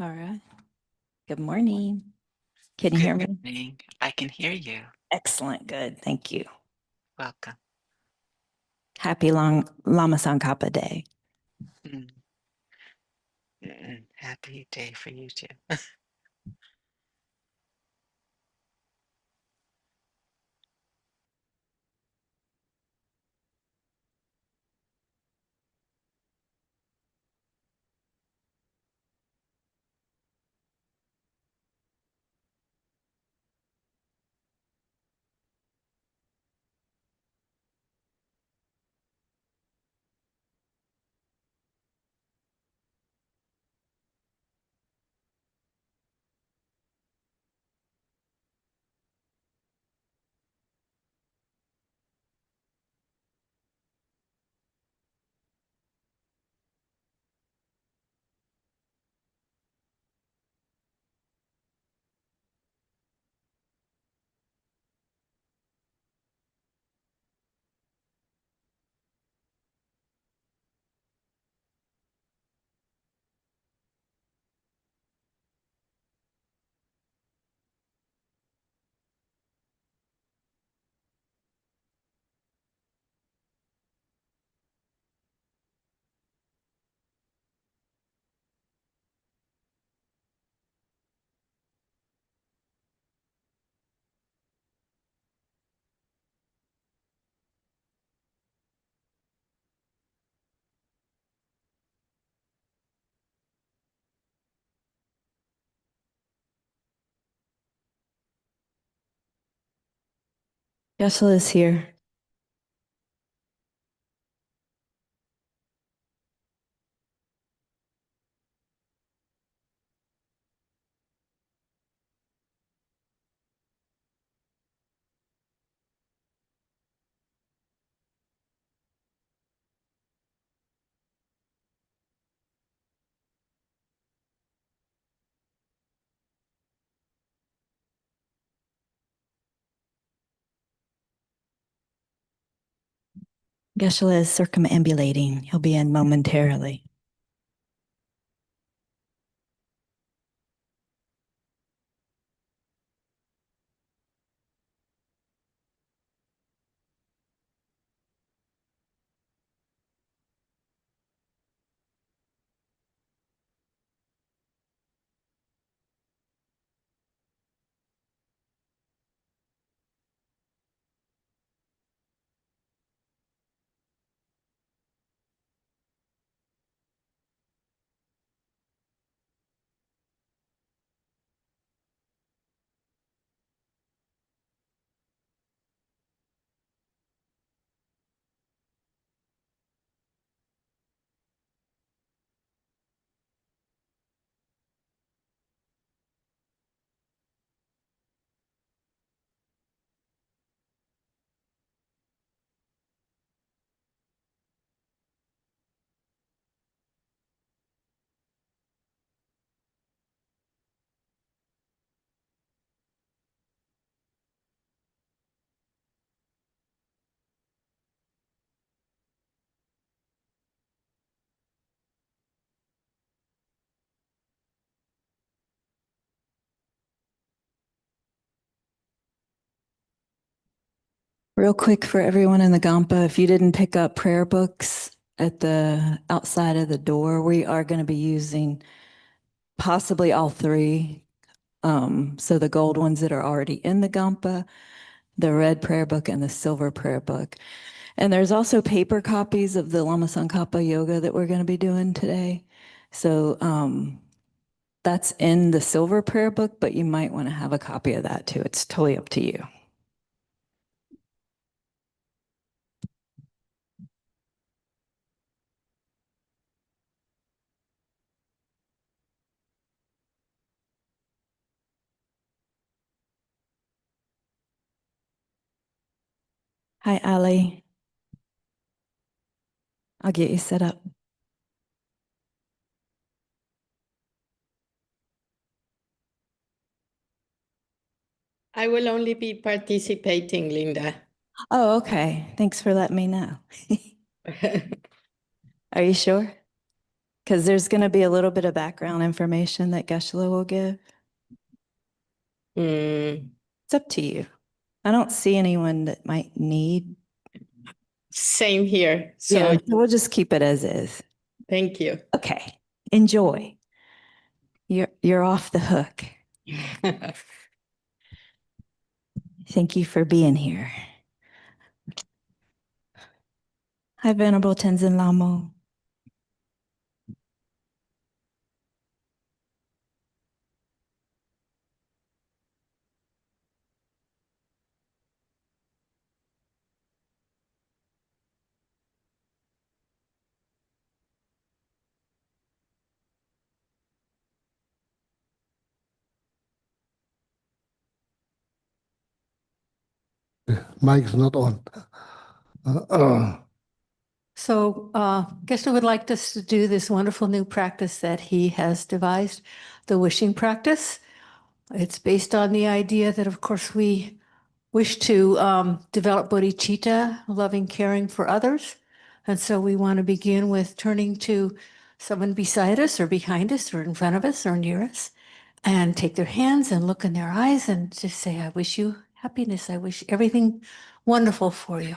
Tara. Good morning. Can you hear me? Good morning. I can hear you. Excellent. Good. Thank you. Welcome. Happy long Lama Tsongkhapa Day. Mm. Happy day for you too. Yeshua is here. Yeshua is circumambulating. He'll be in momentarily. Real quick for everyone in the Gampa, if you didn't pick up prayer books at the outside of the door, we are going to be using possibly all three. So the gold ones that are already in the Gampa, the red prayer book, and the silver prayer book. And there's also paper copies of the Lama Tsongkhapa yoga that we're going to be doing today. So that's in the silver prayer book, but you might want to have a copy of that too. It's totally up to you. Hi, Ali. I'll get you set up. I will only be participating, Linda. Oh, okay. Thanks for letting me know. Are you sure? Because there's going to be a little bit of background information that Geshe-la will give. Mm, It's up to you. I don't see anyone that might need. same here. So Yeah, so we'll just keep it as is. thank you. Okay, enjoy. You're off the hook. Thank you for being here. Hi, Venerable Tenzin Lama. Mic's not on. So Geshe would like us to do this wonderful new practice that he has devised, the wishing practice. It's based on the idea that, of course, we wish to develop bodhicitta, loving, caring for others. And so we want to begin with turning to someone beside us or behind us or in front of us or near us and take their hands and look in their eyes and just say, I wish you happiness. I wish everything wonderful for you.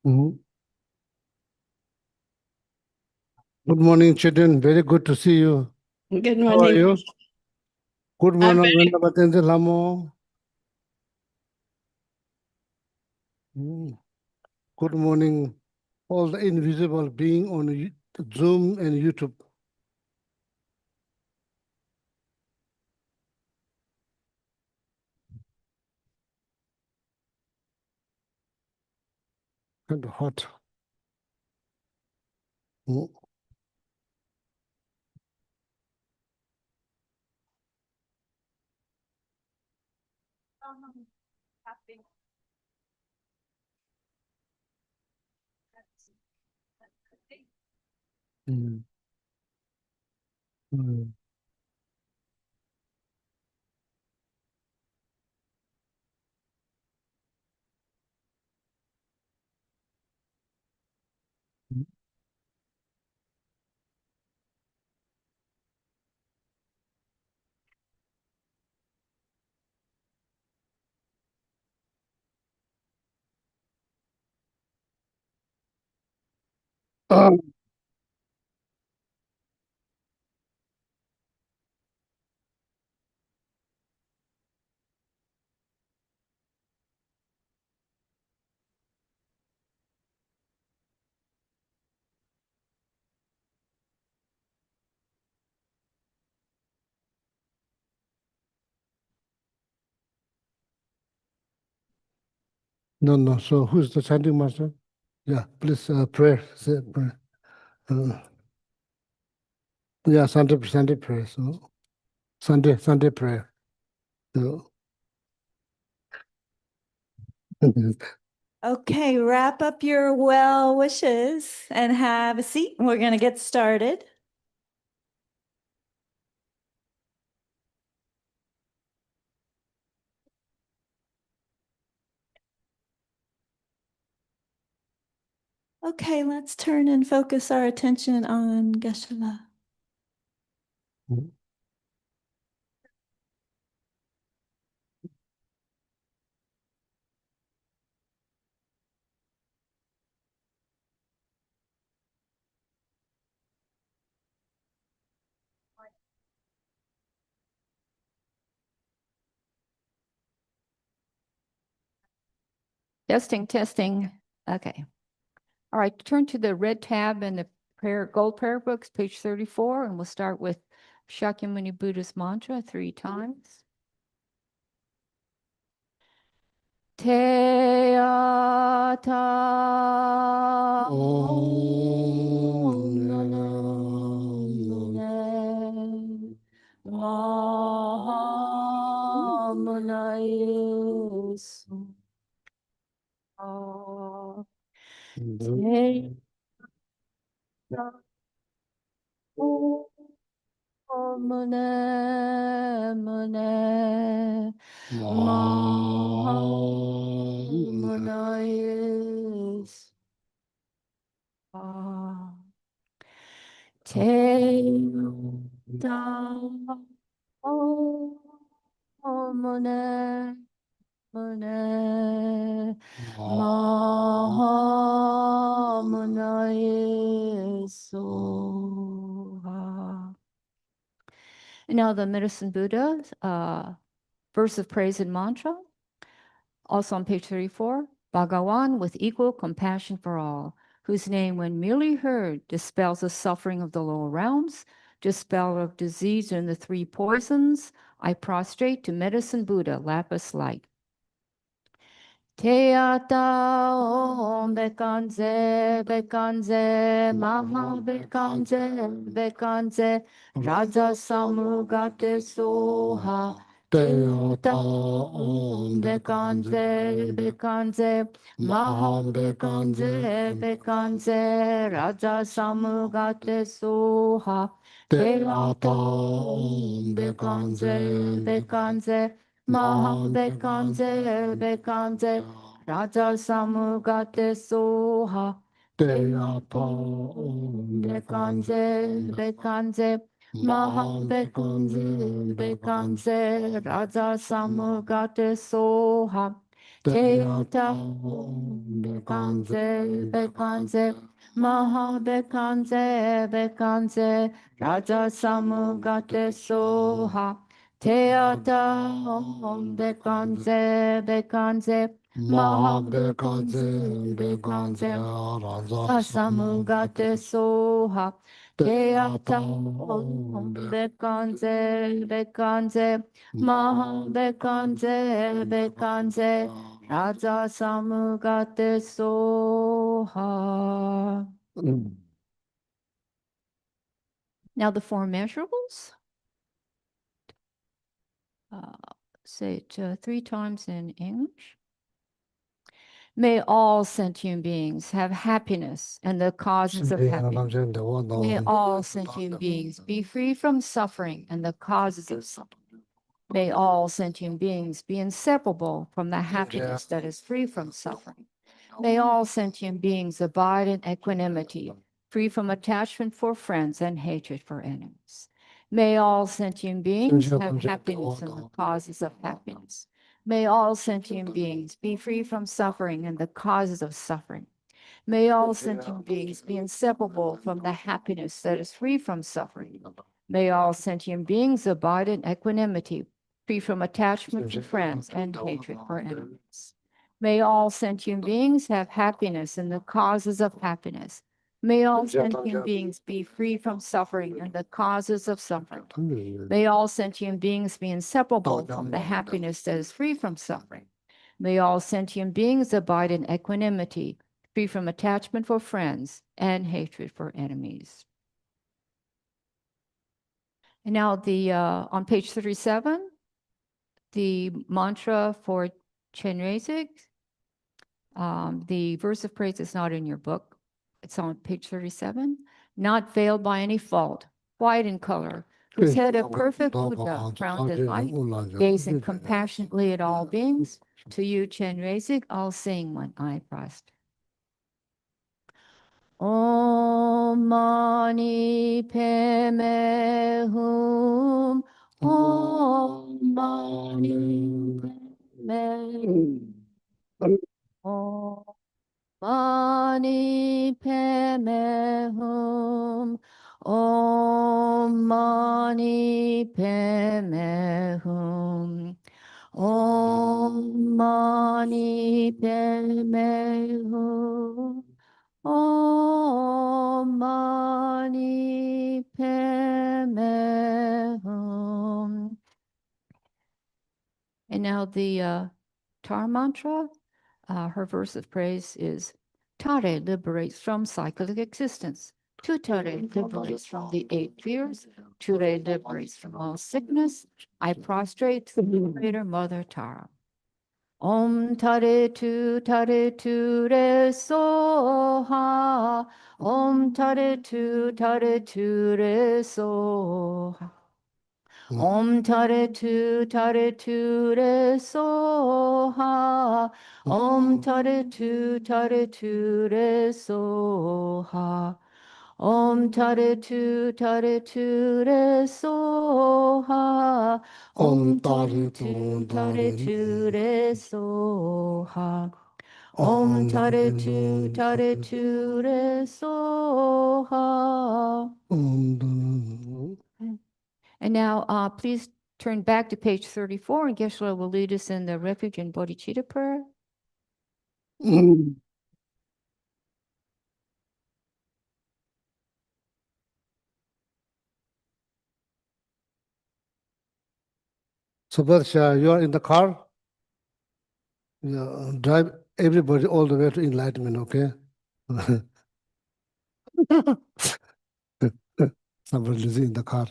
Mhm. Good morning, children. Very good to see you. Good How are morning. you? Good I'm morning, very- Venerable Tenzin Lama. Good morning, all the invisible being on Zoom and YouTube. And hot. Mm. Mm. Mm. Ah, no, no. So who's the chanting master? Yeah, please pray. Say prayer. Yeah, Sunday prayer. So Sunday prayer. So. Okay, wrap up your well wishes and have a seat. We're going to get started. Okay, let's turn and focus our attention on Geshe-la. Testing, testing. Okay. All right, turn to the red tab in the gold prayer books, page 34, and we'll start with Shakyamuni Buddha's mantra 3 times. Te ata mune mune Mahamanayis. Te ta o mone mone ma mone so. And now the Medicine Buddha, verse of praise and mantra, also on page 34. Bhagawan with equal compassion for all, whose name, when merely heard, dispels the suffering of the lower realms, dispel of disease and the three poisons, I prostrate to Medicine Buddha, lapis light. Teata om bekanze bekanze maha bekanze raja samugate soha. Teata om bekanze maha bekanze raja samugate soha. Teata om bekanze maha bekanze raja samugate soha. Teata om bekanze maha bekanze raja samugate soha. Teata om bekanze maha bekanze raja samugate soha. Teata om bekanze maha bekanze asamugate soha. Teata om bekanze maha bekanze raja samugate soha. Now the four measurables. Say it 3 times in English. May all sentient beings have happiness and the causes of happiness. May all sentient beings be free from suffering and the causes of suffering. May all sentient beings be inseparable from the happiness that is free from suffering. May all sentient beings abide in equanimity, free from attachment for friends and hatred for enemies. May all sentient beings have happiness and the causes of happiness. May all sentient beings be free from suffering and the causes of suffering. May all sentient beings be inseparable from the happiness that is free from suffering. May all sentient beings abide in equanimity, free from attachment to friends and hatred for enemies. May all sentient beings have happiness and the causes of happiness. May all sentient beings be free from suffering and the causes of suffering. May all sentient beings be inseparable from the happiness that is free from suffering. May all sentient beings abide in equanimity, free from attachment for friends and hatred for enemies. And now on page 37, the mantra for Chenrezig. The verse of praise is not in your book. It's on page 37. Not veiled by any fault, white in color, whose head of perfect Buddha, crowned in light, gazing compassionately at all beings. To you, Chenrezig, I'll sing when I prostrate. Om mani padme hum. Om mani padme hum. Mani padme hum. Om mani padme hum. Om mani padme hum. Om mani padme hum. And now the Tara mantra. Her verse of praise is Tare liberates from cyclic existence. Tutare liberates from the 8 fears. Ture liberates from all sickness. I prostrate to the liberator Mother Tara. Om tare tu re soha. Om tare tu re soha. Om tare tu re soha. Om tare tu re soha. Om tare tu re soha. Om tare tu re soha. Om tare tu re soha. And now, please turn back to page 34, and Geshe will lead us in the refuge and bodhicitta prayer. So, Badsha, you are in the car? Yeah, drive everybody all the way to enlightenment, okay? Somebody is in the car.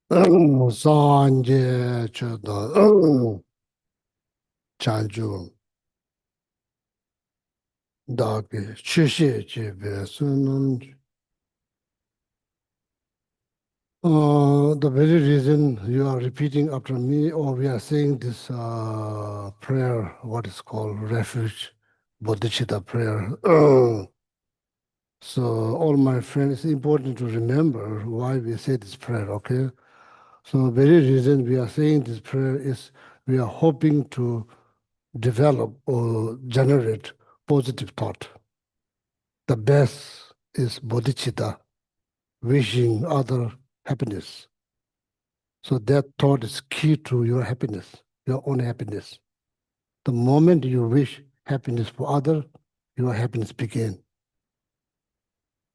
Sanje Chodo Chanju Dagi Chishi Chibe Sunun. The very reason you are repeating after me, or we are saying this prayer, what is called refuge, bodhicitta prayer. So, all my friends, it's important to remember why we say this prayer, okay? So, very reason we are saying this prayer is we are hoping to develop or generate positive thought. The best is bodhicitta, wishing other happiness. So that thought is key to your happiness, your own happiness. The moment you wish happiness for others, your happiness begins.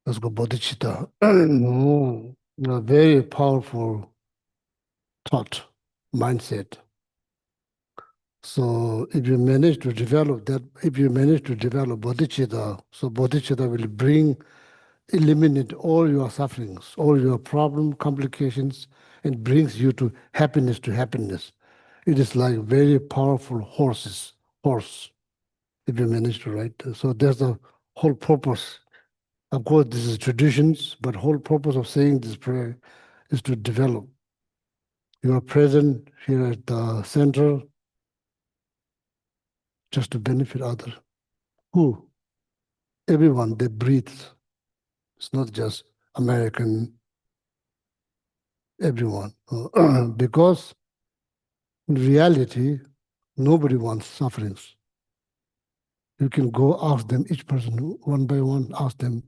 Let's go bodhicitta. A very powerful thought, mindset. So if you manage to develop that, if you manage to develop bodhicitta, so bodhicitta will eliminate all your sufferings, all your problem, complications, and brings you to happiness to happiness. It is like very powerful horse, if you manage to write. So there's the whole purpose. Of course, this is traditions, but whole purpose of saying this prayer is to develop. You are present here at the center just to benefit others. Who? Everyone that breathes. It's not just American, everyone. Because in reality, nobody wants sufferings. You can go ask them, each person, one by one, ask them,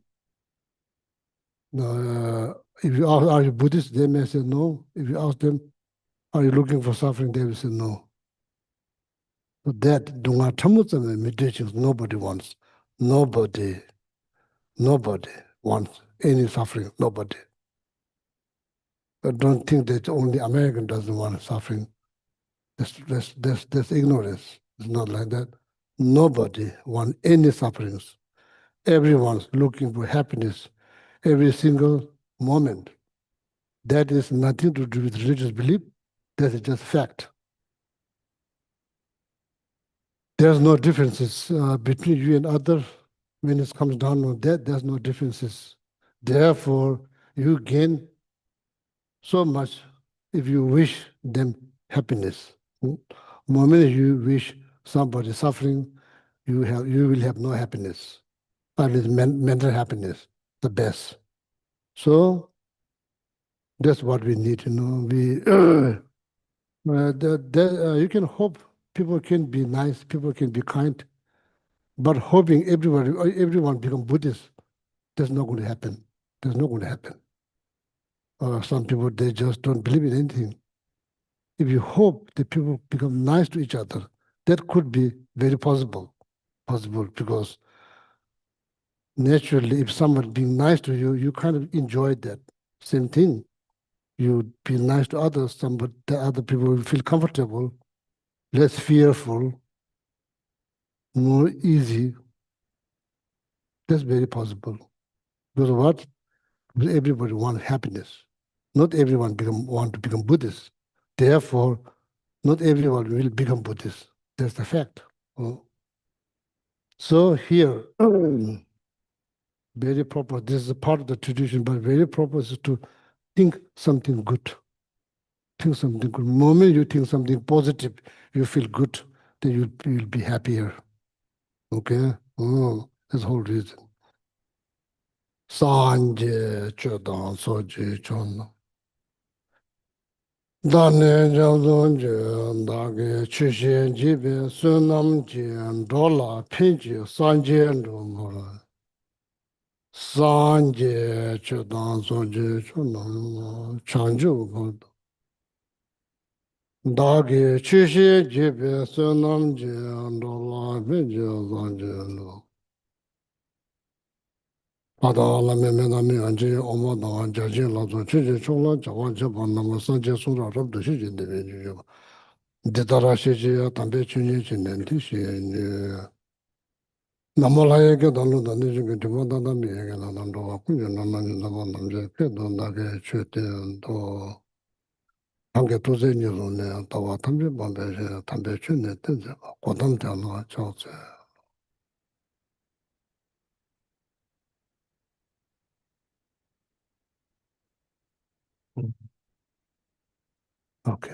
if you ask, are you Buddhist? They may say no. If you ask them, are you looking for suffering? They will say no. So that, meditations, nobody wants. Nobody wants any suffering. Nobody. I don't think that only American doesn't want suffering. That's ignorance. It's not like that. Nobody wants any sufferings. Everyone's looking for happiness every single moment. That is nothing to do with religious belief. That is just fact. There's no differences between you and others when it comes down to that. There's no differences. Therefore, you gain so much if you wish them happiness. The moment you wish somebody suffering, you will have no happiness. At least mental happiness, the best. So that's what we need. We you can hope people can be nice, people can be kind, but hoping everyone become Buddhist, that's not going to happen. That's not going to happen. Some people, they just don't believe in anything. If you hope that people become nice to each other, that could be very possible because naturally, if someone being nice to you, you kind of enjoy that. Same thing. You be nice to others, the other people will feel comfortable, less fearful, more easy. That's very possible. Because what? Because everybody wants happiness. Not everyone want to become Buddhist. Therefore, not everyone will become Buddhist. That's the fact. So here, very proper. This is a part of the tradition, but very proper is to think something good. Think something good. The moment you think something positive, you feel good, then you'll be happier. Okay? That's the whole reason. Sanje Chodan Soji Chon. Dane Jodon Dage Chishin Jibe Sunam Jian Dola Pinji Sanje Rumora. Sanje Chodan Soji Chon Chanju. Dagi Chishi Jibe Sunam Jian Dola Pinji Sanje. Padala Memena Mianji Omada Jajin Lazo Chichi Chola Jawan Japan Nama Sanje Sura Rab the Shiji Division. Ditara Shiji Tambe Chuni Chinenti Shi Namalaya Dalu Danijin Timada Miega Nando Kuya Namani Nama Namje Pedon Dage Chute and to Tange Tuze Nizone Tawa Tambe Bambe Tambe Chune Tenja Kodam Jano Chause. Okay.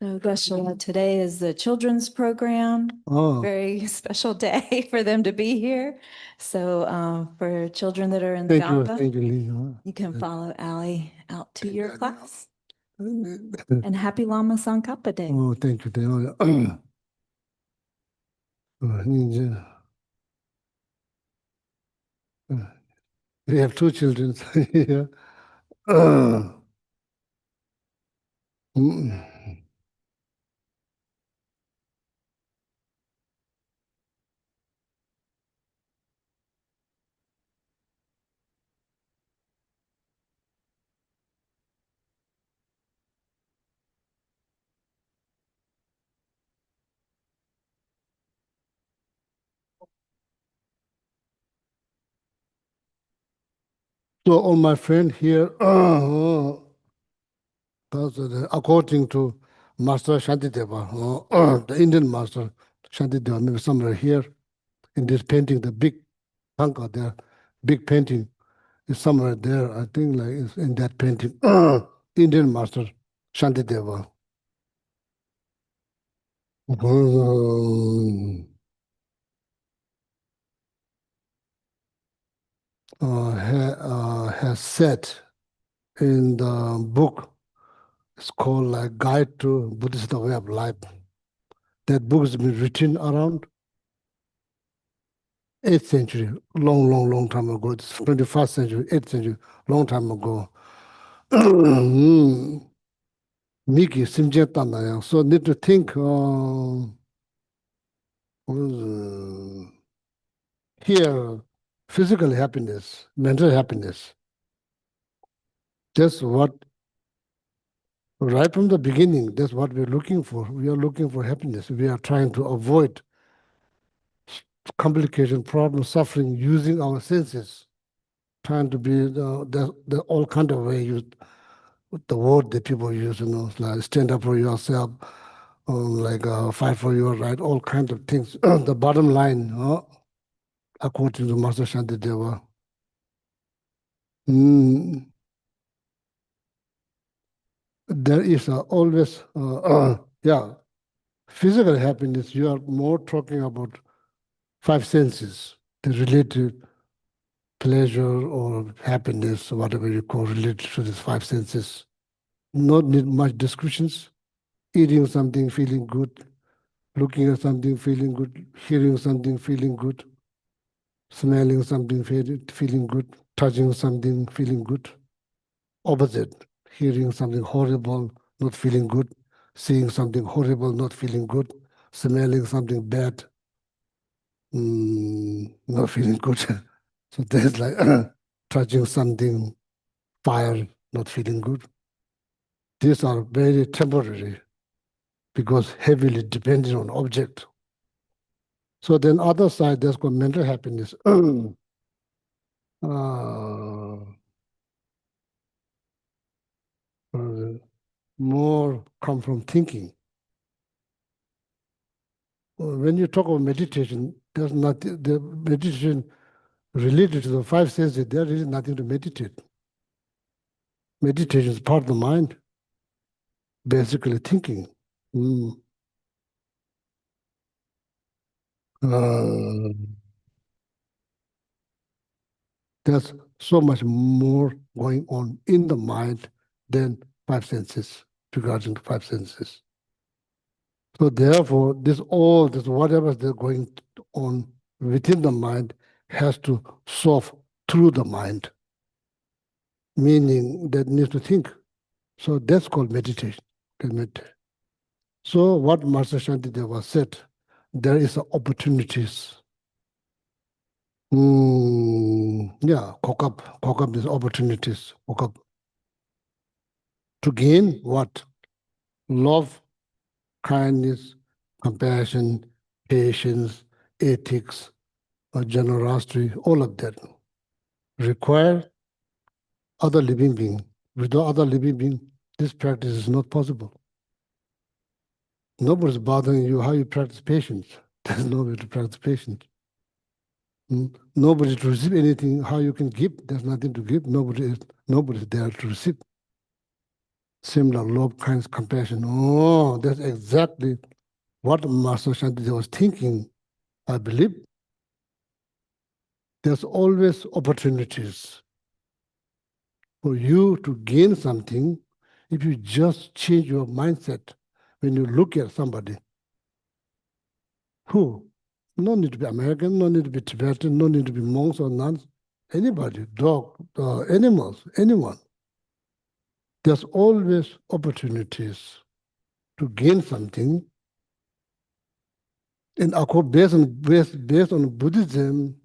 So Geshe, today is the children's program. Oh, Very special day for them to be here. So for children that are in the thank you, Gampa, Lee. you can follow Allie out to your you. class. And happy Lama Tsongkhapa Day. Oh, thank you. We have two children here. Mm. So all my friend here, according to Master Shantideva, the Indian Master Shantideva, maybe somewhere here in this painting, the big tanka there, big painting is somewhere there. I think like it's in that painting, Indian Master Shantideva. Has said in the book, it's called like Guide to Buddhist Way of Life. That book has been written around 8th century, long time ago. It's 21st century, 8th century, long time ago. Miki Simje Tanayang. So need to think here, physical happiness, mental happiness. That's what, right from the beginning, that's what we're looking for. We are looking for happiness. We are trying to avoid complication, problem, suffering using our senses, trying to be the all kind of way used, the word that people use, like stand up for yourself, like fight for your right, all kinds of things. The bottom line, according to Master Shantideva, there is always, yeah, physical happiness. You are more talking about five senses, the related pleasure or happiness, whatever you call related to these five senses. Not need much descriptions. Eating something, feeling good. Looking at something, feeling good. Hearing something, feeling good. Smelling something, feeling good. Touching something, feeling good. Opposite. Hearing something horrible, not feeling good. Seeing something horrible, not feeling good. Smelling something bad, not feeling good. So there's like touching something, fire, not feeling good. These are very temporary because heavily dependent on object. So then other side, there's got mental happiness. More come from thinking. When you talk about meditation, there's nothing, the meditation related to the five senses, there is nothing to meditate. Meditation is part of the mind, basically thinking. There's so much more going on in the mind than five senses, regarding the five senses. So therefore, this whatever is going on within the mind has to solve through the mind, meaning that needs to think. So that's called meditation. So what Master Shantideva said, there is opportunities. Cock up these opportunities. Cock up. To gain what? Love, kindness, compassion, patience, ethics, generosity, all of that require other living being. Without other living being, this practice is not possible. Nobody's bothering you how you practice patience. There's no way to practice patience. Nobody to receive anything, how you can give, there's nothing to give. Nobody's there to receive. Similar love, kindness, compassion. Oh, that's exactly what Master Shantideva was thinking, I believe. There's always opportunities for you to gain something if you just change your mindset when you look at somebody. Who? No need to be American, no need to be Tibetan, no need to be monks or nuns. Anybody, dog, animals, anyone. There's always opportunities to gain something. And based on Buddhism,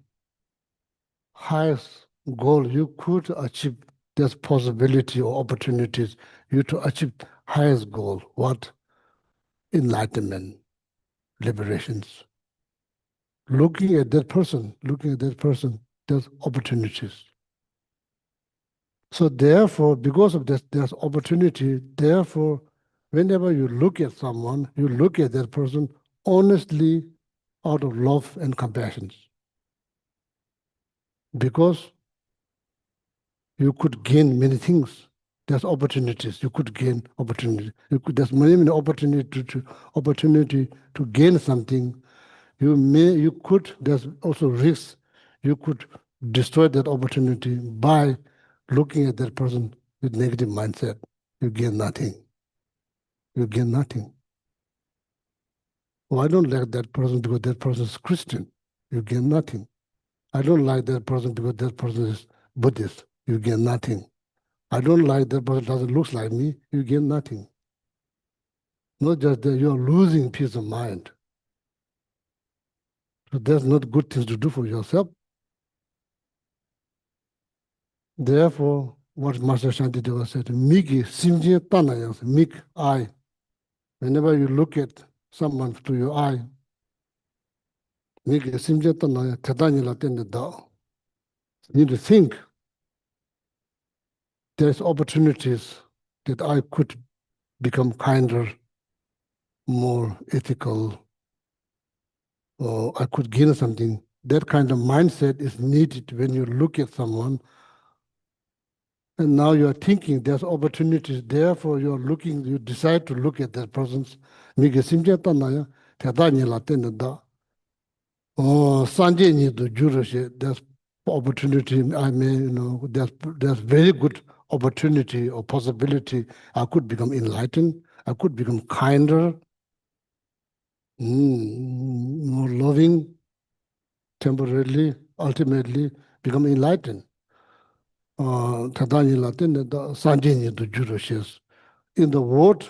highest goal you could achieve, there's possibility or opportunities you to achieve highest goal. What? Enlightenment, liberations. Looking at that person, there's opportunities. So therefore, because of this, there's opportunity. Therefore, whenever you look at someone, you look at that person honestly out of love and compassion. Because you could gain many things. There's opportunities. You could gain opportunity. There's many opportunity to gain something. There's also risks. You could destroy that opportunity by looking at that person with negative mindset. You gain nothing. You gain nothing. Oh, I don't like that person because that person is Christian. You gain nothing. I don't like that person because that person is Buddhist. You gain nothing. I don't like that person doesn't look like me. You gain nothing. Not just that you're losing peace of mind. So that's not good things to do for yourself. Therefore, what Master Shantideva said, Miki Simje Tanayas, Mik eye. Whenever you look at someone through your eye, Miki Simje Tanaya, Tadanyala Tende Dao. You need to think there's opportunities that I could become kinder, more ethical, or I could gain something. That kind of mindset is needed when you look at someone. And now you are thinking there's opportunities, therefore you decide to look at that person's there's opportunity, there's very good opportunity or possibility. I could become enlightened, I could become kinder, more loving, temporarily, ultimately become enlightened. In the word,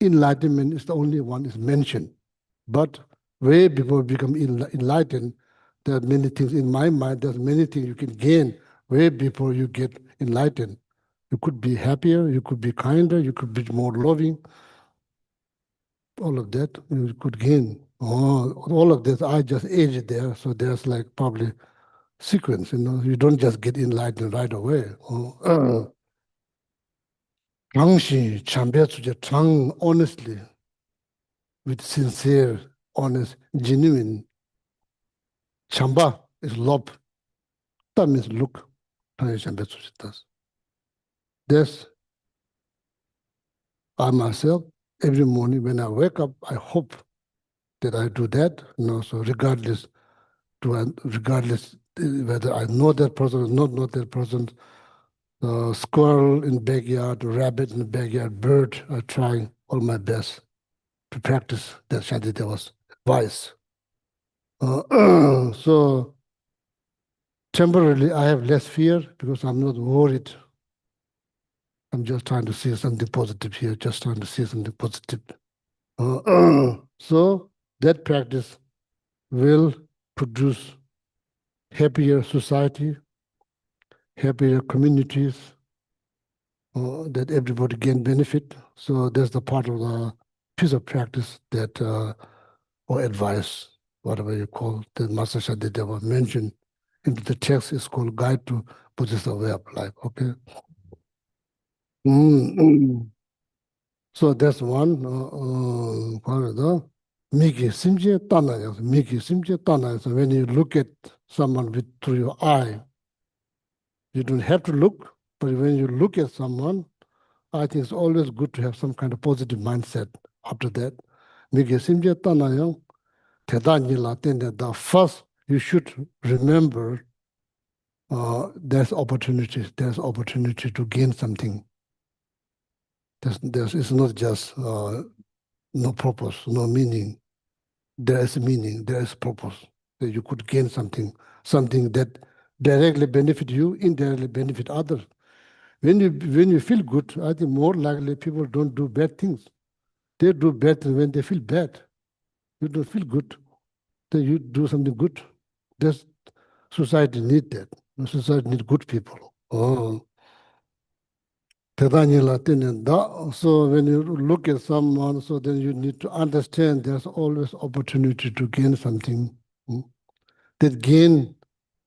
enlightenment is the only one is mentioned. But way before become enlightened, there are many things in my mind, there's many things you can gain way before you get enlightened. You could be happier, you could be kinder, you could be more loving. All of that you could gain. All of this, I just aged there, so there's like probably sequence, you don't just get enlightened right away. Honestly, with sincere, honest, genuine. Chamba is love. That means look. This, I myself, every morning when I wake up, I hope that I do that. So regardless whether I know that person or not know that person. Squirrel in backyard, rabbit in the backyard, bird. I try all my best to practice that Shantideva's advice. So temporarily, I have less fear because I'm not worried. I'm just trying to see something positive here, just trying to see something positive. So that practice will produce happier society, happier communities, that everybody can benefit. So that's the part of the piece of practice that, or advice, whatever you call, that Master Shantideva mentioned into the text is called Guide to Buddhist Way of Life. Okay. So that's one. Miki Simje Tana. Miki Simje Tana. So when you look at someone with through your eye, you don't have to look, but when you look at someone, I think it's always good to have some kind of positive mindset after that. Miki Simje Tana. The first you should remember there's opportunities. There's opportunity to gain something. It's not just no purpose, no meaning. There is meaning, there is purpose. That you could gain something that directly benefit you, indirectly benefit others. When you feel good, I think more likely people don't do bad things. They do bad things when they feel bad. You don't feel good, then you do something good. That's, society need that. Society need good people. Oh. So when you look at someone, so then you need to understand there's always opportunity to gain something. That gain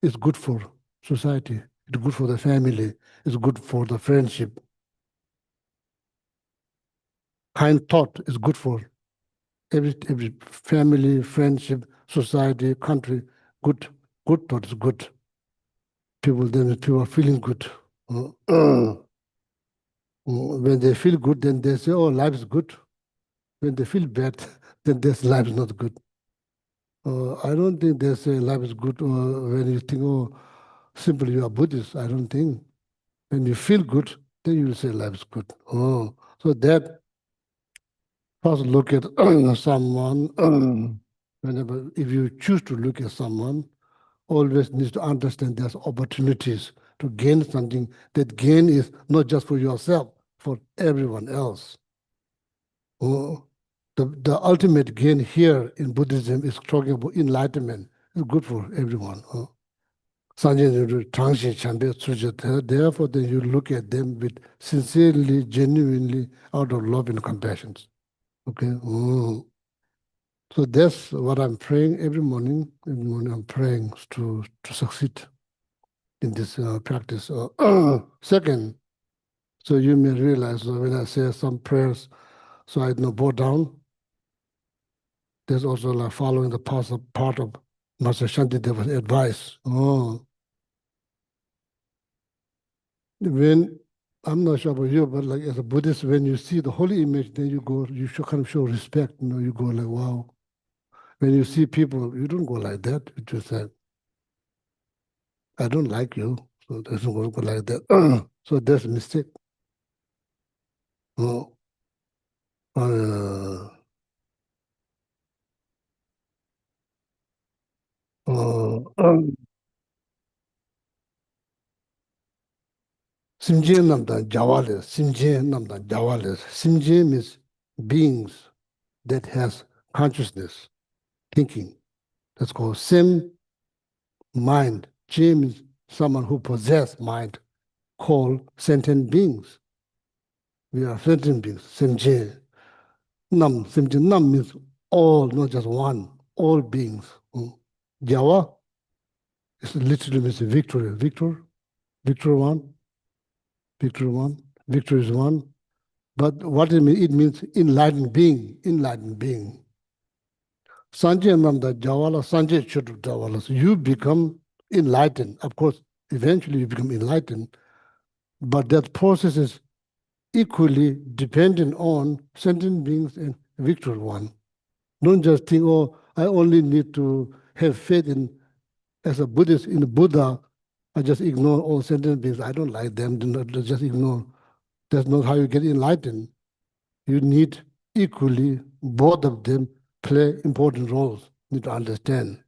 is good for society, it's good for the family, it's good for the friendship. Kind thought is good for every family, friendship, society, country. Good thought is good. People are feeling good. When they feel good, then they say, oh, life is good. When they feel bad, then this life is not good. I don't think they say life is good when you think, oh, simply you are Buddhist. I don't think. When you feel good, then you will say life is good. Oh, so that first look at someone, whenever, if you choose to look at someone, always needs to understand there's opportunities to gain something. That gain is not just for yourself, for everyone else. The ultimate gain here in Buddhism is talking about enlightenment. It's good for everyone. Therefore, then you look at them with sincerely, genuinely, out of love and compassion. Okay. So that's what I'm praying every morning. Every morning I'm praying to succeed in this practice. Second, so you may realize when I say some prayers, so I don't bow down. There's also like following the part of Master Shantideva's advice. When I'm not sure about you, but like as a Buddhist, when you see the holy image, then you should kind of show respect. You go like, wow. When you see people, you don't go like that. You just say, I don't like you, so it doesn't go like that. So that's a mistake. Simje namda jawales, simje namda jawales. Simje means beings that has consciousness, thinking. That's called sim, mind. Je means someone who possess mind, called sentient beings. We are sentient beings, simje. Nam, simje nam means all, not just one, all beings. Jawa is literally means victory. Victor one, victor is one. But what it means? It means enlightened being, enlightened being. Sanjay Nanda Jawala, Sanjay Chotu Jawala. So you become enlightened. Of course, eventually you become enlightened. But that process is equally dependent on sentient beings and victor one. Don't just think, oh, I only need to have faith in As a Buddhist, in the Buddha, I just ignore all sentient beings. I don't like them. Do not just ignore. That's not how you get enlightened. You need equally, both of them play important roles. You need to understand.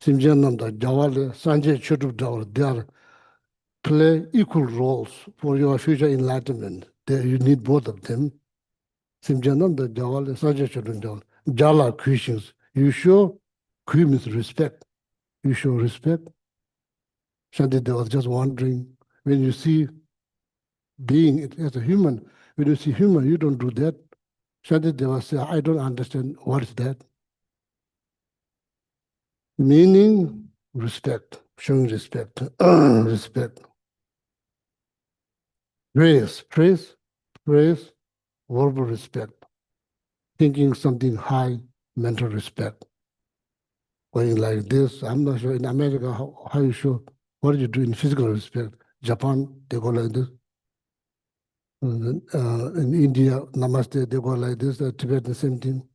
Simjananda, Jawale, Sanjay Chotup, they are play equal roles for your future enlightenment. You need both of them. Simjananda, Jawale, Sanjay Chotup, Jala Christians. You show Kui means respect. You show respect. Shantideva was just wondering, when you see being as a human, when you see human, you don't do that. Shantideva said, I don't understand what is that. Meaning, respect, showing respect, respect. Praise, verbal respect. Thinking something high, mental respect. Going like this, I'm not sure in America how you show, what do you do in physical respect? Japan, they go like this. In India, namaste, they go like this. Tibet, the same thing.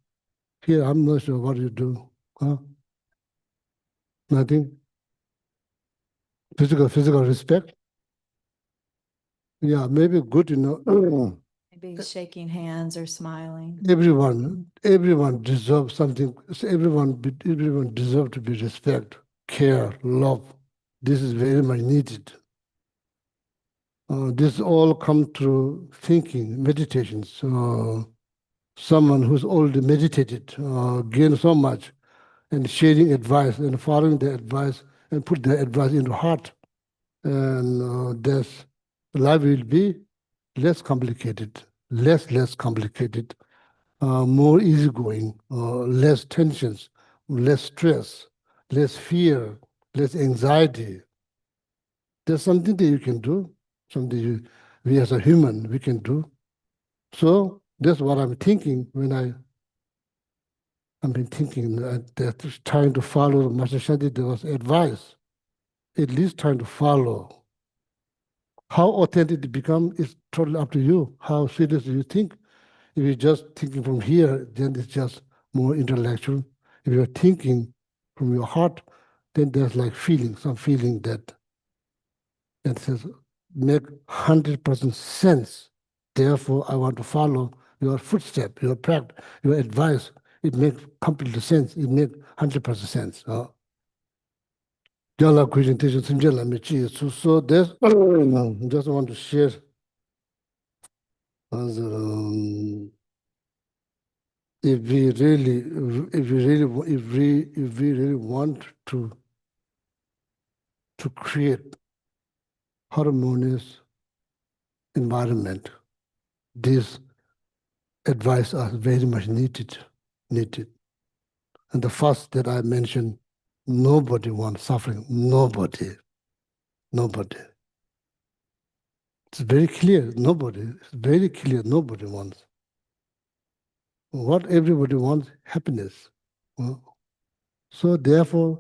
Here, I'm not sure what you do. Huh? Nothing. Physical respect. Yeah, maybe good, Maybe shaking hands or smiling. Everyone deserves something. Everyone deserves to be respect, care, love. This is very much needed. This all come through thinking, meditations. Someone who's already meditated, gained so much, and sharing advice and following the advice and put the advice into heart. And life will be less complicated, less complicated, more easygoing, less tensions, less stress, less fear, less anxiety. There's something that you can do, something we as a human, we can do. So that's what I'm thinking when I've been thinking that trying to follow Master Shantideva's advice, at least trying to follow. How authentic it becomes is totally up to you. How serious do you think? If you're just thinking from here, then it's just more intellectual. If you're thinking from your heart, then there's like feeling, some feeling that says, make 100% sense. Therefore, I want to follow your footstep, your practice, your advice. It makes complete sense. It makes 100% sense. So there's, just want to share if we really want to create harmonious environment, this advice are very much needed. And the first that I mentioned, nobody wants suffering. Nobody. It's very clear. It's very clear. Nobody wants. What everybody wants, happiness. So therefore,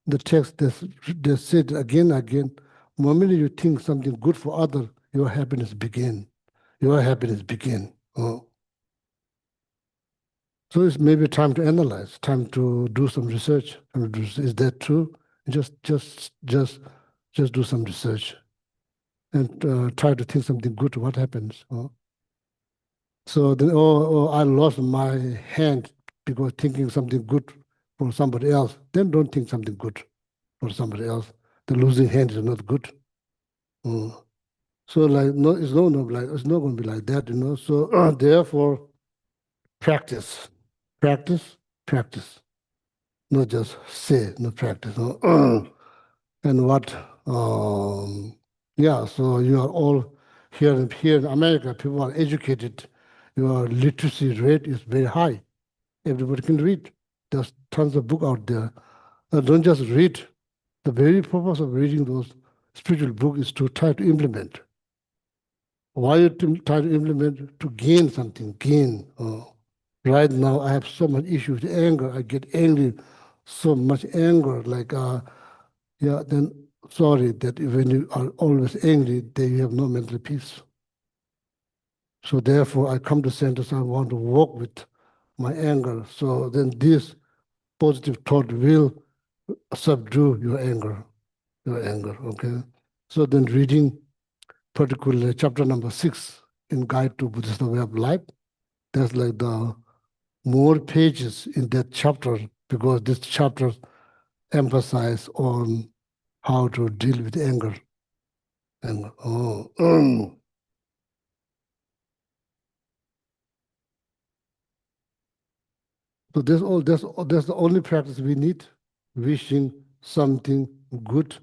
the text they said again, the moment you think something good for others, your happiness begin. So it's maybe time to analyze, time to do some research. Is that true? Just do some research and try to think something good. What happens? So then, I lost my hand because thinking something good for somebody else. Then don't think something good for somebody else. The losing hand is not good. So like no, it's not going to be like that, So therefore, practice, not just say, no practice. And what? So you are all here in America. People are educated. Your literacy rate is very high. Everybody can read. There's tons of book out there. Don't just read. The very purpose of reading those spiritual books is to try to implement. Why you try to implement? To gain something, right now, I have so much issue with anger. I get angry, so much anger. Then sorry that when you are always angry, then you have no mental peace. So therefore, I come to center, so I want to work with my anger. So then this positive thought will subdue your anger, okay? So then reading particularly chapter number 6 in Guide to Buddhist Way of Life, there's like the more pages in that chapter because this chapter emphasize on how to deal with anger. And so that's the only practice we need, wishing something good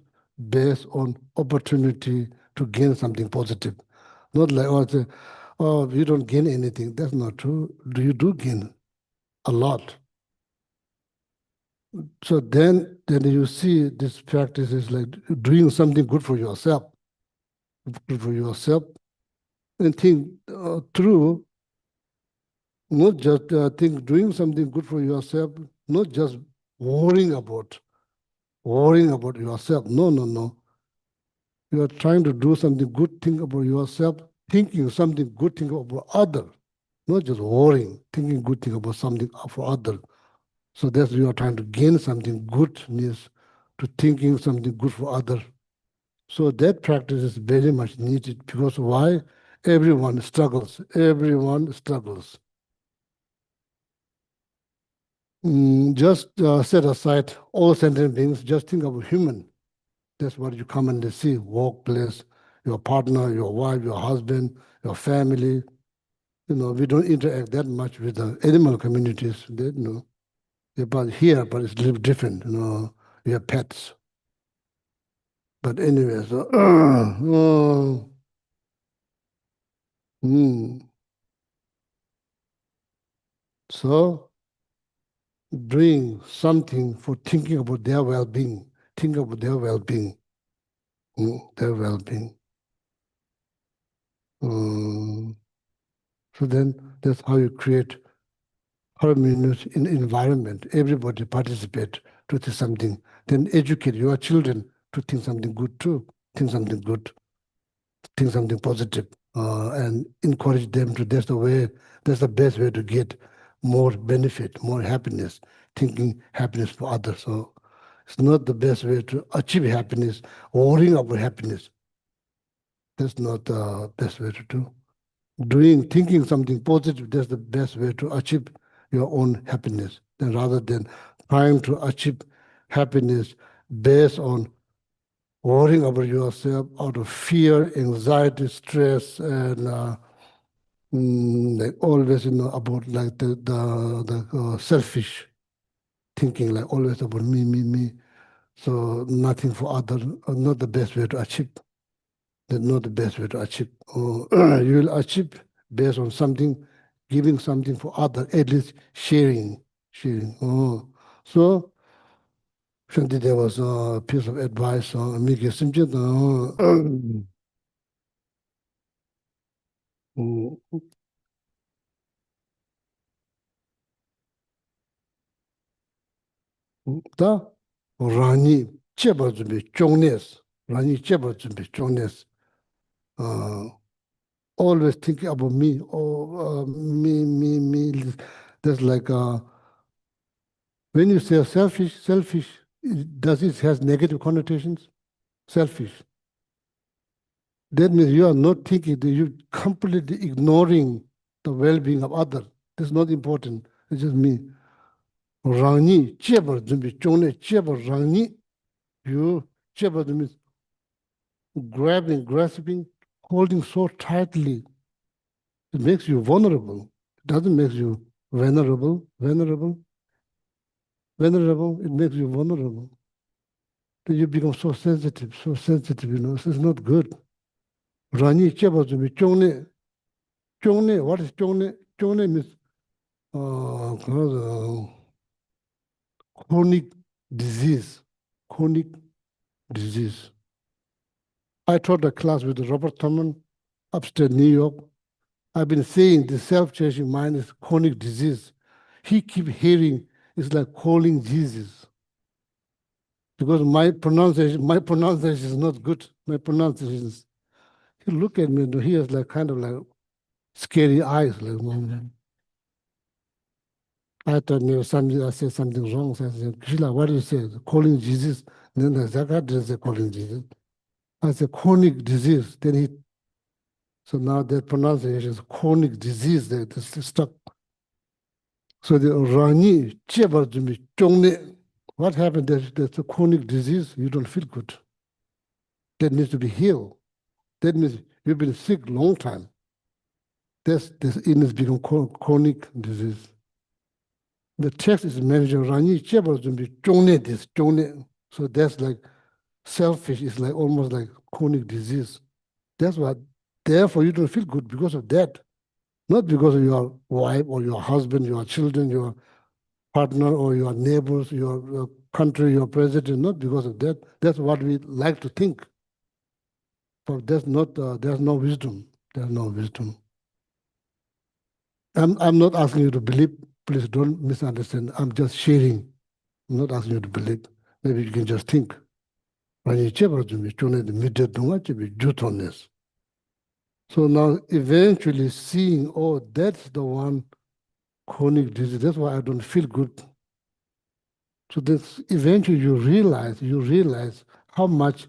based on opportunity to gain something positive. Not like, oh, you don't gain anything. That's not true. You do gain a lot. So then you see this practice is like doing something good for yourself, and think through, not just think doing something good for yourself, not just worrying about yourself. No. You are trying to do something good thing about yourself, thinking something good thing about other, not just worrying, thinking good thing about something for other. So that's you are trying to gain something goodness to thinking something good for other. So that practice is very much needed because why? Everyone struggles. Just set aside all sentient beings, just think of a human. That's what you commonly see, workplace, your partner, your wife, your husband, your family. We don't interact that much with the animal communities. But here, but it's a little different. We have pets. But anyway, so doing something for thinking about their well-being, their well-being. So then that's how you create harmonious environment. Everybody participate to do something. Then educate your children to think something good too. Think something good. Think something positive, and encourage them to. That's the best way to get more benefit, more happiness. Thinking happiness for others. So it's not the best way to achieve happiness. Worrying about happiness. That's not the best way to do. Thinking something positive, that's the best way to achieve your own happiness. Then rather than trying to achieve happiness based on worrying about yourself out of fear, anxiety, stress, and like always, about like the selfish thinking, like always about me. So nothing for others, not the best way to achieve. That's not the best way to achieve. You will achieve based on something, giving something for others, at least sharing. So, Shanti, there was a piece of advice on Miki Simchit. Da Rani Cheba Zumbi Chongnes, always thinking about me, or me. That's like when you say selfish, does it has negative connotations? Selfish. That means you are not thinking, that you're completely ignoring the well-being of others. That's not important. It's just me. Rangni, chebar zumbi, chone, chebar rangni, you chebar means grabbing, grasping, holding so tightly. It makes you vulnerable. It doesn't make you venerable. It makes you vulnerable. Then you become so sensitive. So it's not good. Rani cheba zumi chongne. Chongne, what is chongne? Chongne means chronic disease. Chronic disease. I taught a class with Robert Thurman, upstate New York. I've been saying the self-changing mind is chronic disease. He keep hearing it's like calling Jesus. Because my pronunciation is not good. My pronunciation is, he look at me and he has like kind of like scary eyes, like I thought maybe something, I said something wrong. So I said, Krishna, what do you say? Calling Jesus? Then I said, I didn't say calling Jesus. I said, chronic disease. Then he, so now that pronunciation is chronic disease, that is stuck. So the Rani, Chebarjumi, Chongne, what happened? There's a chronic disease, you don't feel good. That needs to be healed. That means you've been sick long time. This illness become chronic disease. The text is mentioned Rani Chebarjumi, Chongne this, Chongne. So that's like selfish, it's like almost like chronic disease. That's what, therefore you don't feel good because of that. Not because of your wife or your husband, your children, your partner or your neighbors, your country, your president, not because of that. That's what we like to think. But that's not, there's no wisdom. There's no wisdom. I'm not asking you to believe. Please don't misunderstand. I'm just sharing. I'm not asking you to believe. Maybe you can just think. So now eventually seeing, oh, that's the one chronic disease. That's why I don't feel good. So this eventually you realize how much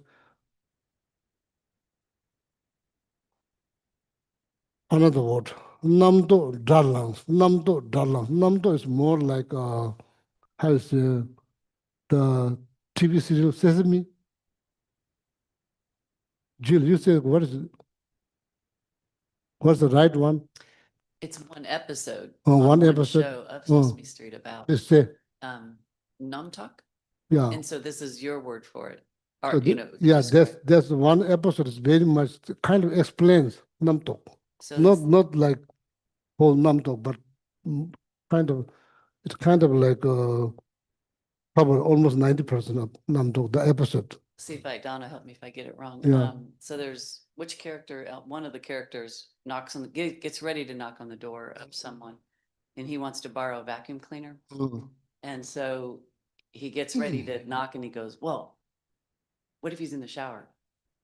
another word. Namdo darlangs. Namdo darlangs. Namdo is more like how is the TV serial Sesame. Jill, you say what's the right one? It's one episode. Oh, on one episode? Show of Oh. Sesame Street about Let's say, Namtok. yeah. And so this is your word for it. So Or, you know, yeah, describe- that's one episode is very much kind of explains Namtok. so Not like whole Namtok, but kind of it's kind of like cover almost 90% of Namtok, the episode. see if Donna, help me if I get it wrong. Yeah. So there's which character, one of the characters knocks on gets ready to knock on the door of someone and he wants to borrow a vacuum cleaner. And so he gets ready to knock and he goes, well, what if he's in the shower?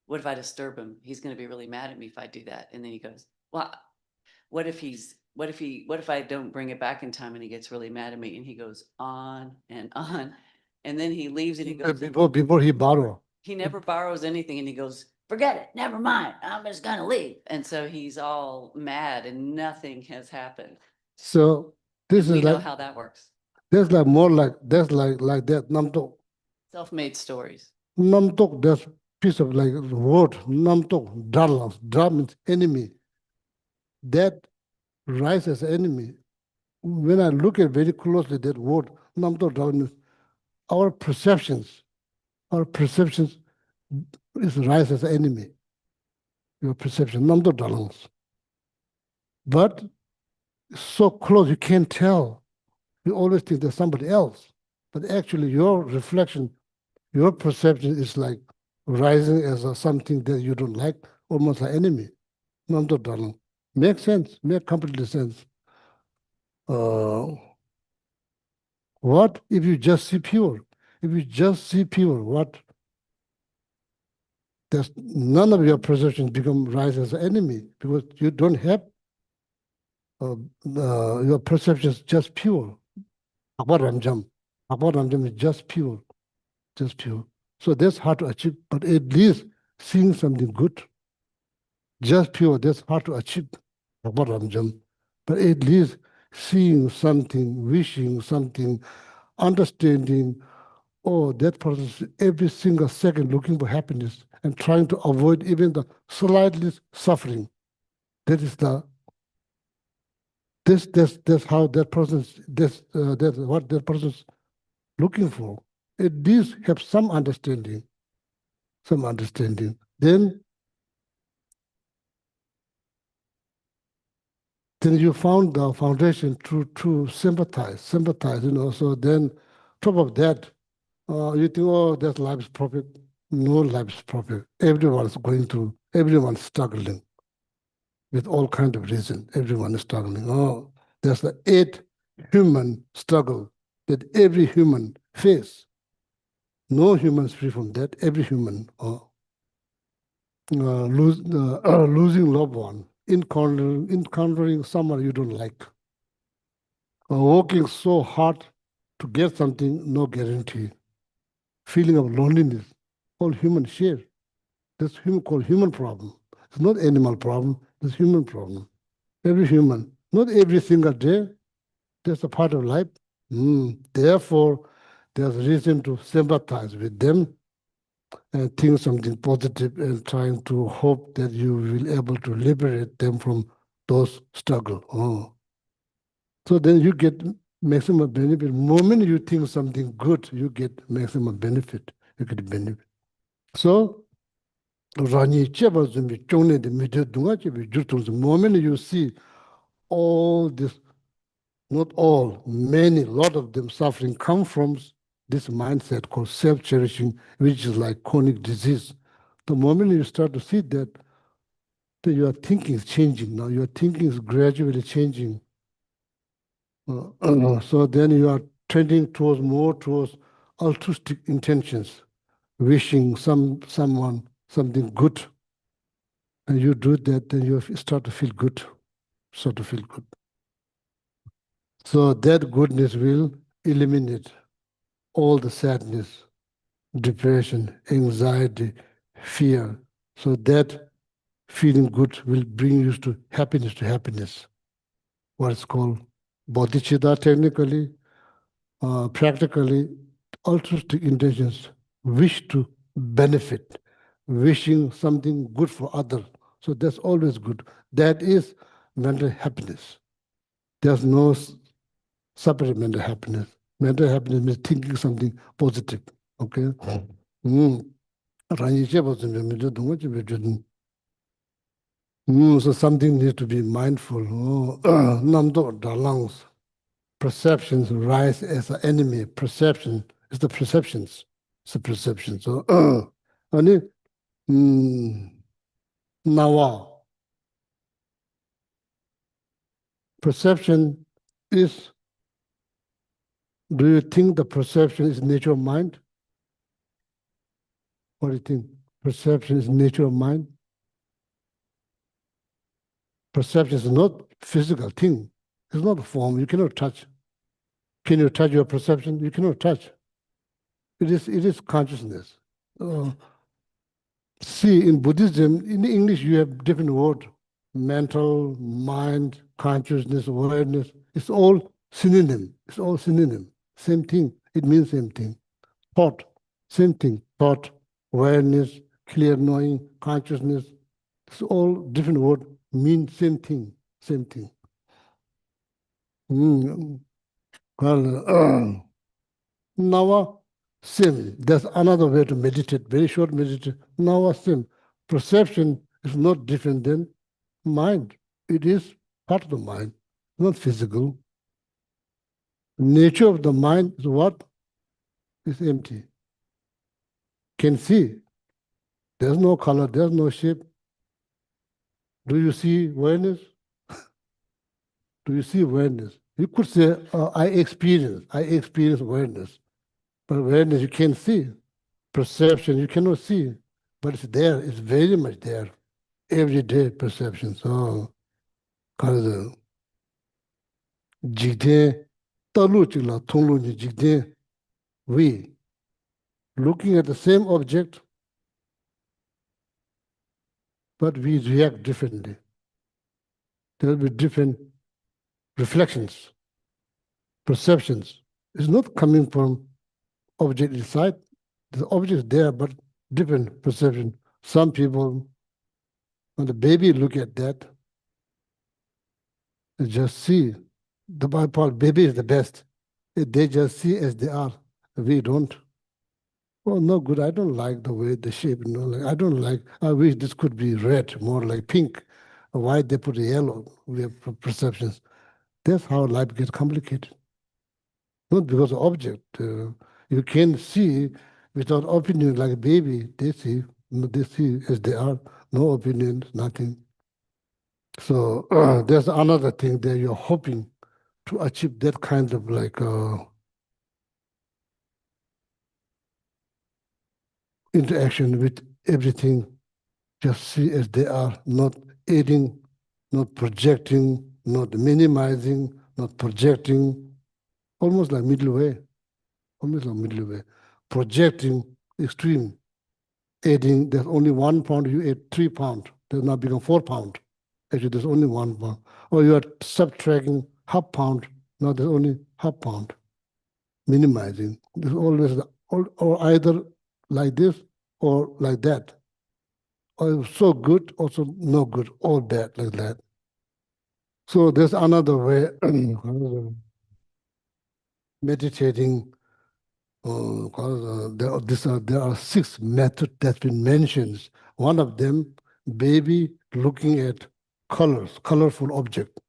What if I disturb him? He's going to be really mad at me if I do that. And then he goes, well, what if I don't bring it back in time and he gets really mad at me? And he goes on and on. And then he leaves and he goes, Before he borrow. he never borrows anything and he goes, forget it, never mind, I'm just gonna leave. And so he's all mad and nothing has happened. So this And we is know like how that works. that's like more like that's like that Namtok. Self-made stories. Namtok, that's piece of like word. Namtok, darlangs. Dar means enemy. That rise as enemy. When I look at very closely that word, Namtok Dar means our perceptions is rise as enemy. Your perception, Namtok Darlangs. But so close you can't tell. You always think there's somebody else. But actually your reflection, your perception is like rising as something that you don't like, almost like enemy. Namdo Darlang. Makes sense, makes completely sense. What if you just see pure? If you just see pure, what? There's none of your perceptions become rise as enemy because you don't have your perceptions just pure. Akaramjam is just pure, just pure. So that's hard to achieve, but at least seeing something good, just pure, that's hard to achieve. Akaramjam. But at least seeing something, wishing something, understanding, oh, that person every single second looking for happiness and trying to avoid even the slightest suffering. That is that's how that person's that's what that person's looking for. At least have some understanding. Then you found the foundation to sympathize, So then, top of that, you think, oh, that's life's perfect. No life's perfect. Everyone's struggling with all kinds of reasons. Everyone is struggling. Oh, there's the 8 human struggle that every human face. No human is free from that. Every human losing loved one, encountering someone you don't like. Working so hard to get something, no guarantee. Feeling of loneliness, all human share. That's called human problem. It's not animal problem, it's human problem. Every human, not every single day, that's a part of life. Therefore, there's reason to sympathize with them and think something positive and trying to hope that you will able to liberate them from those struggle. So then you get maximum benefit. The moment you think something good, you get maximum benefit. You get benefit. So the moment you see all this, not all, many, a lot of them suffering come from this mindset called self-cherishing, which is like chronic disease. The moment you start to see that, then your thinking is changing now. Your thinking is gradually changing. So then you are trending more towards altruistic intentions, wishing someone something good. And you do that, then you start to feel good. Start to feel good. So that goodness will eliminate all the sadness, depression, anxiety, fear. So that feeling good will bring you to happiness. What's called bodhicitta technically, practically, altruistic intentions, wish to benefit, wishing something good for others. So that's always good. That is mental happiness. There's no separate mental happiness. Mental happiness means thinking something positive. Okay? So something needs to be mindful. Namdo dalang's perceptions rise as an enemy. Perception is the perceptions. It's the perception. So, nawa. Perception is, do you think the perception is nature of mind? What do you think? Perception is nature of mind? Perception is not physical thing. It's not a form. You cannot touch. Can you touch your perception? You cannot touch. It is consciousness. See, in Buddhism, in English, you have different words. Mental, mind, consciousness, awareness. It's all synonym. It's all synonym. Same thing. It means same thing. Thought, same thing. Thought, awareness, clear knowing, consciousness. It's all different words, mean same thing. Same thing. Nawa sim. That's another way to meditate. Very short meditation. Nawa sim. Perception is not different than mind. It is part of the mind, not physical. Nature of the mind is what? It's empty. Can see. There's no color, there's no shape. Do you see awareness? Do you see awareness? You could say, I experience awareness. But awareness you can't see. Perception you cannot see. But it's there, it's very much there. Everyday perception. So, because jigde, talu chila, tonglu ni jigde, we looking at the same object, but we react differently. There will be different reflections, perceptions. It's not coming from object inside. The object is there, but different perception. Some people, when the baby look at that, they just see. The bypass baby is the best. They just see as they are. We don't. Oh, no good. I don't like the way the shape. Like I don't like. I wish this could be red, more like pink. Why they put yellow? We have perceptions. That's how life gets complicated. Not because of object. You can see without opinion like a baby. They see as they are. No opinion, nothing. So there's another thing that you're hoping to achieve that kind of like interaction with everything. Just see as they are, not aiding, not projecting, not minimizing, not projecting, almost like middle way, projecting extreme, adding, there's only 1 pound, you add 3 pounds, there's now become 4 pounds. Actually, there's only 1 pound. Or you are subtracting half pound, now there's only half pound. Minimizing. There's always, or either like this or like that. Or so good, also no good, or bad, like that. So there's another way, meditating. There are 6 methods that's been mentioned. One of them, baby looking at colorful object,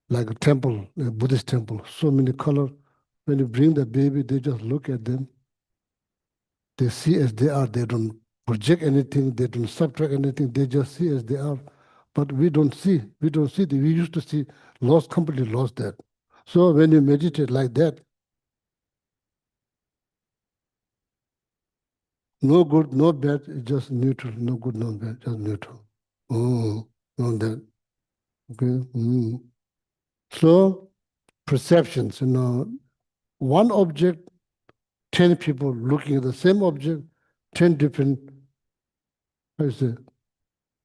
like a temple, a Buddhist temple, so many color. When you bring the baby, they just look at them. They see as they are. They don't project anything. They don't subtract anything. They just see as they are. But we don't see. We don't see. We used to see, completely lost that. So when you meditate like that, no good, no bad, it's just neutral. No good, no bad, just neutral. Oh, no that. Okay. So perceptions, one object, 10 people looking at the same object, 10 different, how you say,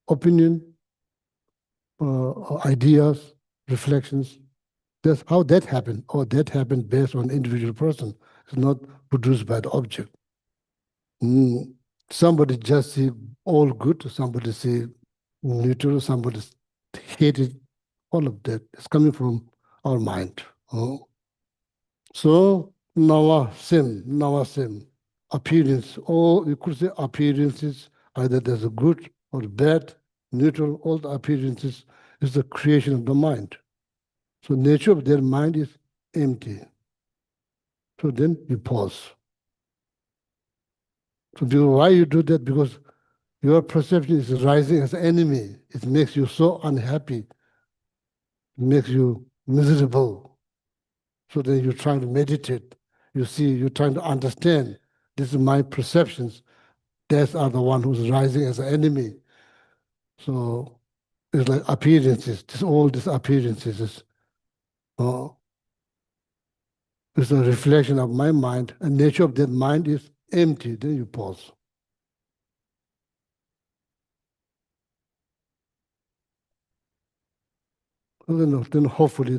opinion, ideas, reflections. That's how that happened. Or that happened based on individual person. It's not produced by the object. Somebody just see all good, somebody see neutral, somebody hate it. All of that is coming from our mind. So Nawa Sim, appearance, or you could say appearances, either there's a good or bad, neutral, all the appearances is the creation of the mind. So nature of their mind is empty. So then you pause. So why you do that? Because your perception is rising as an enemy. It makes you so unhappy. It makes you miserable. So then you're trying to meditate. You see, you're trying to understand. This is my perceptions. Those are the one who's rising as an enemy. So it's like appearances. All these appearances is it's a reflection of my mind. And nature of that mind is empty. Then you pause. Then hopefully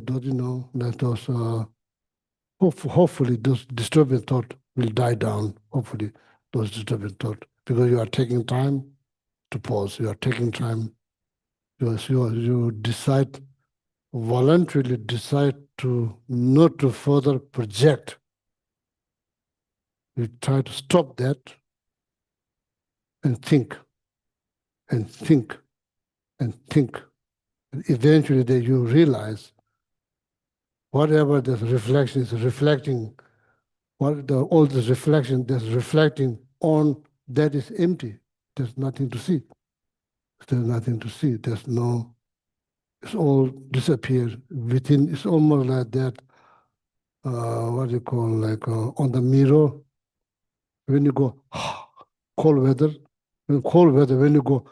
hopefully those disturbing thought will die down. Hopefully those disturbing thought, because you are taking time to pause. You are taking time. You decide, voluntarily decide to not to further project. You try to stop that and think and think and think. And eventually then you realize whatever this reflection is reflecting, all this reflection that's reflecting on, that is empty. There's nothing to see. There's nothing to see. There's no, it's all disappeared within. It's almost like that, what do you call, like on the mirror, when you go, cold weather, when you go,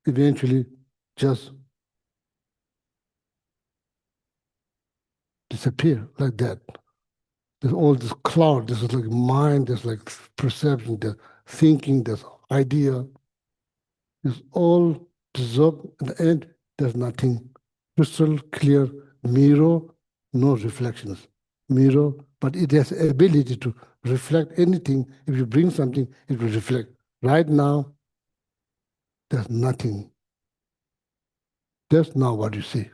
eventually just disappear like that. There's all this cloud, this is like mind, there's like perception, there's thinking, there's idea. It's all dissolved. In the end, there's nothing. Crystal clear mirror, no reflections. Mirror, but it has ability to reflect anything. If you bring something, it will reflect. Right now, there's nothing. That's not what you see.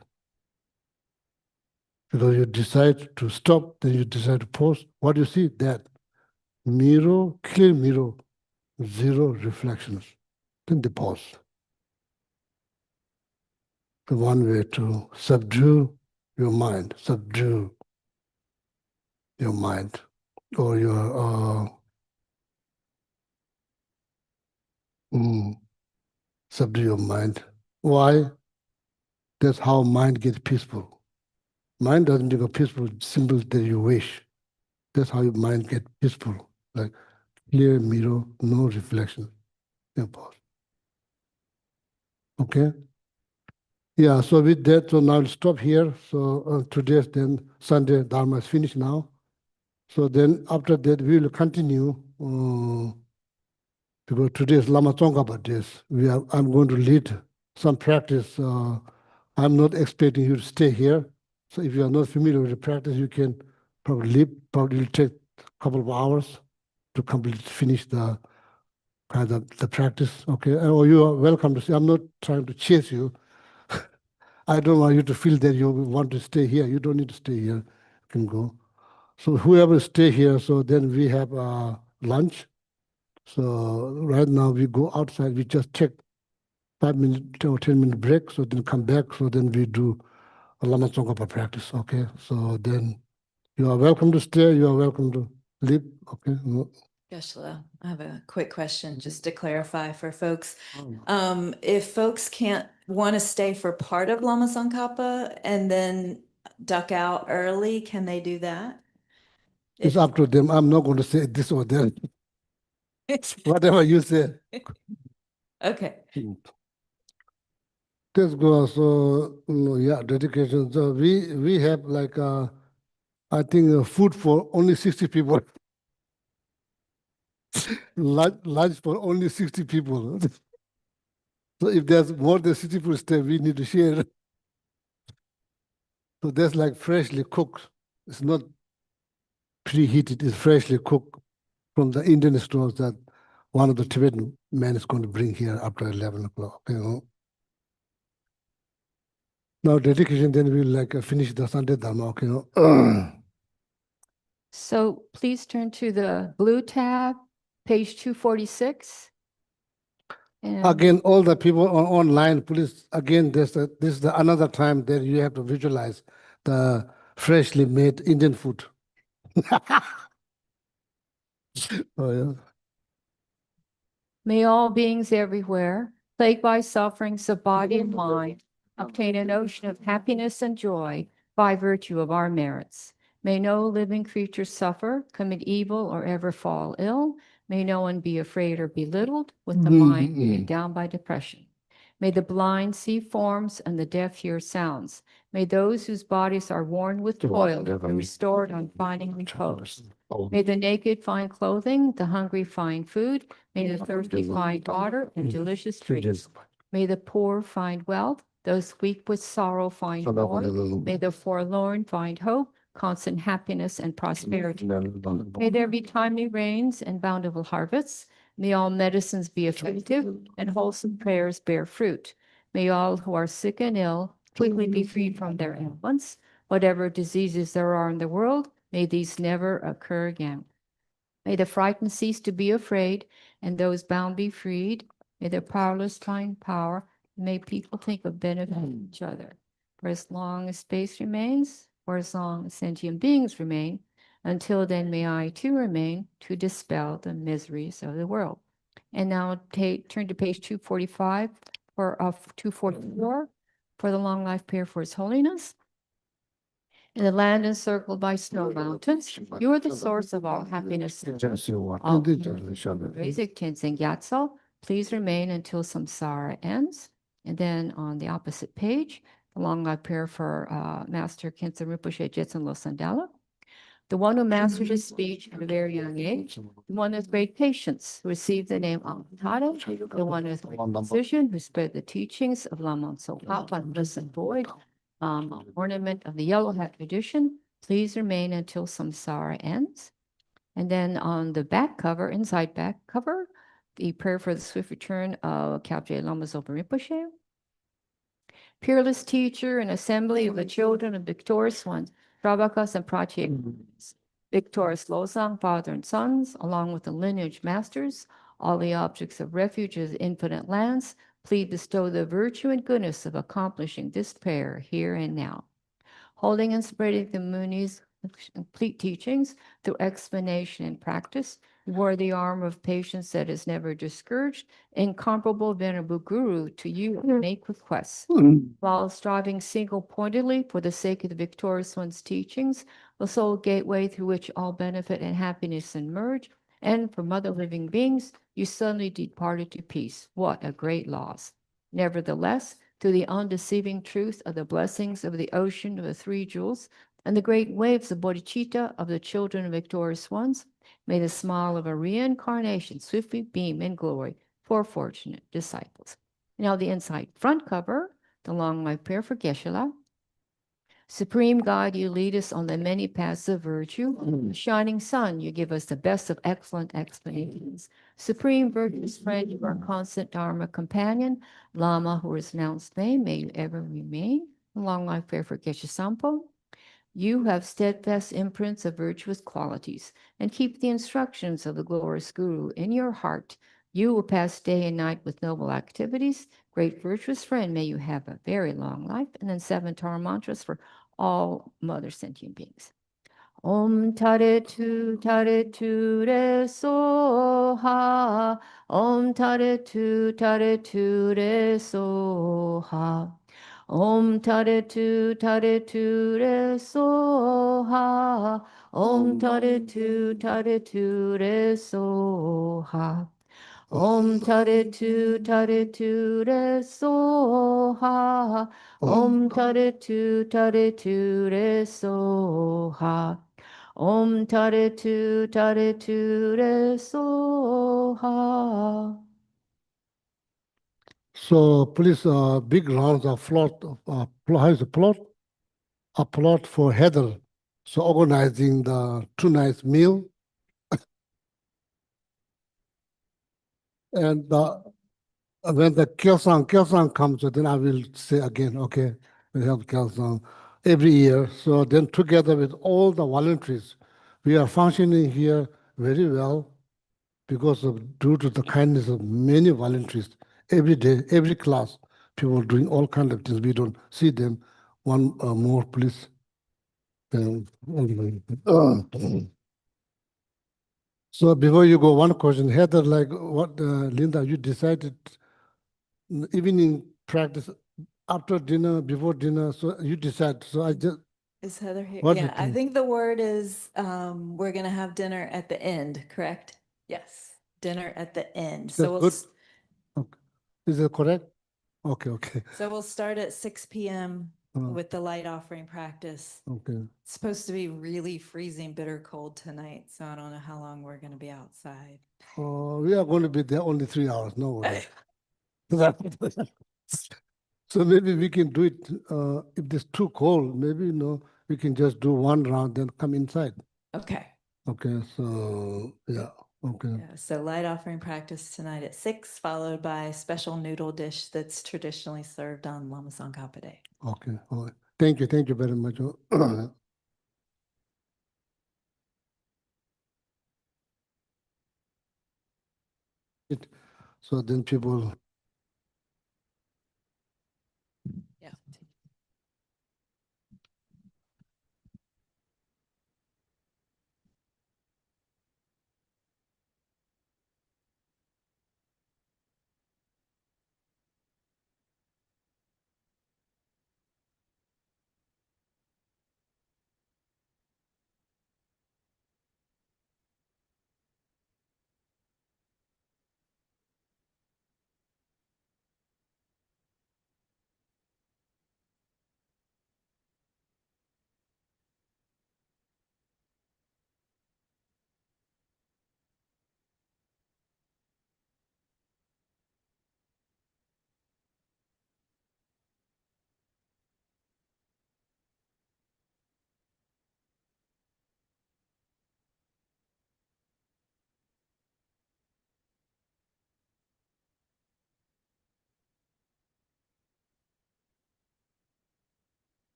Because you decide to stop, then you decide to pause. What do you see? That mirror, clear mirror, zero reflections. Then they pause. The one way to subdue your mind, subdue your mind, or your subdue your mind. Why? That's how mind gets peaceful. Mind doesn't become peaceful simply that you wish. That's how your mind gets peaceful, like clear mirror, no reflection. Then pause. Okay? Yeah, so with that, so now I'll stop here. So today's then Sunday Dharma is finished now. So then after that we will continue because today is Lama Tsongkhapa days. I'm going to lead some practice. I'm not expecting you to stay here. So if you are not familiar with the practice, you can probably leave. Probably will take a couple of hours to finish the kind of the practice. Okay, or you are welcome to see. I'm not trying to chase you. I don't want you to feel that you want to stay here. You don't need to stay here. You can go. So whoever stay here, so then we have lunch. So right now we go outside. We just take 5 minute or 10 minute break. So then come back. So then we do a Lama Tsongkhapa practice. Okay. So then you are welcome to stay. You are welcome to leave. Okay. Geshe-la, I have a quick question just to clarify for folks. If folks can't want to stay for part of Lama Tsongkhapa and then duck out early, can they do that? It's up to them. I'm not going to say this or that. Whatever you say. Okay. Let's go. So yeah, dedication. So we have like I think food for only 60 people. Lunch for only 60 people. So if there's more than 60 people stay, we need to share. So that's like freshly cooked. It's not preheated, it's freshly cooked from the Indian stores that one of the Tibetan men is going to bring here after 11 o'clock, you know. Now dedication, then we'll like finish the Sunday Dharma, you know. So please turn to the blue tab, page 246. And Again, all the people online, please, again, this is the another time that you have to visualize the freshly made Indian food. Oh, yeah. may all beings everywhere, plagued by sufferings of body and mind, obtain an ocean of happiness and joy by virtue of our merits. May no living creature suffer, commit evil, or ever fall ill. May no one be afraid or belittled, with the mind weighed down by depression. May the blind see forms and the deaf hear sounds. May those whose bodies are worn with toil be restored on finding repose. May the naked find clothing, the hungry find food. May the thirsty find water and delicious drinks. May the poor find wealth, those weak with sorrow find joy. May the forlorn find hope, constant happiness and prosperity. May there be timely rains and bountiful harvests. May all medicines be effective and wholesome prayers bear fruit. May all who are sick and ill quickly be freed from their ailments. Whatever diseases there are in the world, may these never occur again. May the frightened cease to be afraid, and those bound be freed. May the powerless find power. May people think of benefiting each other. For as long as space remains, or as long as sentient beings remain, until then may I too remain to dispel the miseries of the world. And now turn to page 245 of 244 for the long life prayer for His Holiness. In the land encircled by snow mountains, you are the source of all happiness. Basic Tenzin Gyatso, please remain until samsara ends. And then on the opposite page, the long life prayer for Master Khyentse Rinpoche Jetsun Losang Dala. The one who mastered his speech at a very young age, the one with great patience, who received the name Amtado, the one with great precision, who spread the teachings of Lama Tsongkhapa, Blessed Void, ornament of the yellow hat tradition. Please remain until samsara ends. And then on the back cover, inside back cover, the prayer for the swift return of Kyabje Lama Zopa Rinpoche. Peerless teacher and assembly of the children of victorious ones, Trabakas and Pratyeks, victorious Losang, father and sons, along with the lineage masters, all the objects of refuge of the infinite lands, please bestow the virtue and goodness of accomplishing this prayer here and now. Holding and spreading the Muni's complete teachings through explanation and practice, you are the arm of patience that is never discouraged, incomparable venerable guru to you make requests. While striving single-pointedly for the sake of the victorious one's teachings, the sole gateway through which all benefit and happiness emerge, and from other living beings, you suddenly departed to peace. What a great loss. Nevertheless, through the undeceiving truth of the blessings of the ocean of the three jewels and the great waves of bodhicitta of the children of victorious ones, may the smile of a reincarnation swiftly beam in glory for fortunate disciples. Now the inside front cover, the long life prayer for Geshe-la. Supreme God, you lead us on the many paths of virtue. Shining sun, you give us the best of excellent explanations. Supreme virtuous friend, you are constant Dharma companion. Lama, who is announced name, may you ever remain. Long life prayer for Geshe-sampo. You have steadfast imprints of virtuous qualities and keep the instructions of the glorious Guru in your heart. You will pass day and night with noble activities. Great virtuous friend, may you have a very long life. And then 7 Tara mantras for all mother sentient beings. Om Tare Tu Re Soha. Om Tare Tu Re Soha. Om Tare Tu Re Soha. Om Tare Tu Re Soha. Om Tare Tu Re Soha. Om Tare Tu Re Soha. Om Tare Tu Re Soha. So please, big rounds of how is the plot? Applaud for Heather, so organizing the 2 nights meal. And when the Kelsang comes, then I will say again, okay, we have Kelsang every year. So then together with all the volunteers, we are functioning here very well because of due to the kindness of many volunteers. Every day, every class, people doing all kinds of things. We don't see them. One more, please. So before you go, one question, Heather, like what, Linda, you decided evening practice after dinner, before dinner, so you decide. So I just, Is Heather here? What do Yeah, you I think? think the word is, we're gonna have dinner at the end, correct? Yes, dinner at the end. that's So we'll, good. Okay. Is that correct? Okay, okay, so we'll start at 6 p.m. Uh, with the light offering practice. okay. It's supposed to be really freezing bitter cold tonight, so I don't know how long we're gonna be outside. We are going to be there only 3 hours, no worries. So maybe we can do it, if it's too cold, maybe, we can just do 1 round, then come inside. Okay. Okay, so, yeah, okay, Yeah, so light offering practice tonight at 6, followed by special noodle dish that's traditionally served on Lama Tsongkhapa Day. okay. All right. Thank you very much. So then people, Yeah.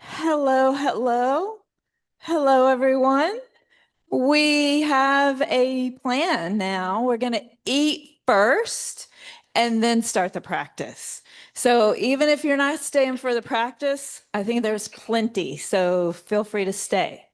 Hello, hello. Hello, everyone. We have a plan now. We're going to eat first and then start the practice. So even if you're not staying for the practice, I think there's plenty. So feel free to stay.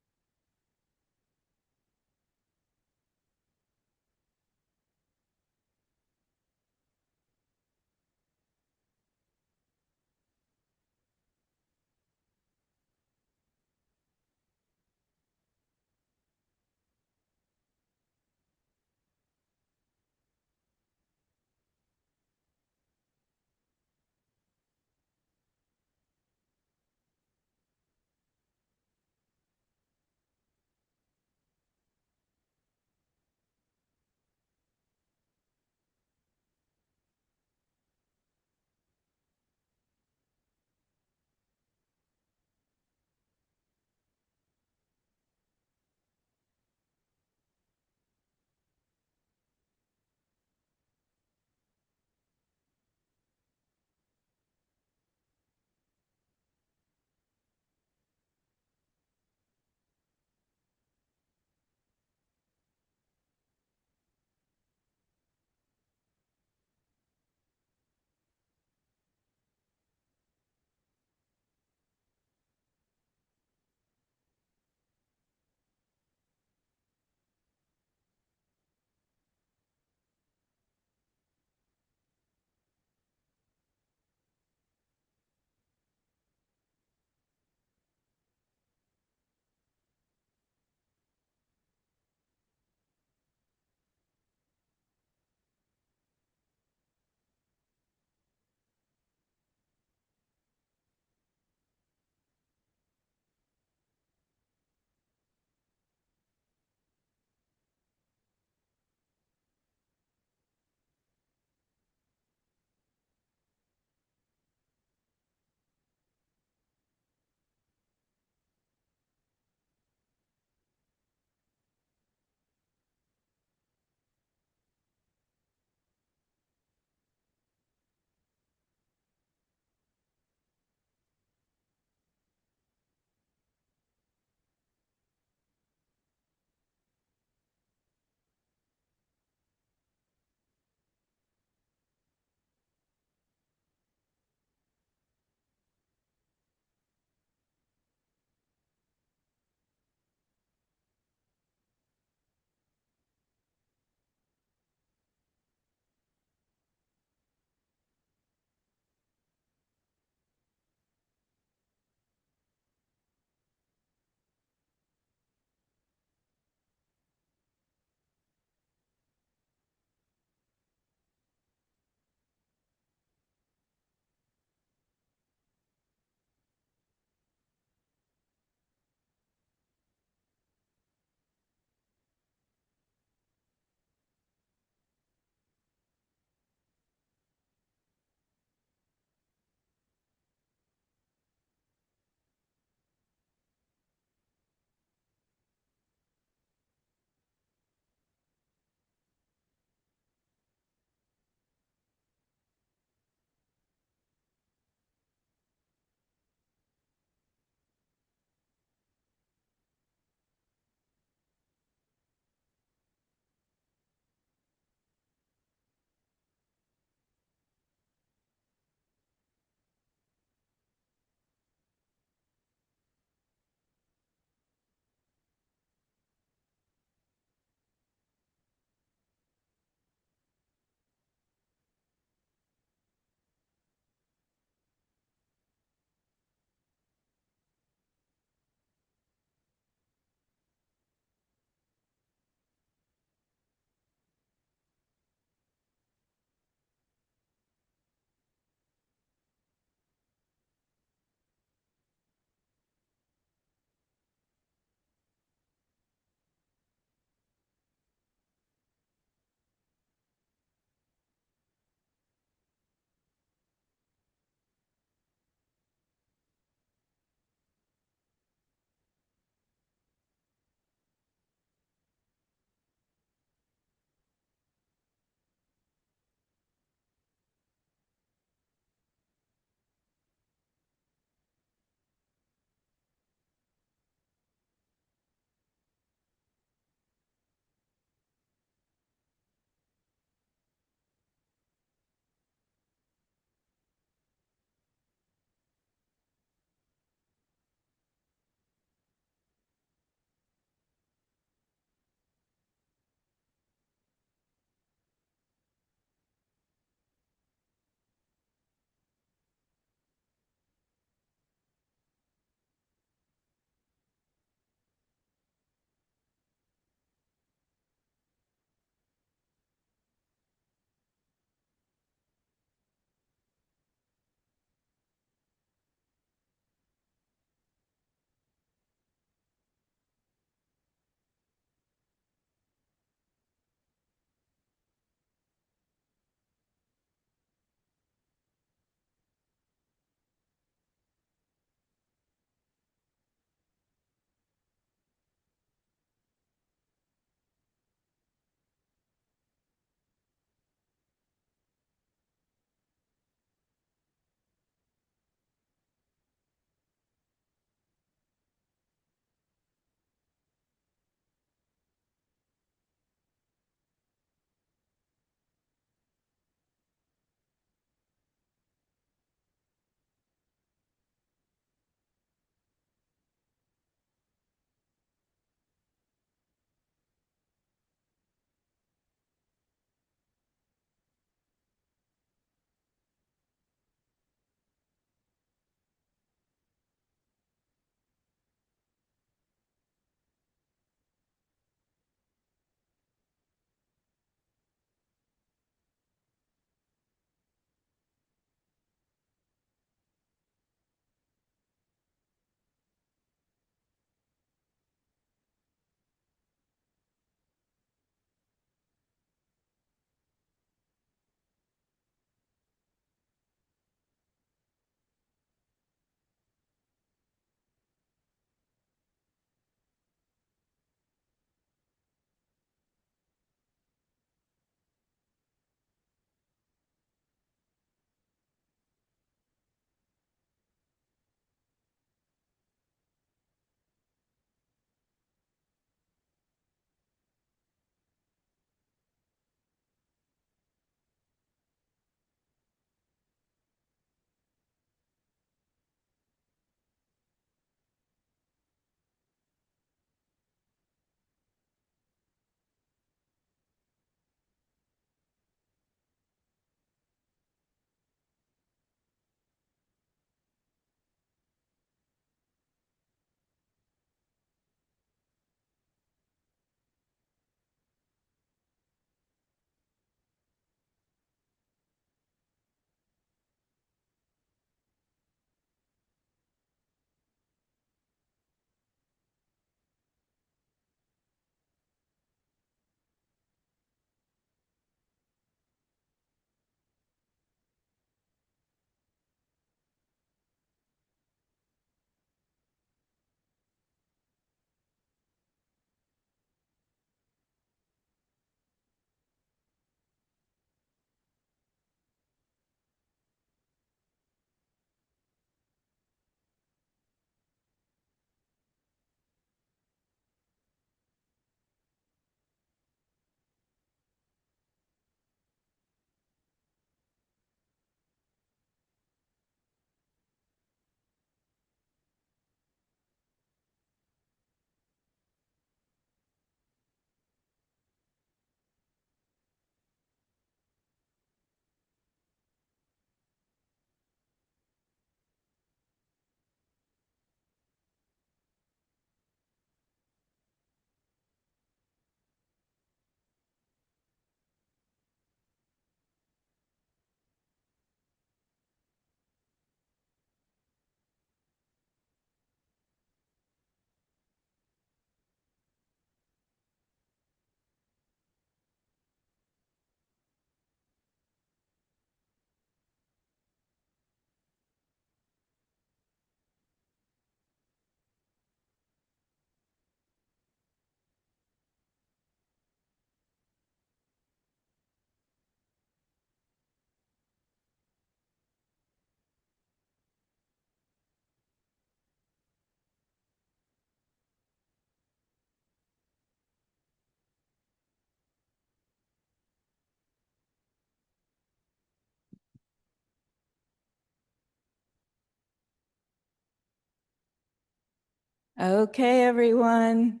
Okay, everyone.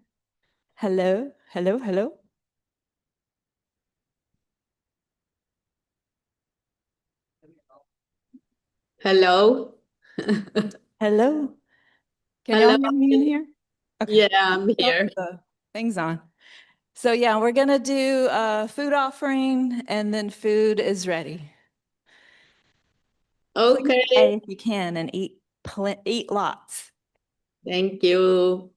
Hello, hello, hello. Hello. Hello. Can Hello. y'all hear me in here? Okay. Yeah, I'm Oh, here. the thing's on. So yeah, we're gonna do a food offering and then food is ready. Please Okay. stay if you can and eat lots. Thank you.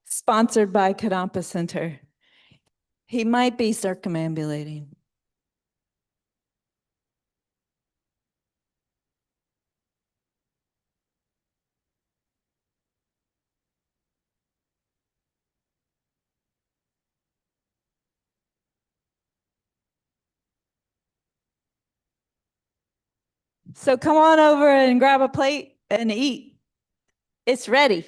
Sponsored by Kadampa Center. He might be circumambulating. So come on over and grab a plate and eat. It's ready.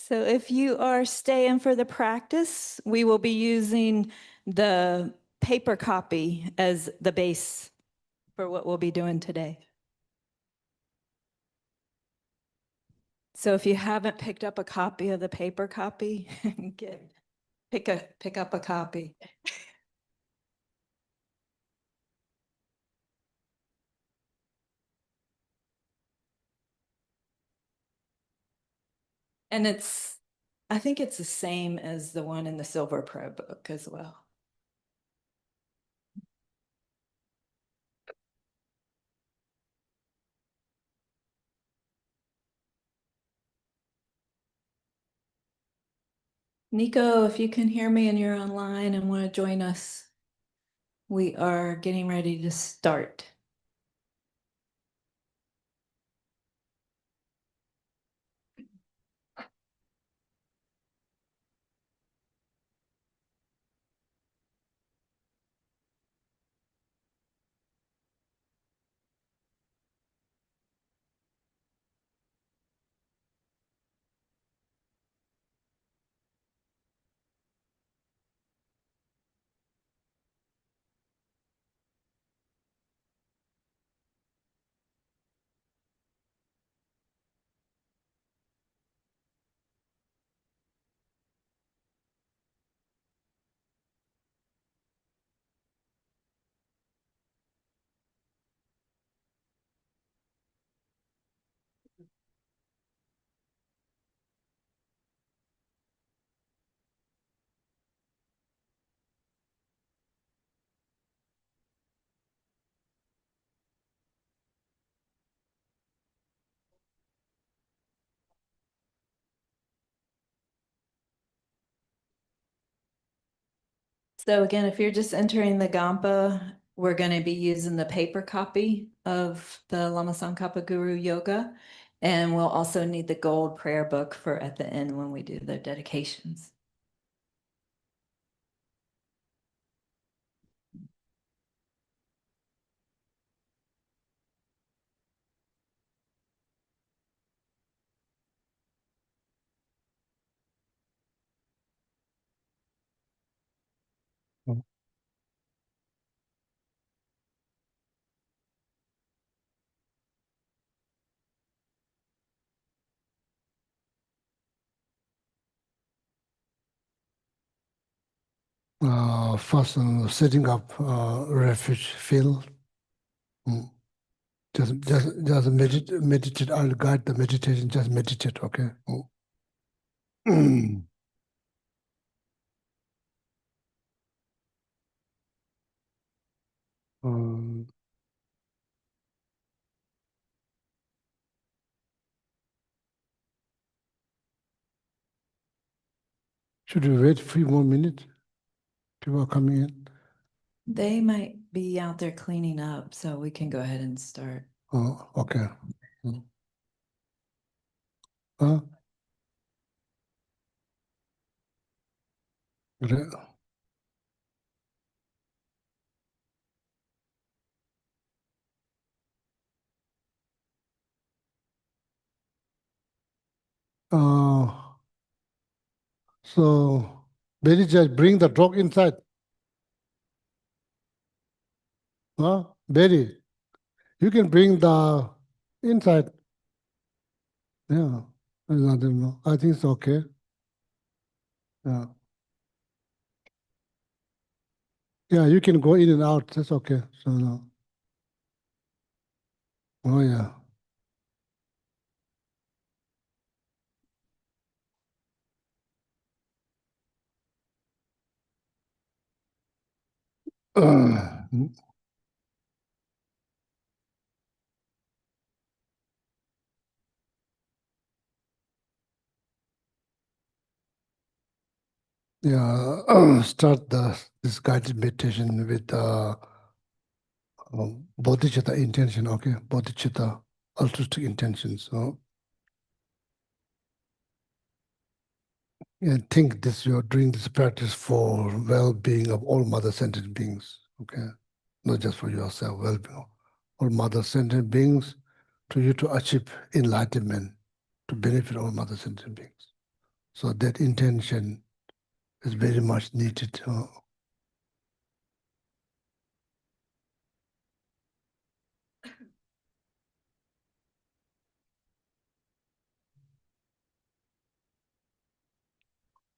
So if you are staying for the practice, we will be using the paper copy as the base for what we'll be doing today. So if you haven't picked up a copy of the paper copy, pick up a copy. And I think it's the same as the one in the silver prayer book as well. Nico, if you can hear me and you're online and want to join us, we are getting ready to start. So again, if you're just entering the Gampa, we're going to be using the paper copy of the Lama Tsongkhapa Guru Yoga. And we'll also need the gold prayer book for at the end when we do the dedications. First, setting up refuge field. Just meditate. I'll guide the meditation. Just meditate, okay? Should we wait a few more minutes? People are coming in. They might be out there cleaning up, so we can go ahead and start. Oh, okay. Huh? Great. So, Betty, just bring the dog inside. Huh? Betty, you can bring the inside. Yeah, I don't know. I think it's okay. Yeah. Yeah, you can go in and out. That's okay. So, no. Oh, yeah. Yeah, start this guided meditation with bodhicitta intention, okay? Bodhicitta, altruistic intention. So, and think this, you're doing this practice for well-being of all mother-centered beings, okay? Not just for yourself, well-being of all mother-centered beings, to you to achieve enlightenment, to benefit all mother-centered beings. So that intention is very much needed.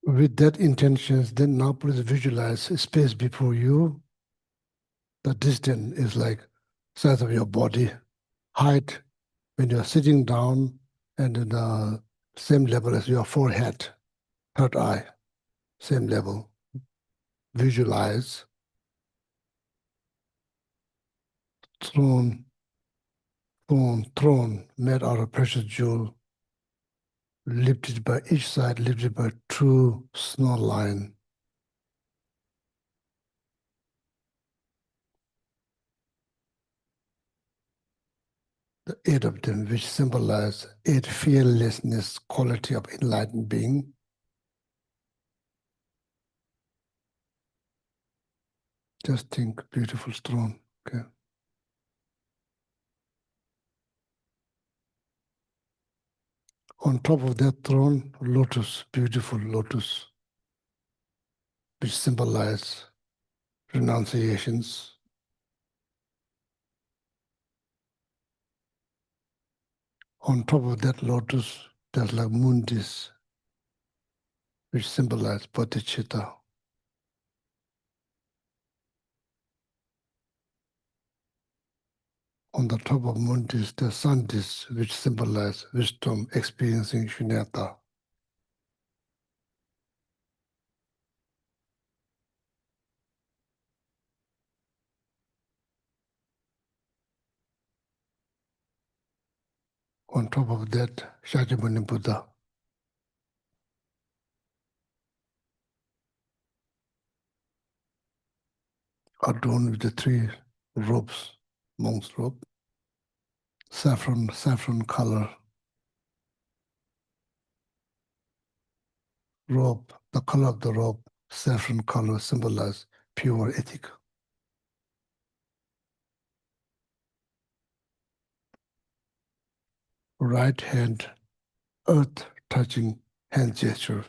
With that intentions, then now please visualize a space before you. The distance is like size of your body, height when you're sitting down, and the same level as your forehead, third eye, same level. Visualize throne made out of precious jewel, lifted by each side, lifted by true snow line. The eight of them, which symbolize eight fearlessness quality of enlightened being. Just think, beautiful throne. Okay. On top of that throne, lotus, beautiful lotus, which symbolize renunciations. On top of that lotus, there's like mundis, which symbolize bodhicitta. On the top of mundis, there's sandis, which symbolize wisdom, experiencing shunyata. On top of that, Shakyamuni Buddha. Adorned with the three robes, monk's robe, saffron color robe, the color of the robe, saffron color symbolize pure ethic. Right hand, earth touching hand gesture.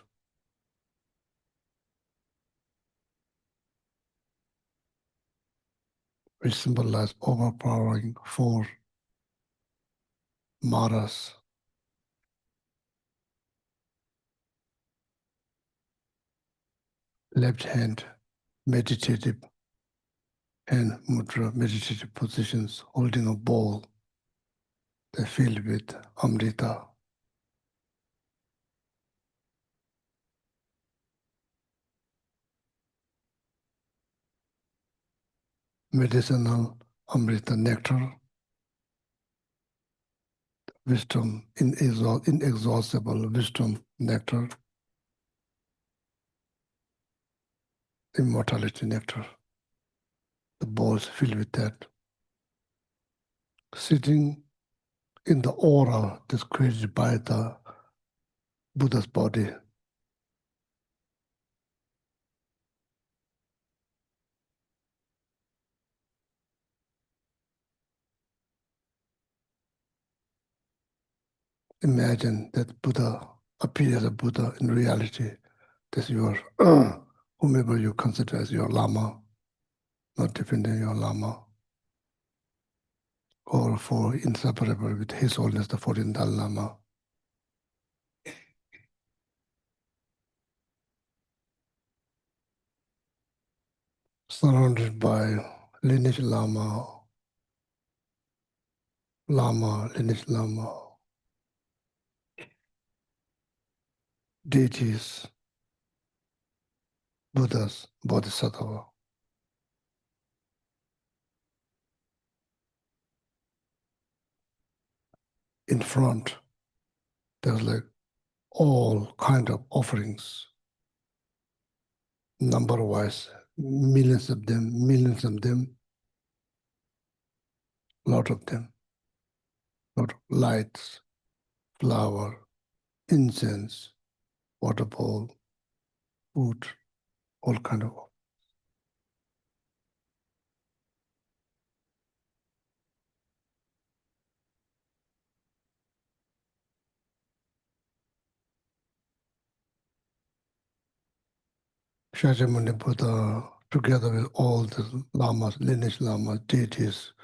Which symbolize overpowering four maras. Left hand, meditative hand mudra, meditative positions, holding a bowl. They're filled with amrita. Medicinal amrita nectar, wisdom, inexhaustible wisdom nectar, immortality nectar. The bowls filled with that. Sitting in the aura that's created by the Buddha's body. Imagine that Buddha appears as a Buddha in reality. That's your, whomever you consider as your Lama, not depending on your Lama, or for inseparable with His Holiness the 14th Dalai Lama. Surrounded by lineage Lama, lineage Lama, deities, Buddhas, Bodhisattva. In front, there's like all kind of offerings, number-wise, millions of them, lot of them, lot of lights, flower, incense, water bowl, food, all kind of. Shakyamuni Buddha, together with all the lamas, lineage lamas, deities,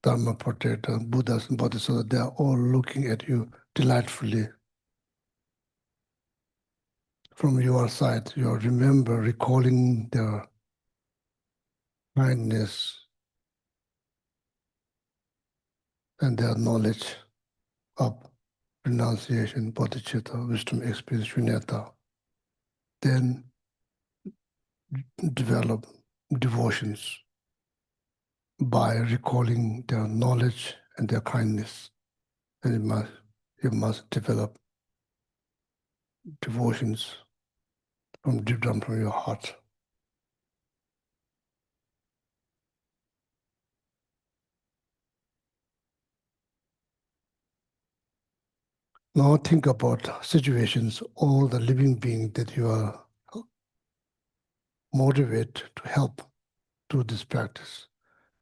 Dharma protector, Buddhas and Bodhisattvas, they are all looking at you delightfully. From your side, you remember recalling their kindness and their knowledge of renunciation, bodhicitta, wisdom, experience, shunyata. Then develop devotions by recalling their knowledge and their kindness. And you must develop devotions from deep down from your heart. Now think about situations, all the living beings that you are motivated to help through this practice.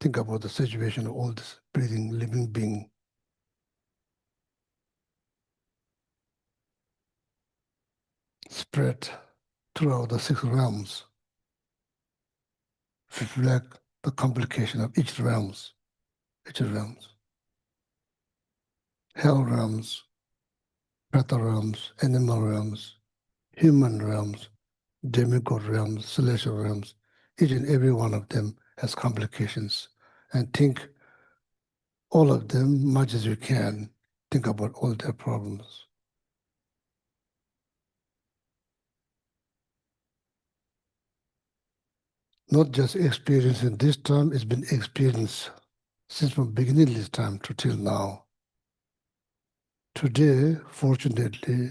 Think about the situation of all this breathing living being. Spread throughout the 6 realms. Reflect the complication of each realms. Hell realms, Preta realms, animal realms, human realms, demigod realms, celestial realms. Each and every one of them has complications. And think all of them, much as you can, think about all their problems. Not just experiencing this time, it's been experienced since from beginning this time to till now. Today, fortunately,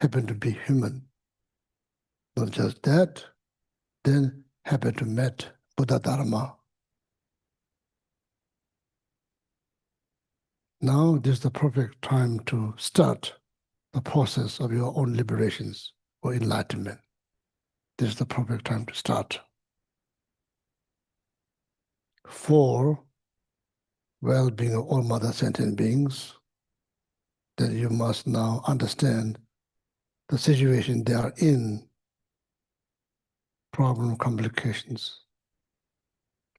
happened to be human. Not just that, then happened to meet Buddha Dharma. Now this is the perfect time to start the process of your own liberations or enlightenment. This is the perfect time to start. For well-being of all mother sentient beings, that you must now understand the situation they are in, problem, complications.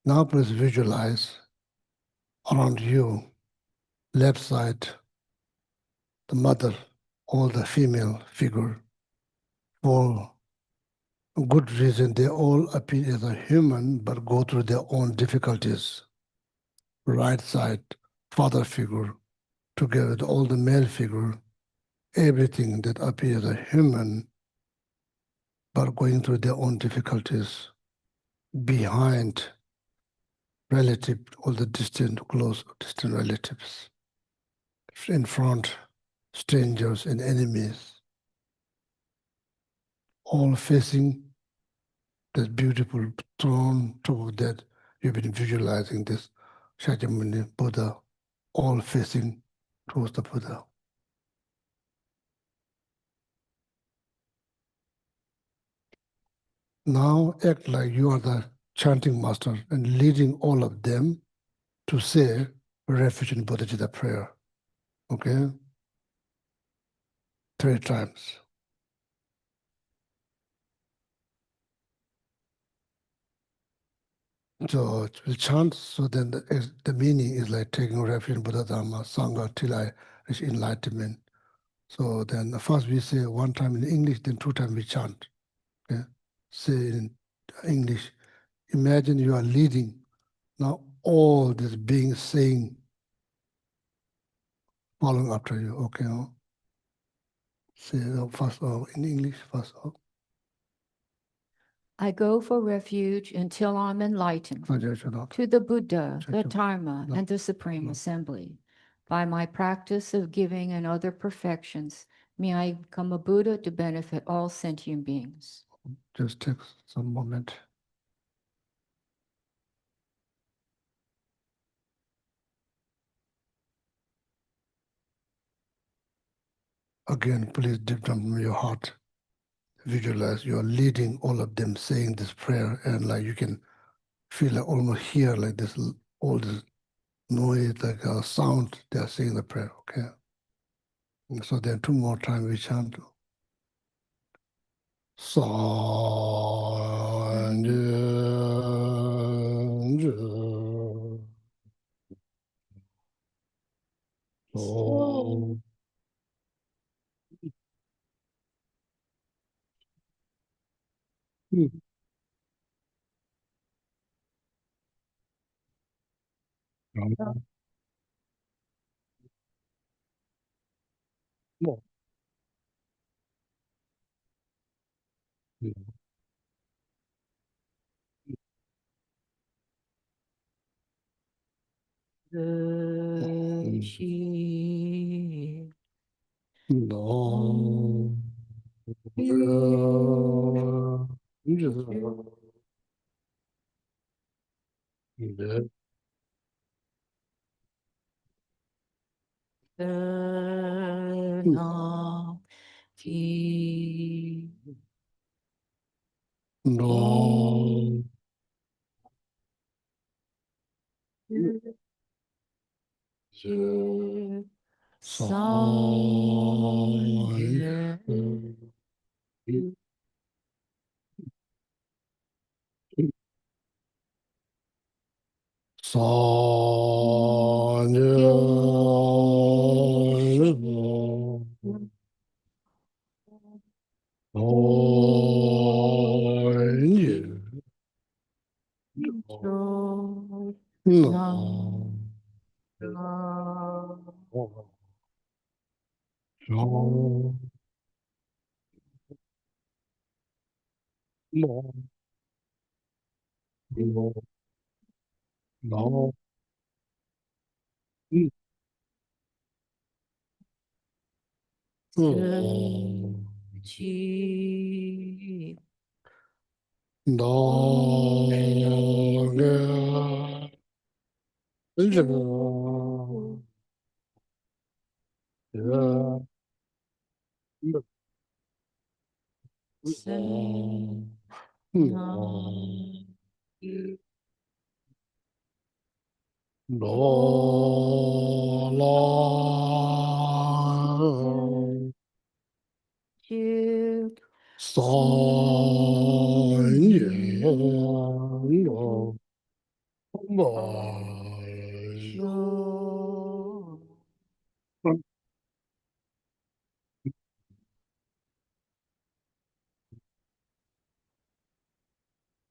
Now please visualize around you, left side, the mother, all the female figure. For good reason, they all appear as a human, but go through their own difficulties. Right side, father figure, together with all the male figure, everything that appears as a human, but going through their own difficulties. Behind relative, all the distant, close, distant relatives. In front, strangers and enemies. All facing that beautiful throne, top of that, you've been visualizing this Shakyamuni Buddha, all facing towards the Buddha. Now act like you are the chanting master and leading all of them to say refuge in Bodhicitta prayer. Okay? 3 times. So we'll chant, so then the meaning is like taking refuge in Buddha Dharma, Sangha, till I reach enlightenment. So then first we say 1 time in English, then 2 times we chant. Okay? Say in English, imagine you are leading. Now all these beings saying, following after you. Okay? Say first in English, first. I go for refuge until I'm enlightened to the Buddha, the Dharma, and the Supreme Assembly. By my practice of giving and other perfections, may I become a Buddha to benefit all sentient beings. Just take some moment. Again, please deep down from your heart, visualize you are leading all of them saying this prayer, and like you can feel like almost hear like this, all this noise, like a sound, they are saying the prayer, okay? And so then 2 more times we chant. Sa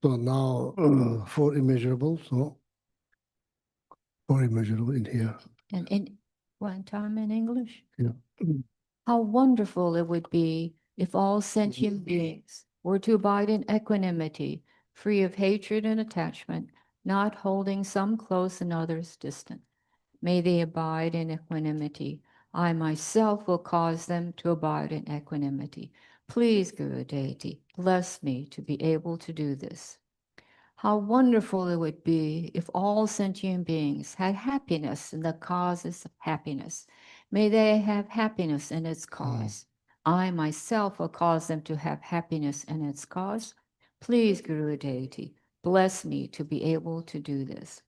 So now four immeasurables, so four immeasurable in here. And in one time in English. Yeah. How wonderful it would be if all sentient beings were to abide in equanimity, free of hatred and attachment, not holding some close and others distant. May they abide in equanimity. I myself will cause them to abide in equanimity. Please, Guru Deity, bless me to be able to do this. How wonderful it would be if all sentient beings had happiness in the causes of happiness. May they have happiness in its cause. I myself will cause them to have happiness in its cause. Please, Guru Deity, bless me to be able to do this.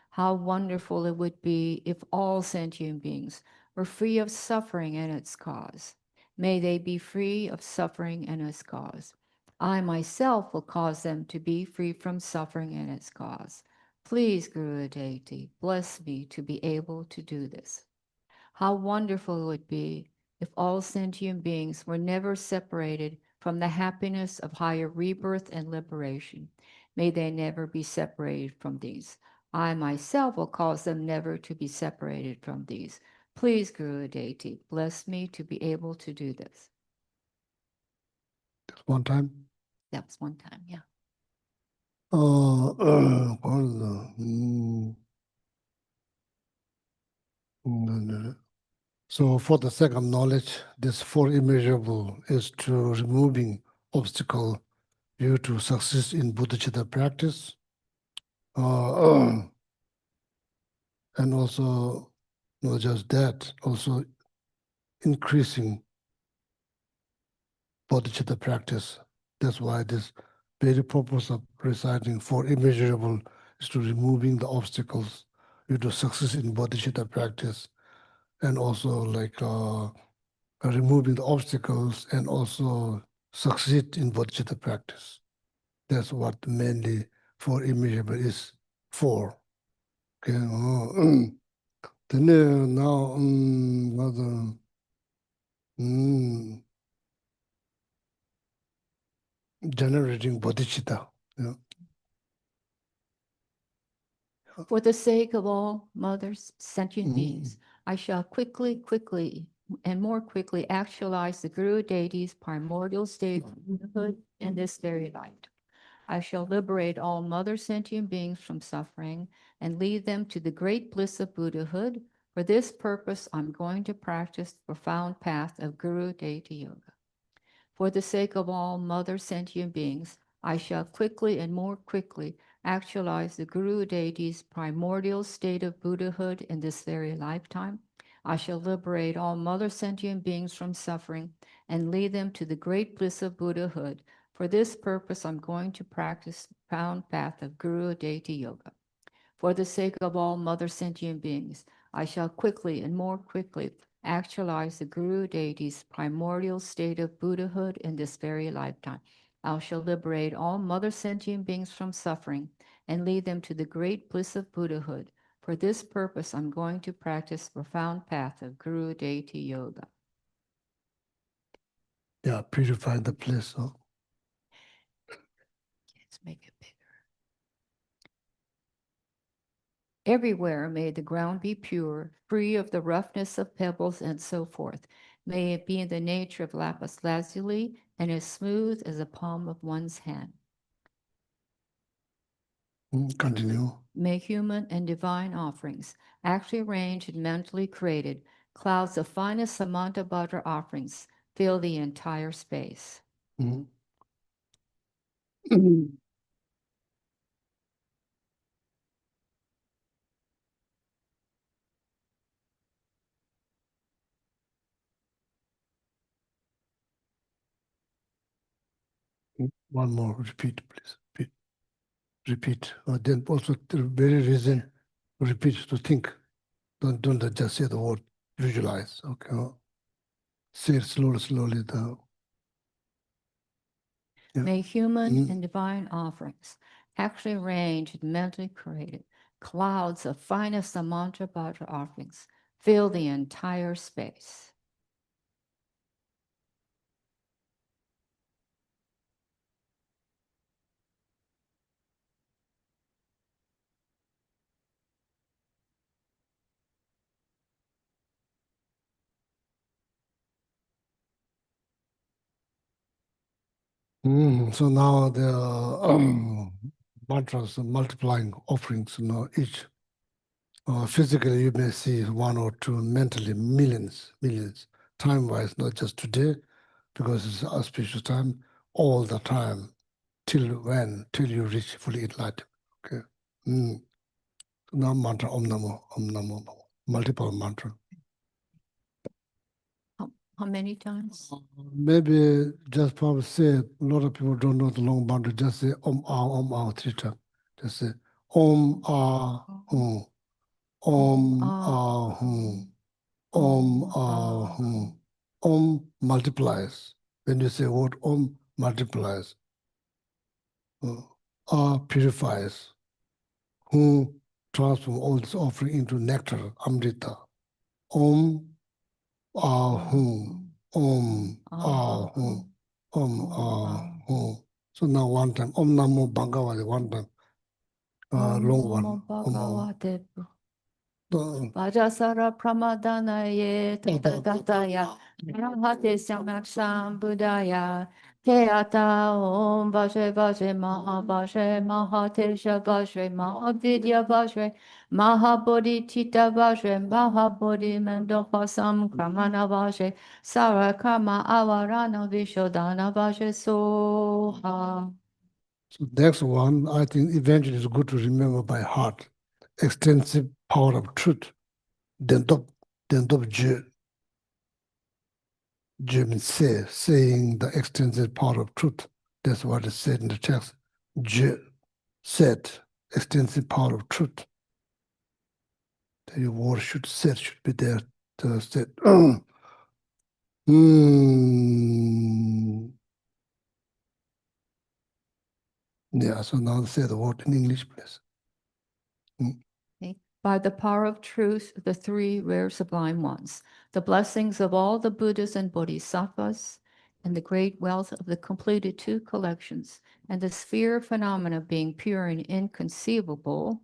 How wonderful it would be if all sentient beings were free of suffering in its cause. May they be free of suffering in its cause. I myself will cause them to be free from suffering in its cause. Please, Guru Deity, bless me to be able to do this. How wonderful it would be if all sentient beings were never separated from the happiness of higher rebirth and liberation. May they never be separated from these. I myself will cause them never to be separated from these. Please, Guru Deity, bless me to be able to do this. One time. That was one time, yeah. What is the, So for the sake of knowledge, this four immeasurable is to removing obstacle due to success in bodhicitta practice. And also, not just that, also increasing bodhicitta practice. That's why this very purpose of reciting four immeasurable is to removing the obstacles due to success in bodhicitta practice, and also like removing the obstacles and also succeed in bodhicitta practice. That's what mainly for immeasurable is for. Okay. Then now another generating bodhicitta. Yeah. For the sake of all mothers, sentient beings, I shall quickly, and more quickly actualize the Guru deity's primordial state of Buddhahood in this very light. I shall liberate all mother sentient beings from suffering and lead them to the great bliss of Buddhahood. For this purpose, I'm going to practice the profound path of Guru Deity Yoga. For the sake of all mother sentient beings, I shall quickly and more quickly actualize the Guru deity's primordial state of Buddhahood in this very lifetime. I shall liberate all mother sentient beings from suffering and lead them to the great bliss of Buddhahood. For this purpose, I'm going to practice the profound path of Guru Deity Yoga. For the sake of all mother sentient beings, I shall quickly and more quickly actualize the Guru deity's primordial state of Buddhahood in this very lifetime. I shall liberate all mother sentient beings from suffering and lead them to the great bliss of Buddhahood. For this purpose, I'm going to practice the profound path of Guru Deity Yoga. Yeah, purify the place. Huh? Let's make it bigger. Everywhere may the ground be pure, free of the roughness of pebbles and so forth. May it be in the nature of lapis lazuli and as smooth as the palm of one's hand. Continue. May human and divine offerings, actually arranged and mentally created, clouds of finest Samantabhadra offerings, fill the entire space. One more, repeat, please. Repeat. Then also the very reason, repeat to think. Don't just say the word, visualize. Okay. Say it slowly down. Yeah. May human and divine offerings, actually arranged and mentally created, clouds of finest Samantabhadra offerings, fill the entire space. So now the mantras, multiplying offerings, each. Physically, you may see one or two, mentally millions. Time-wise, not just today, because it's auspicious time, all the time. Till when? Till you reach fully enlightened. Okay. Now mantra, Om Namo, multiple mantra. How many times? Maybe just probably say, a lot of people don't know the long mantra, just say Om Ah 3 times. Just say Om Ah Hum, Om Ah Hum, Om Ah Hum. Om multiplies. When you say word Om multiplies. Ah purifies. Who transform all this offering into nectar, Amrita. Om Ahum, Om Ahum, Om Ahum. So now one time, Om Namo Bhagavate, one time, long one. Bhagavate. Vajasara pramadanaye tatataya Brahmate samaksam buddhaya Teata om vashe mahatesha vashe mahavidya vashe mahabodhicitta vashe mahabodhi mendopasam kramana vashe sarakama avarana vishodhana vashe soha. So next one, I think eventually is good to remember by heart. Extensive power of truth. Dendop je. Je means saying the extensive power of truth. That's what is said in the text. Je said, extensive power of truth. Your word should be there to say. Yeah, so now say the word in English, please. Okay. By the power of truth, the three rare sublime ones, the blessings of all the Buddhas and Bodhisattvas, and the great wealth of the completed two collections, and the sphere of phenomena being pure and inconceivable,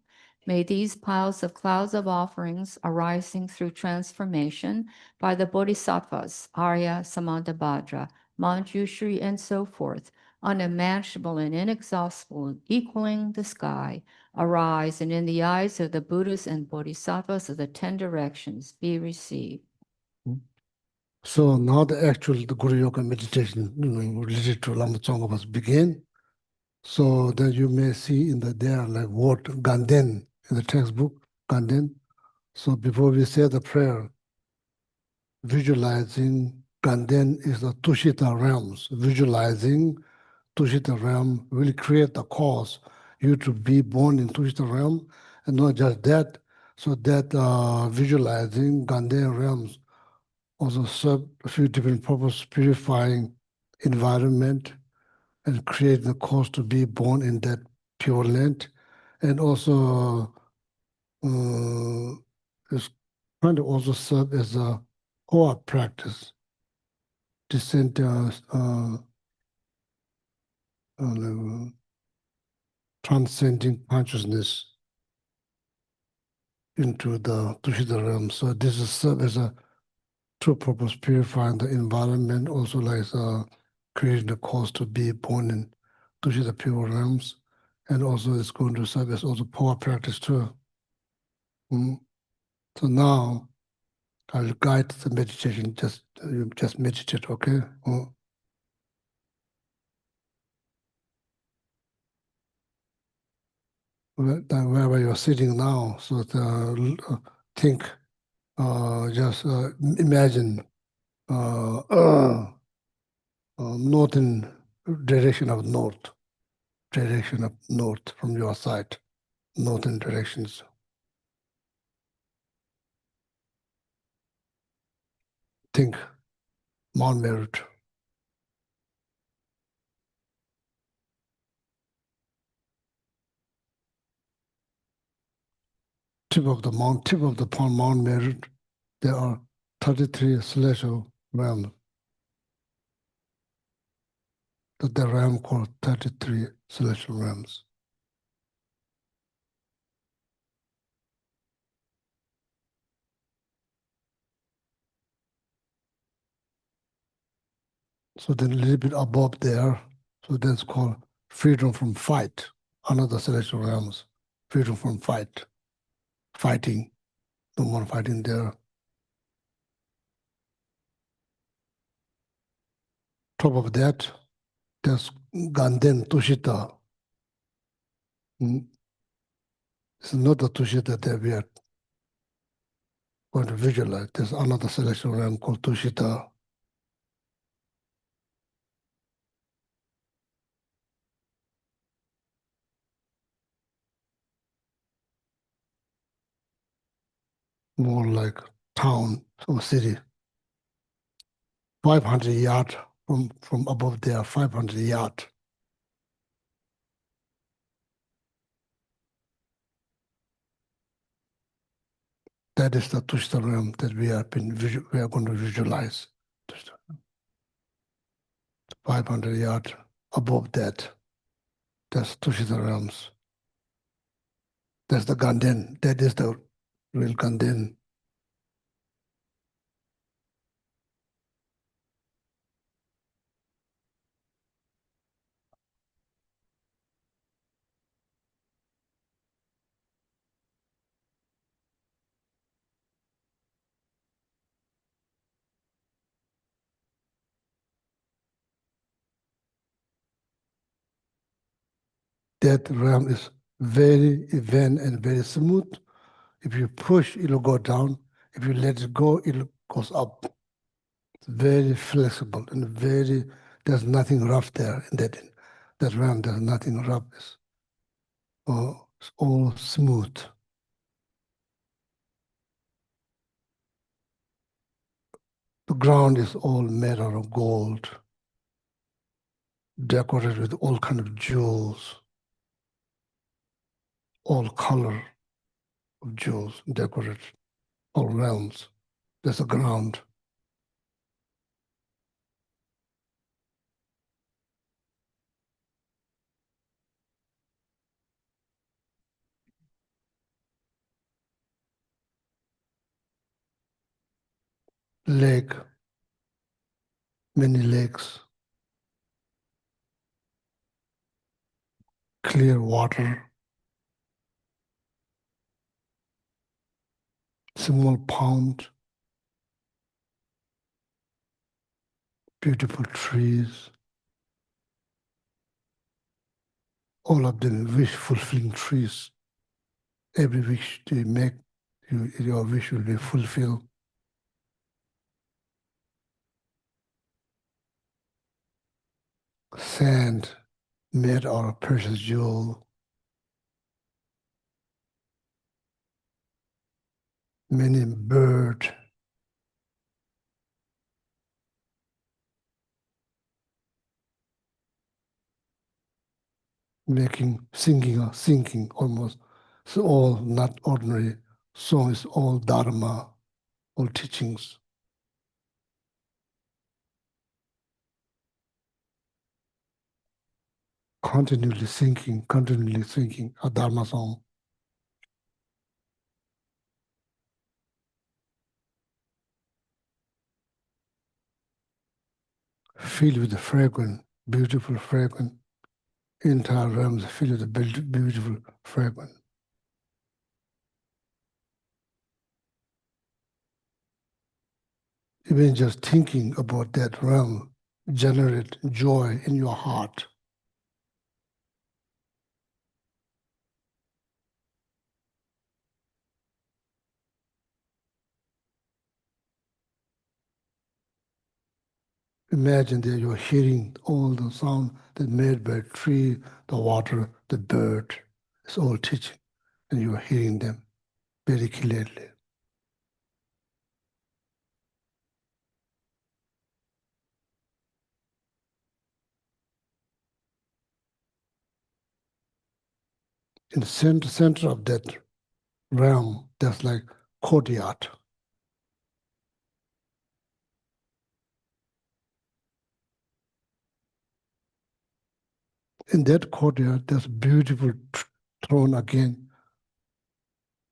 may these piles of clouds of offerings arising through transformation by the Bodhisattvas, Arya, Samantabhadra, Manjushri, and so forth, unimaginable and inexhaustible, equaling the sky, arise, and in the eyes of the Buddhas and Bodhisattvas of the 10 directions be received. So now the Guru Yoga meditation related to Lama Tsongkhapa begin. So then you may see in there like word Ganden in the textbook, Ganden. So before we say the prayer, visualizing Ganden is the Tushita realms. Visualizing Tushita realm will create the cause you to be born in Tushita realm, and not just that. So that visualizing Ganden realms also serve a few different purposes, purifying environment and create the cause to be born in that pure land, and also is kind of also serve as a core practice, descent transcending consciousness into the Tushita realm. So this is serve as a true purpose, purifying the environment, also like creating the cause to be born in Tushita pure realms, and also it's going to serve as also power practice too. So now I'll guide the meditation. You just meditate, okay? Wherever you're sitting now, so think, just imagine northern direction of north from your side, northern directions. Think Mount Merit. Tip of the Mount Merit, there are 33 celestial realms. The realm called 33 celestial realms. So then a little bit above there, so that's called freedom from fight, another celestial realms, freedom from fighting, no more fighting there. Top of that, there's Ganden Tushita. It's not the Tushita that we are going to visualize. There's another celestial realm called Tushita. More like town or city. 500 yards from above there, 500 yards. That is the Tushita realm that we are going to visualize. 500 yards above that, that's Tushita realms. That's the Ganden. That is the real Ganden. That realm is very even and very smooth. If you push, it'll go down. If you let it go, it goes up. It's very flexible and there's nothing rough there in that realm. There's nothing rough. It's all smooth. The ground is all made out of gold, decorated with all kind of jewels. all color of jewels decorated, all realms. There's a ground. Lake, many lakes, clear water, small pond, beautiful trees, all of them wish-fulfilling trees. Every wish they make, your wish will be fulfilled. Sand made out of precious jewel. Many bird. Singing almost. It's all not ordinary song, it's all Dharma, all teachings. Continually singing a Dharma song. Filled with the fragrant, beautiful fragrant. Entire realms filled with the beautiful fragrant. Even just thinking about that realm generate joy in your heart. Imagine that you're hearing all the sound that made by tree, the water, the bird. It's all teaching, and you're hearing them very clearly. In the center of that realm, there's like courtyard. In that courtyard, there's a beautiful throne again,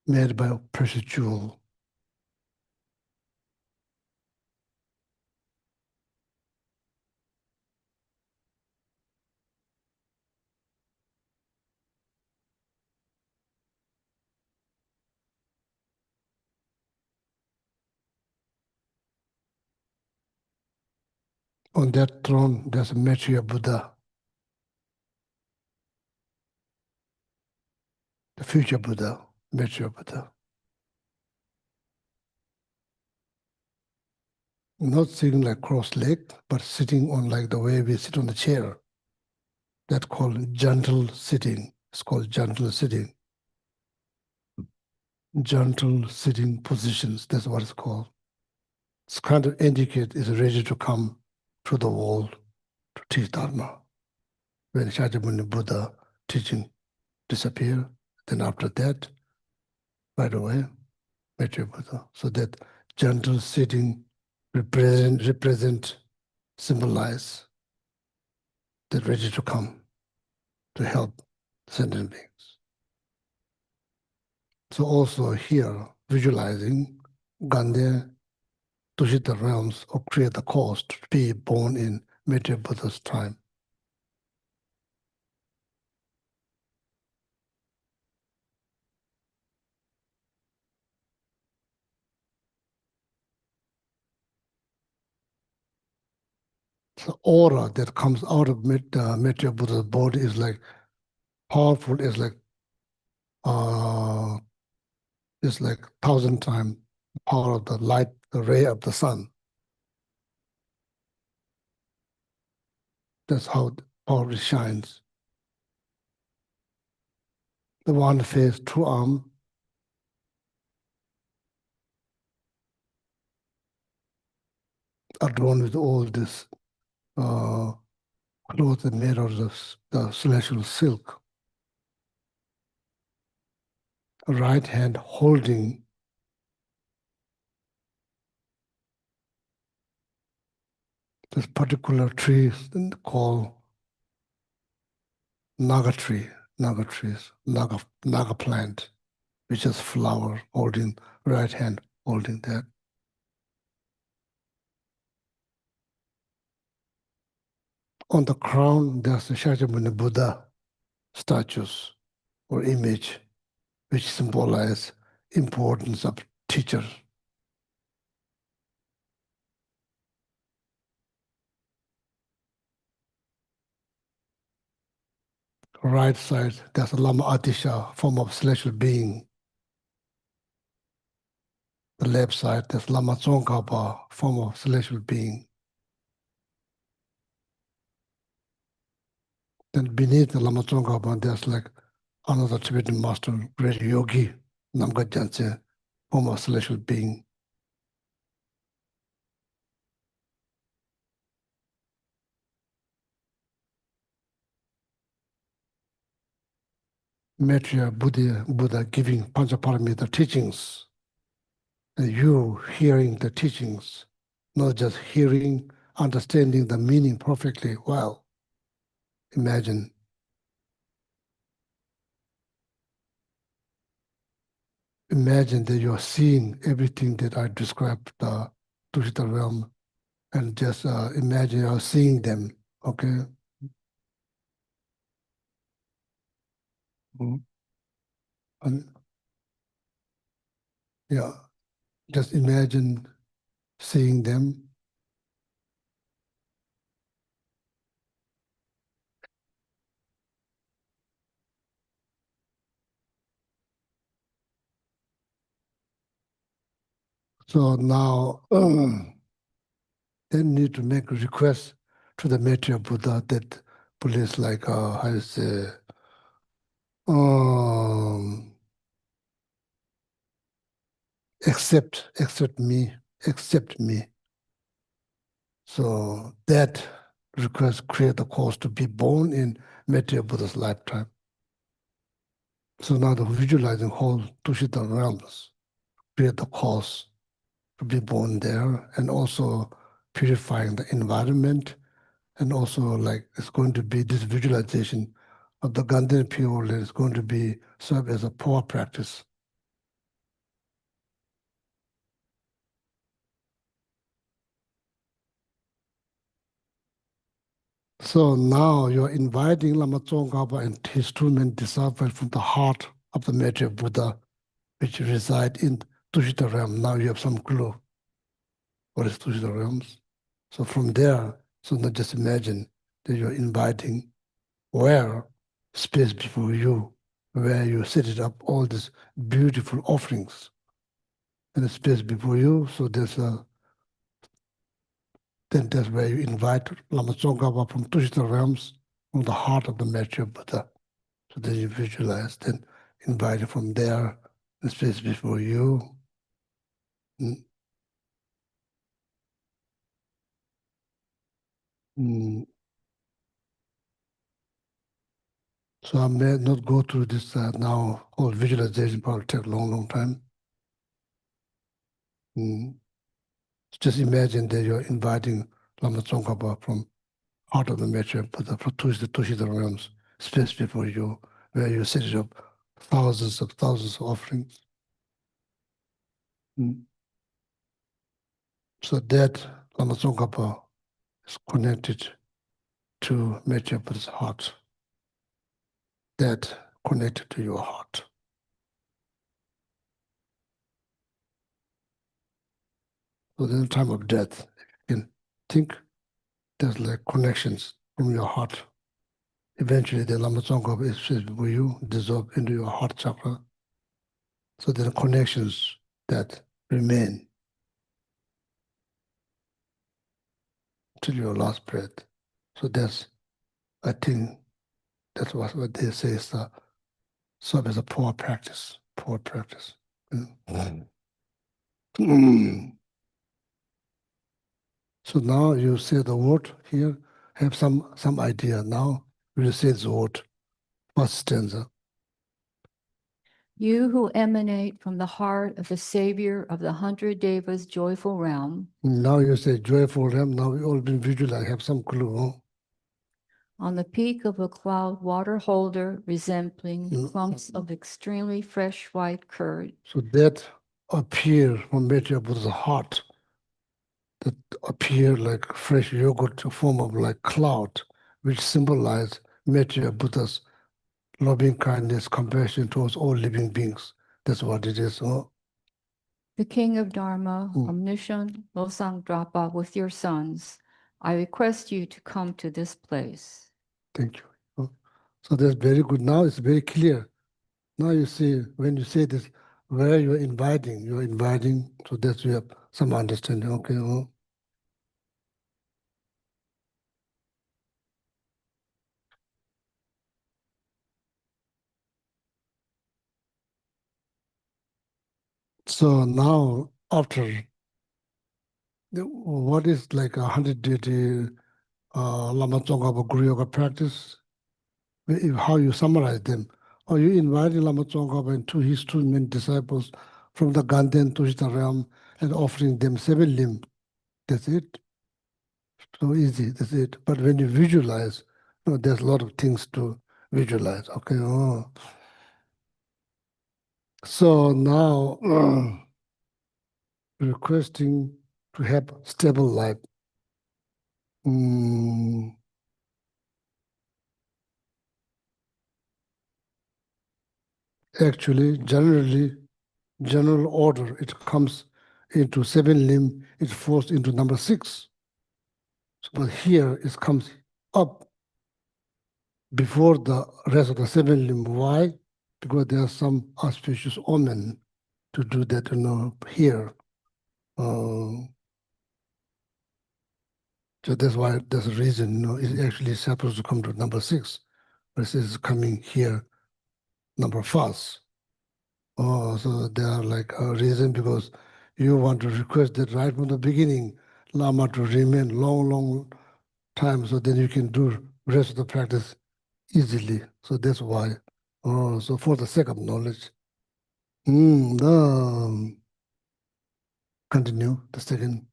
made by a precious jewel. On that throne, there's a Maitreya Buddha, the future Buddha, Maitreya Buddha. Not sitting like cross-legged, but sitting on like the way we sit on the chair. That's called gentle sitting. It's called gentle sitting. Gentle sitting positions, that's what it's called. It's kind of indicate is ready to come to the world to teach Dharma. When Shakyamuni Buddha teaching disappear, then after that, right away, Maitreya Buddha. So that gentle sitting represent, symbolize that ready to come to help sentient beings. So also here, visualizing Gandhi to hit the realms or create the cause to be born in Maitreya Buddha's time. The aura that comes out of Maitreya Buddha's body is like powerful, is like 1,000 times the power of the light, the ray of the sun. That's how the power shines. The one face, two arm, adorned with all this clothes made out of the celestial silk. right hand holding this particular tree called Naga tree, Naga trees, Naga plant, which is flower holding, right hand holding that. On the crown, there's the Shakyamuni Buddha statues or image, which symbolize importance of teachers. Right side, there's a Lama Atisha, form of celestial being. The left side, there's Lama Tsongkhapa, form of celestial being. Then beneath the Lama Tsongkhapa, there's like another Tibetan master, great yogi, Namgat Janse, form of celestial being. Maitreya Buddha giving Panchaparamita teachings, and you hearing the teachings, not just hearing, understanding the meaning perfectly well. Imagine that you are seeing everything that I described, the Tushita realm, and just imagine you're seeing them, okay? And yeah, just imagine seeing them. So now, they need to make a request to the Maitreya Buddha that please, like, how you say, accept me. So that request create the cause to be born in Maitreya Buddha's lifetime. So now the visualizing whole Tushita realms create the cause to be born there, and also purifying the environment, and also like it's going to be this visualization of the Gandhina pure that is going to be served as a power practice. So now you're inviting Lama Tsongkhapa and his two main disciples from the heart of the Maitreya Buddha, which reside in Tushita realm. Now you have some clue what is Tushita realms. So from there, so now just imagine that you're inviting where space before you, where you set it up all these beautiful offerings and the space before you. So there's then that's where you invite Lama Tsongkhapa from Tushita realms, from the heart of the Maitreya Buddha. So then you visualize, then invite it from there, the space before you. Mm. Mm. So I may not go through this now, whole visualization probably take a long time. Just imagine that you're inviting Lama Tsongkhapa from heart of the Maitreya Buddha, from Tushita realms, space before you, where you set it up thousands of offerings. So that Lama Tsongkhapa is connected to Maitreya Buddha's heart. That connected to your heart. So in the time of death, you can think there's like connections from your heart. Eventually the Lama Tsongkhapa is space before you, dissolve into your heart chakra. So there are connections that remain till your last breath. So that's, I think, that's what they say is the sort of a poor practice. So now you say the word here, have some idea now. We'll say the word, first stanza. You who emanate from the heart of the Savior of the 100 Devas joyful realm, Now you say joyful realm. Now we all been visual. I have some clue. Huh? on the peak of a cloud water holder resembling Mm. clumps of extremely fresh white curd, So that appear from Metteyya Buddha's heart. That appear like fresh yogurt form of like cloud, which symbolize Metteyya Buddha's loving kindness, compassion towards all living beings. That's what it is. Huh? the King of Dharma, Mm. omniscient Tsongkhapa, with your sons, I request you to come to this place. Thank you. Huh? So that's very good. Now it's very clear. Now you see, when you say this, where you're inviting, so that you have some understanding. Okay. Huh? So now, after what is like 100-day Lama Tsongkhapa Guru Yoga practice, how you summarize them? Or you inviting Lama Tsongkhapa and his two main disciples from the Ganden to the realm and offering them 7 limb. That's it. So easy, that's it. But when you visualize, there's a lot of things to visualize. Okay. Oh. So now requesting to have stable life. Actually, general order, it comes into 7 limb, it falls into number 6. So, but here it comes up before the rest of the 7 limb. Why? Because there are some auspicious omen to do that, here. So that's why there's a reason, it's actually supposed to come to number 6, but it's coming here, number 5. Oh, so there are like a reason because you want to request that right from the beginning, Lama to remain long time, so then you can do rest of the practice easily. So that's why. Oh, so for the sake of knowledge. Continue the second.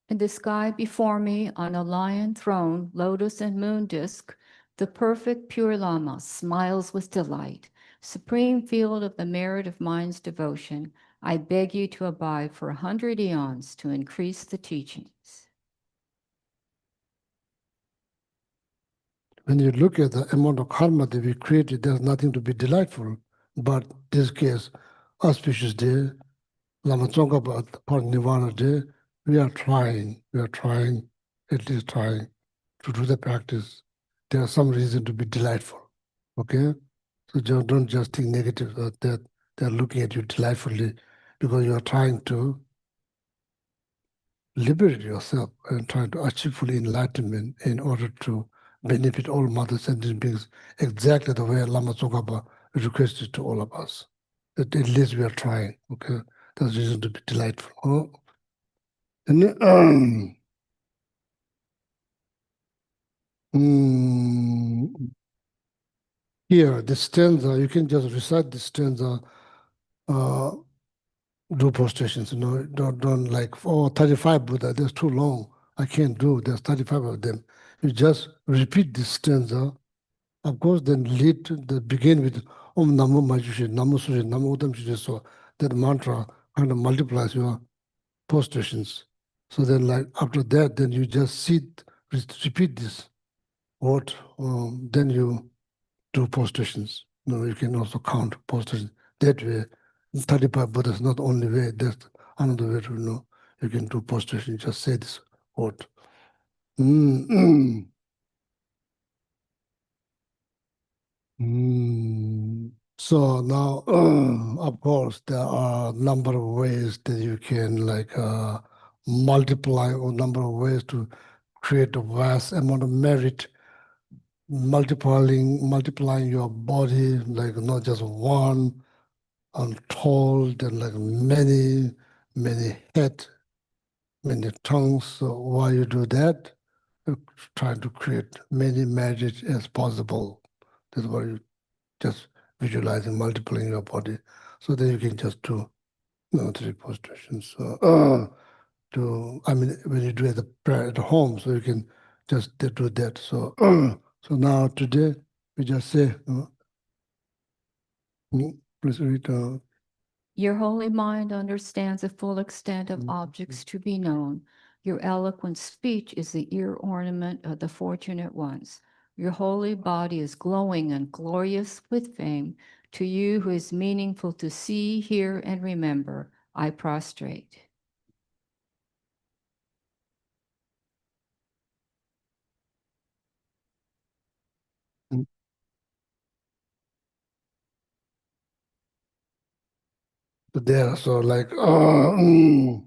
In the sky before me, on a lion throne, lotus and moon disk, the perfect pure Lama smiles with delight. Supreme field of the merit of mind's devotion, I beg you to abide for 100 eons to increase the teachings. When you look at the amount of karma that we created, there's nothing to be delightful. But this case, auspicious day, Lama Tsongkhapa Nirvana day, we are trying, at least trying to do the practice. There's some reason to be delightful. Okay? So don't just think negative that they're looking at you delightfully because you are trying to liberate yourself and trying to achieve full enlightenment in order to benefit all mother sentient beings exactly the way Lama Tsongkhapa requested to all of us. At least we are trying. Okay? There's reason to be delightful. Oh. And here, the stanza, you can just recite the stanza, do prostrations, don't like, 35 Buddha, that's too long. I can't do, there's 35 of them. You just repeat this stanza, of course, then begin with Om Namo Majushi, Namo Sushi, Namo Udam Shushi, so that mantra kind of multiplies your prostrations. So then like after that, then you just repeat this word, then you do prostrations. You can also count prostrations. That way, 35 Buddhas, not only way, there's another way to know. You can do prostration, just say this word. So now, of course, there are a number of ways that you can like multiply, or number of ways to create a vast amount of merit, multiplying your body, like not just one, untold, and like many head, many tongues. So while you do that, you're trying to create many merit as possible. That's what you just visualizing multiplying your body. So then you can just do 3 prostrations. I mean, when you do it at home, so you can just do that. So, so now today we just say, please read. Your holy mind understands the full extent of Mm. objects to be known. Your eloquent speech is the ear ornament of the fortunate ones. Your holy body is glowing and glorious with fame. To you who is meaningful to see, hear, and remember, I prostrate. But there, so like, then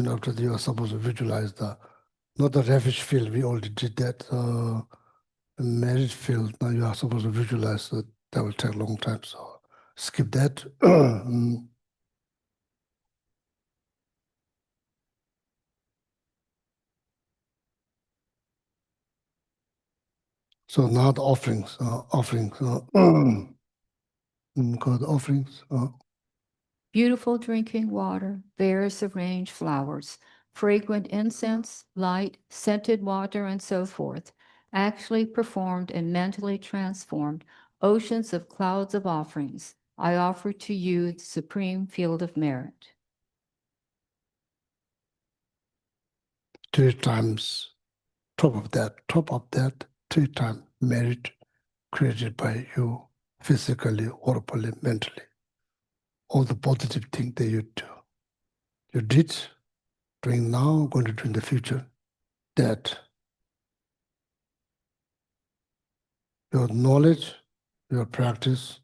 after that, you are supposed to visualize not the ravish field, we already did that. The marriage field, now you are supposed to visualize, so that will take a long time, so skip that. So now the offerings, called offerings. Beautiful drinking water, various arranged flowers, fragrant incense, light, scented water, and so forth, actually performed and mentally transformed, oceans of clouds of offerings. I offer to you the supreme field of merit. 3 times, top of that, 3 times merit created by you physically, orally, mentally. All the positive things that you do. You did, doing now, going to do in the future, that your knowledge, your practice,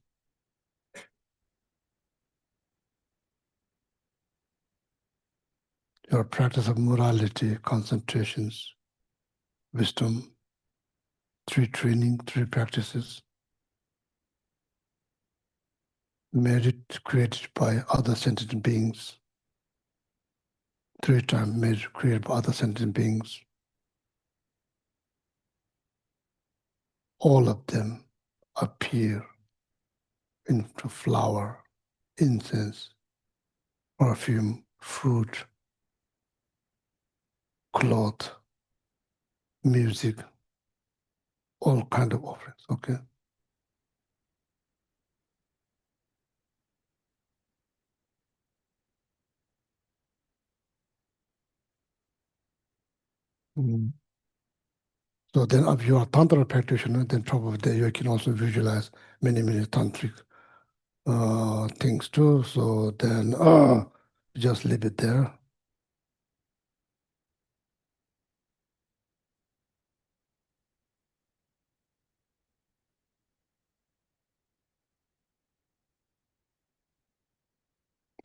your practice of morality, concentrations, wisdom, 3 training, 3 practices, merit created by other sentient beings, 3 times merit created by other sentient beings. All of them appear into flower, incense, perfume, fruit, cloth, music, all kind of offerings, okay? So then if you are Tantra practitioner, then probably you can also visualize many, many tantric things too. So then just leave it there.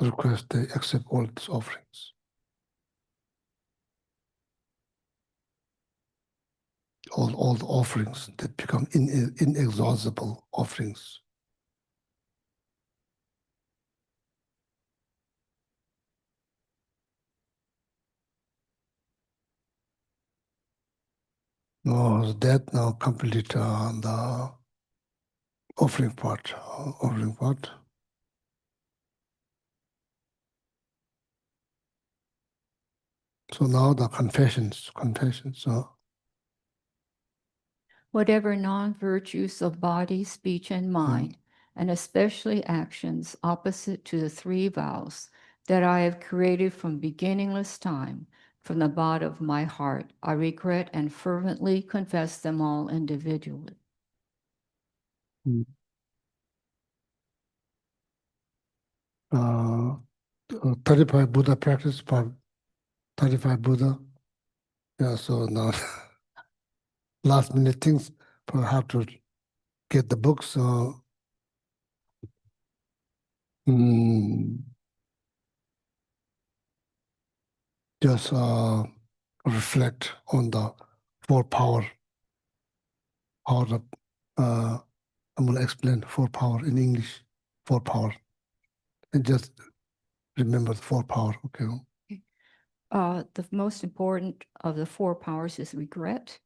Request they accept all these offerings. All the offerings that become inexhaustible offerings. No, that now complete the offering part. So now the confessions. Whatever non-virtues of body, speech, and mind, and especially actions opposite to the 3 vows that I have created from beginningless time, from the bottom of my heart, I regret and fervently confess them all individually. 35 Buddha practice, part 35 Buddha. Yeah, so now last minute things, but have to get the books. Just reflect on the 4 power. I'm going to explain 4 power in English. 4 power. And just remember the 4 power, okay? The most important of the 4 powers is regret.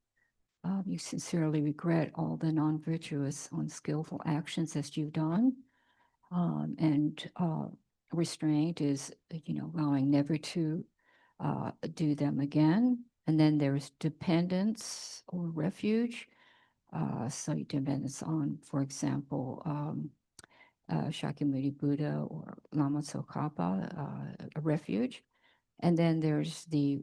You sincerely regret all the non-virtuous, unskillful actions that you've done. And restraint is, vowing never to do them again. And then there's dependence or refuge. So dependence on, for example, Shakyamuni Buddha or Lama Tsongkhapa, a refuge. And then there's the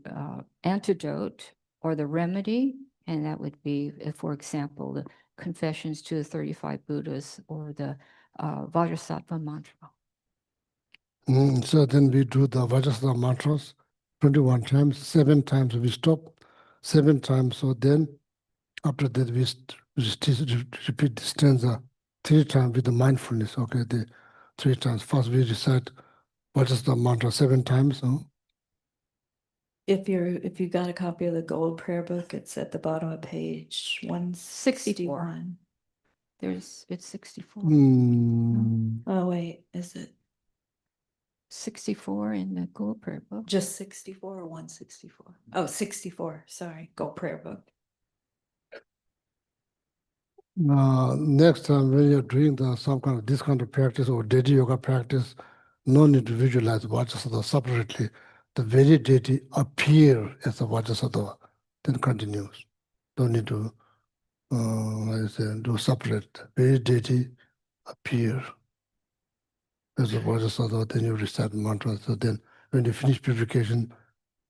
antidote or the remedy, and that would be, for example, the confessions to the 35 Buddhas or the Vajrasattva mantra. So then we do the Vajrasattva mantras 21 times, 7 times we stop, 7 times. So then after that we repeat the stanza 3 times with the mindfulness. Okay, the 3 times. First we recite Vajrasattva mantra 7 times. If you got a copy of the gold prayer book, it's at the bottom of page 161. It's 64. Oh, wait, is it 64 in the gold prayer book. just 64 or 164? Oh, 64, sorry, gold prayer book. Next time when you're doing some kind of this kind of practice or deity yoga practice, no need to visualize Vajrasattva separately. The very deity appear as a Vajrasattva, then continues. Don't need to do separate. Very deity appear as a Vajrasattva, then you recite mantra. So then when you finish purification,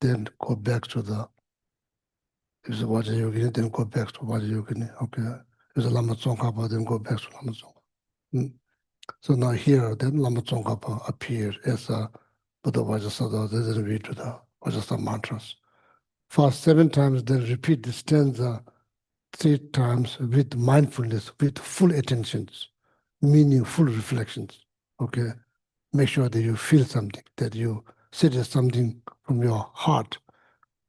then go back to the, if it's a Vajrayogini, then go back to Vajrayogini. Okay. If it's a Lama Tsongkhapa, then go back to Lama Tsongkhapa. So now here, then Lama Tsongkhapa appear as a Buddha Vajrasattva, then we do the Vajrasattva mantras. First 7 times, then repeat the stanza 3 times with mindfulness, with full attentions, meaningful reflections. Okay, make sure that you feel something, that you say something from your heart.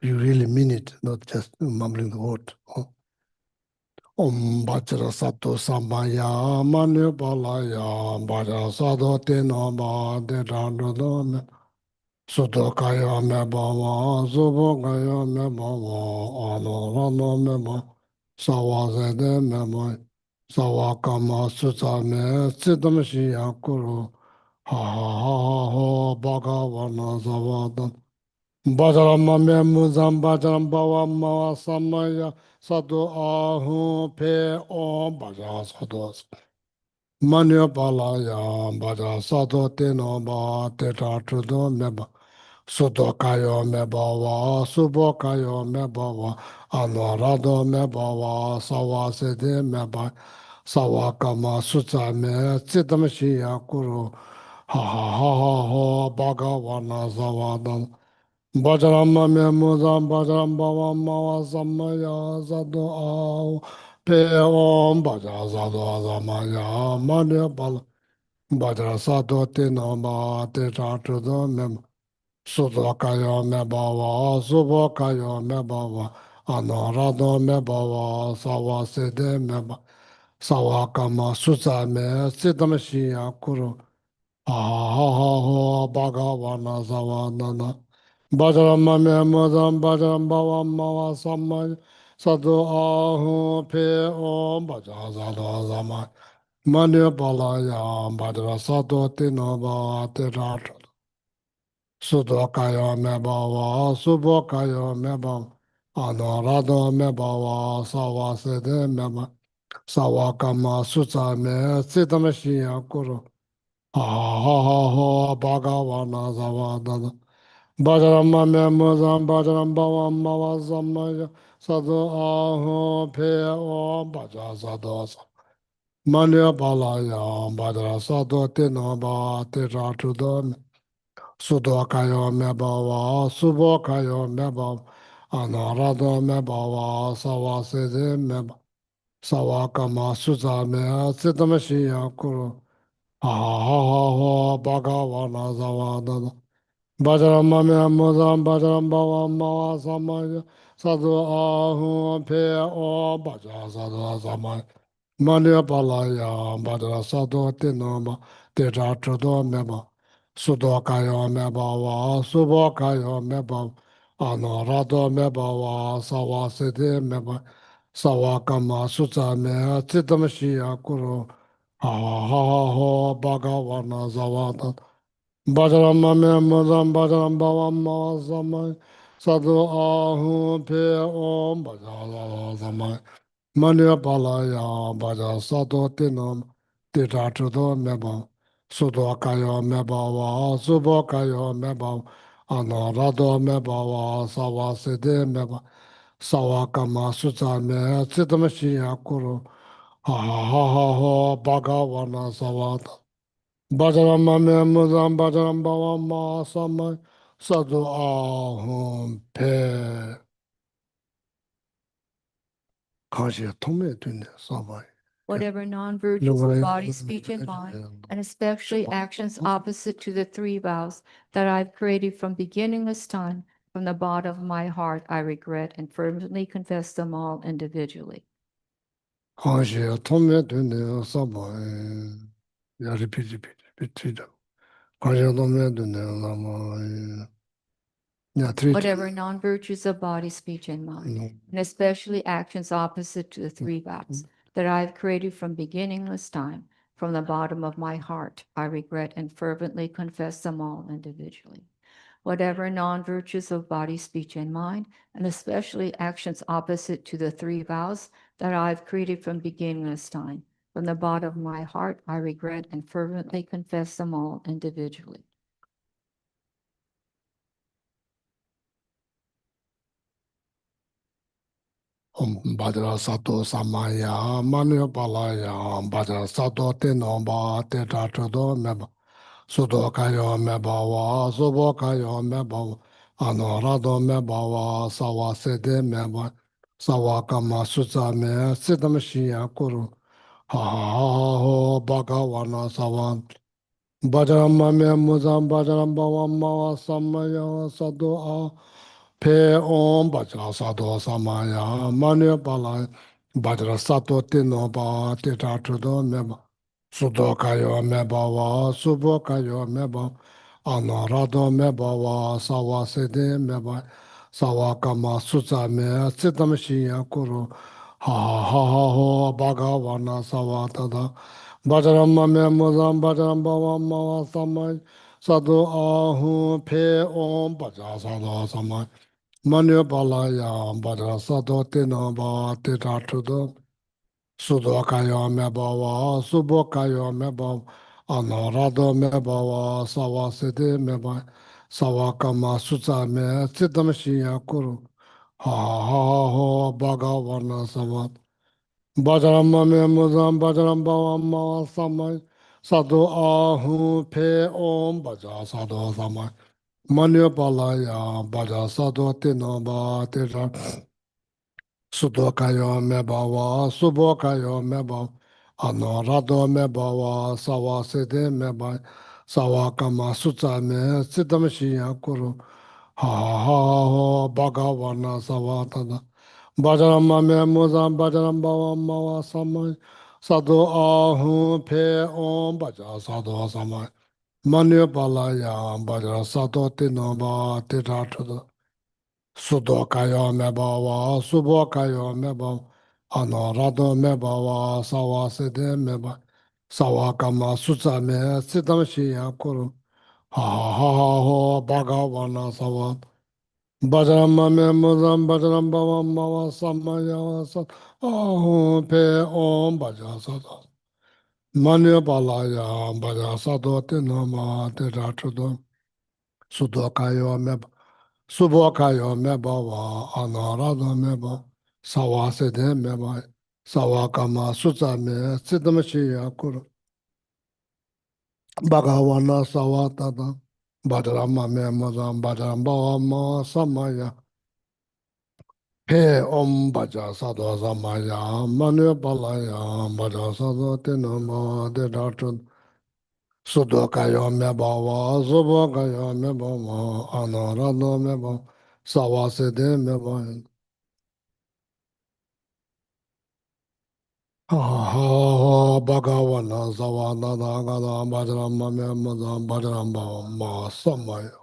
You really mean it, not just mumbling the word. Om Bajra Sato Samaya Manu Balaya Bajra Sato Tenoma De Randodome Sudo Kaya Me Bawa Zubo Kaya Me Bawa Ano Rano Me Bawa Sawa Zede Me Bawa Sawa Kama Sutsa Me Siddham Shia Kuru Ha Ha Ha Ha Bhagavana Zavada Bajrama Me Muzam Bajram Bawa Mawa Samaya Sadu Ahu Pe Om Bajra Sados Manu Balaya Bajra Sado Teno Ba Teta Trudo Meba Sudo Kayo Mebawa Subo Kayo Mebawa Anorado Mebawa Sawa Sede Meba Sawa Kama Sutsa Me Chidam Shia Kuru Ha Ha Ha Ha Ha Bhagavana Zavadan Bajrama me muzam bajram bhavam mava samaya sadu au pe om bajra sadu asamaya manya bala bajra sadu tena ba te chatudo me sudo kaya me bhava subo kaya me bhava anarado me bhava sawa sede me bhava sawa kama sutsa me siddham shiya kuru ha ha ha ha bhagavana savanana Bajrama me mudam bajram bhavam mava samaya sadu ahu pe om bajra sadu asama manya balaya bajra sadu tino ba te rata sudo kaya me bhava subo kaya me bhava anarado me bhava sawa sede me bhava sawa kama sutsa me siddham shiya kuru ha ha ha ha bhagavana zavadana Bajrama me muzam bajram bhavam mava samaya sadu ahu pe om bajra sadu asa manya balaya bajra sadu tena ba te ratu do sudo kaya me bhava subo kaya me bhava anarado me bhava sawa sede me bhava sawa kama sutsa me siddham shiya kuru ha ha ha ha bhagavana zavadana Bajrama me muzam bajram bhavam mava samaya sadu ahu pe om bajra sadu asamaya manya balaya bajra sadu tenoma te ratu do meba sudo kaya me bhava subo kaya me bhava ano rado meba wa sawa sede meba sawa kama suza me chidam shiya kuro ha ha ha ha bhagavana zavada bhajarama me mudam bhajaram bhavam ma samay sadhu ahu pe om bhajala samay manya palaya bhaja sadhu tinam tita chudo meba sudo kayo meba wa subo kayo meba ano rado meba wa sawa sede meba sawa kama suza me chidam shiya kuru ha ha ha ha ha bhagavana savada bhajarama me mudam bhajaram bhavam ma samay sadhu ahum pe kashi tome tune samay Whatever non-virtues of body, speech, and mind, and especially actions opposite to the three vows that I've created from beginningless time, from the bottom of my heart, I regret and fervently confess them all individually. Kanshi tome tune samay ya repeat kanshi tome tune Lama ya three Whatever non-virtues of body, speech, and mind, and especially actions opposite to the three vows that I have created from beginningless time, from the bottom of my heart, I regret and fervently confess them all individually. Whatever non-virtues of body, speech, and mind, and especially actions opposite to the three vows that I have created from beginningless time, from the bottom of my heart, I regret and fervently confess them all individually. Bhadra sato samaya manu palaya bhadra sato tenomba teta chudo meba sudo kayo meba wa subo kayo meba anorado meba wa sawa sede meba sawa kama suza me sidam shiya kuru ha ha ha ho bhagavana savan bhadram me muzam bhadram bhavam ma samaya sado a pe om bhajra sadho samaya manu palaya bhajra sato tino ba tita chudo meba sudo kayo meba wa subo kayo meba anorado meba wa sawa sede meba sawa kama suza me siddham shiya kuru ha ha ha ha ho bhagavana sawa tada bhajram me mudam bhajram bhavam ma samay sadhu ahu pe om bhajra sadho samay Manu Balaya Bada Sado Tino Ba Tita Trudo Sudo Kayo Mebawa Subo Kayo Meba Anorado Mebawa Sawa Sede Meba Sawa Kama Suza Me Siddham Shiya Kuru Ha Ha Ha Ha Bhagavana Savat Bajrama Me Mudam Bajram Bhavam Ma Samay Sadhu Ahu Pe Om Baja Sadhu Samay Manu Balaya Baja Sadhu Tino Ba Tita Sudo kayo meba wa subo kayo meba anorado meba wa sawa sede meba sawa kama suza me siddham shiya kuru ha ha ha ha bhagavana sawa tada bhajarama me mudam bhajaram bhavam ma wa samay sadhu ahu pe om bhaja sadhu samay manu palaya bhajara sadhu tino ba tita Sudo kayo meba wa subo kayo meba anorado meba wa sawa sede meba sawa kama suza me siddham shiya kuru ha ha ha ha ho bhagavana sawa bhajarama me mudam bhajaram bhavam ma wa samaya sat ahu pe om bhaja sada manya palaya bhaja sado tino ma teta chudo sudo kayo meba subo kayo meba wa anorado meba sawa sede meba sawa kama suza me siddham shiya kuru bhagavana sawa tada bhajarama me mudam bhajaram bhavam ma samaya pe om bhaja sadho samaya manu palaya bhaja sadho tino ma de dhatu sudo kayo meba wa subo kayo meba wa anorado meba sawa sede meba ha ha ha bhagavana savana dagada bhajarama me mudam bhajaram bhavam ma samaya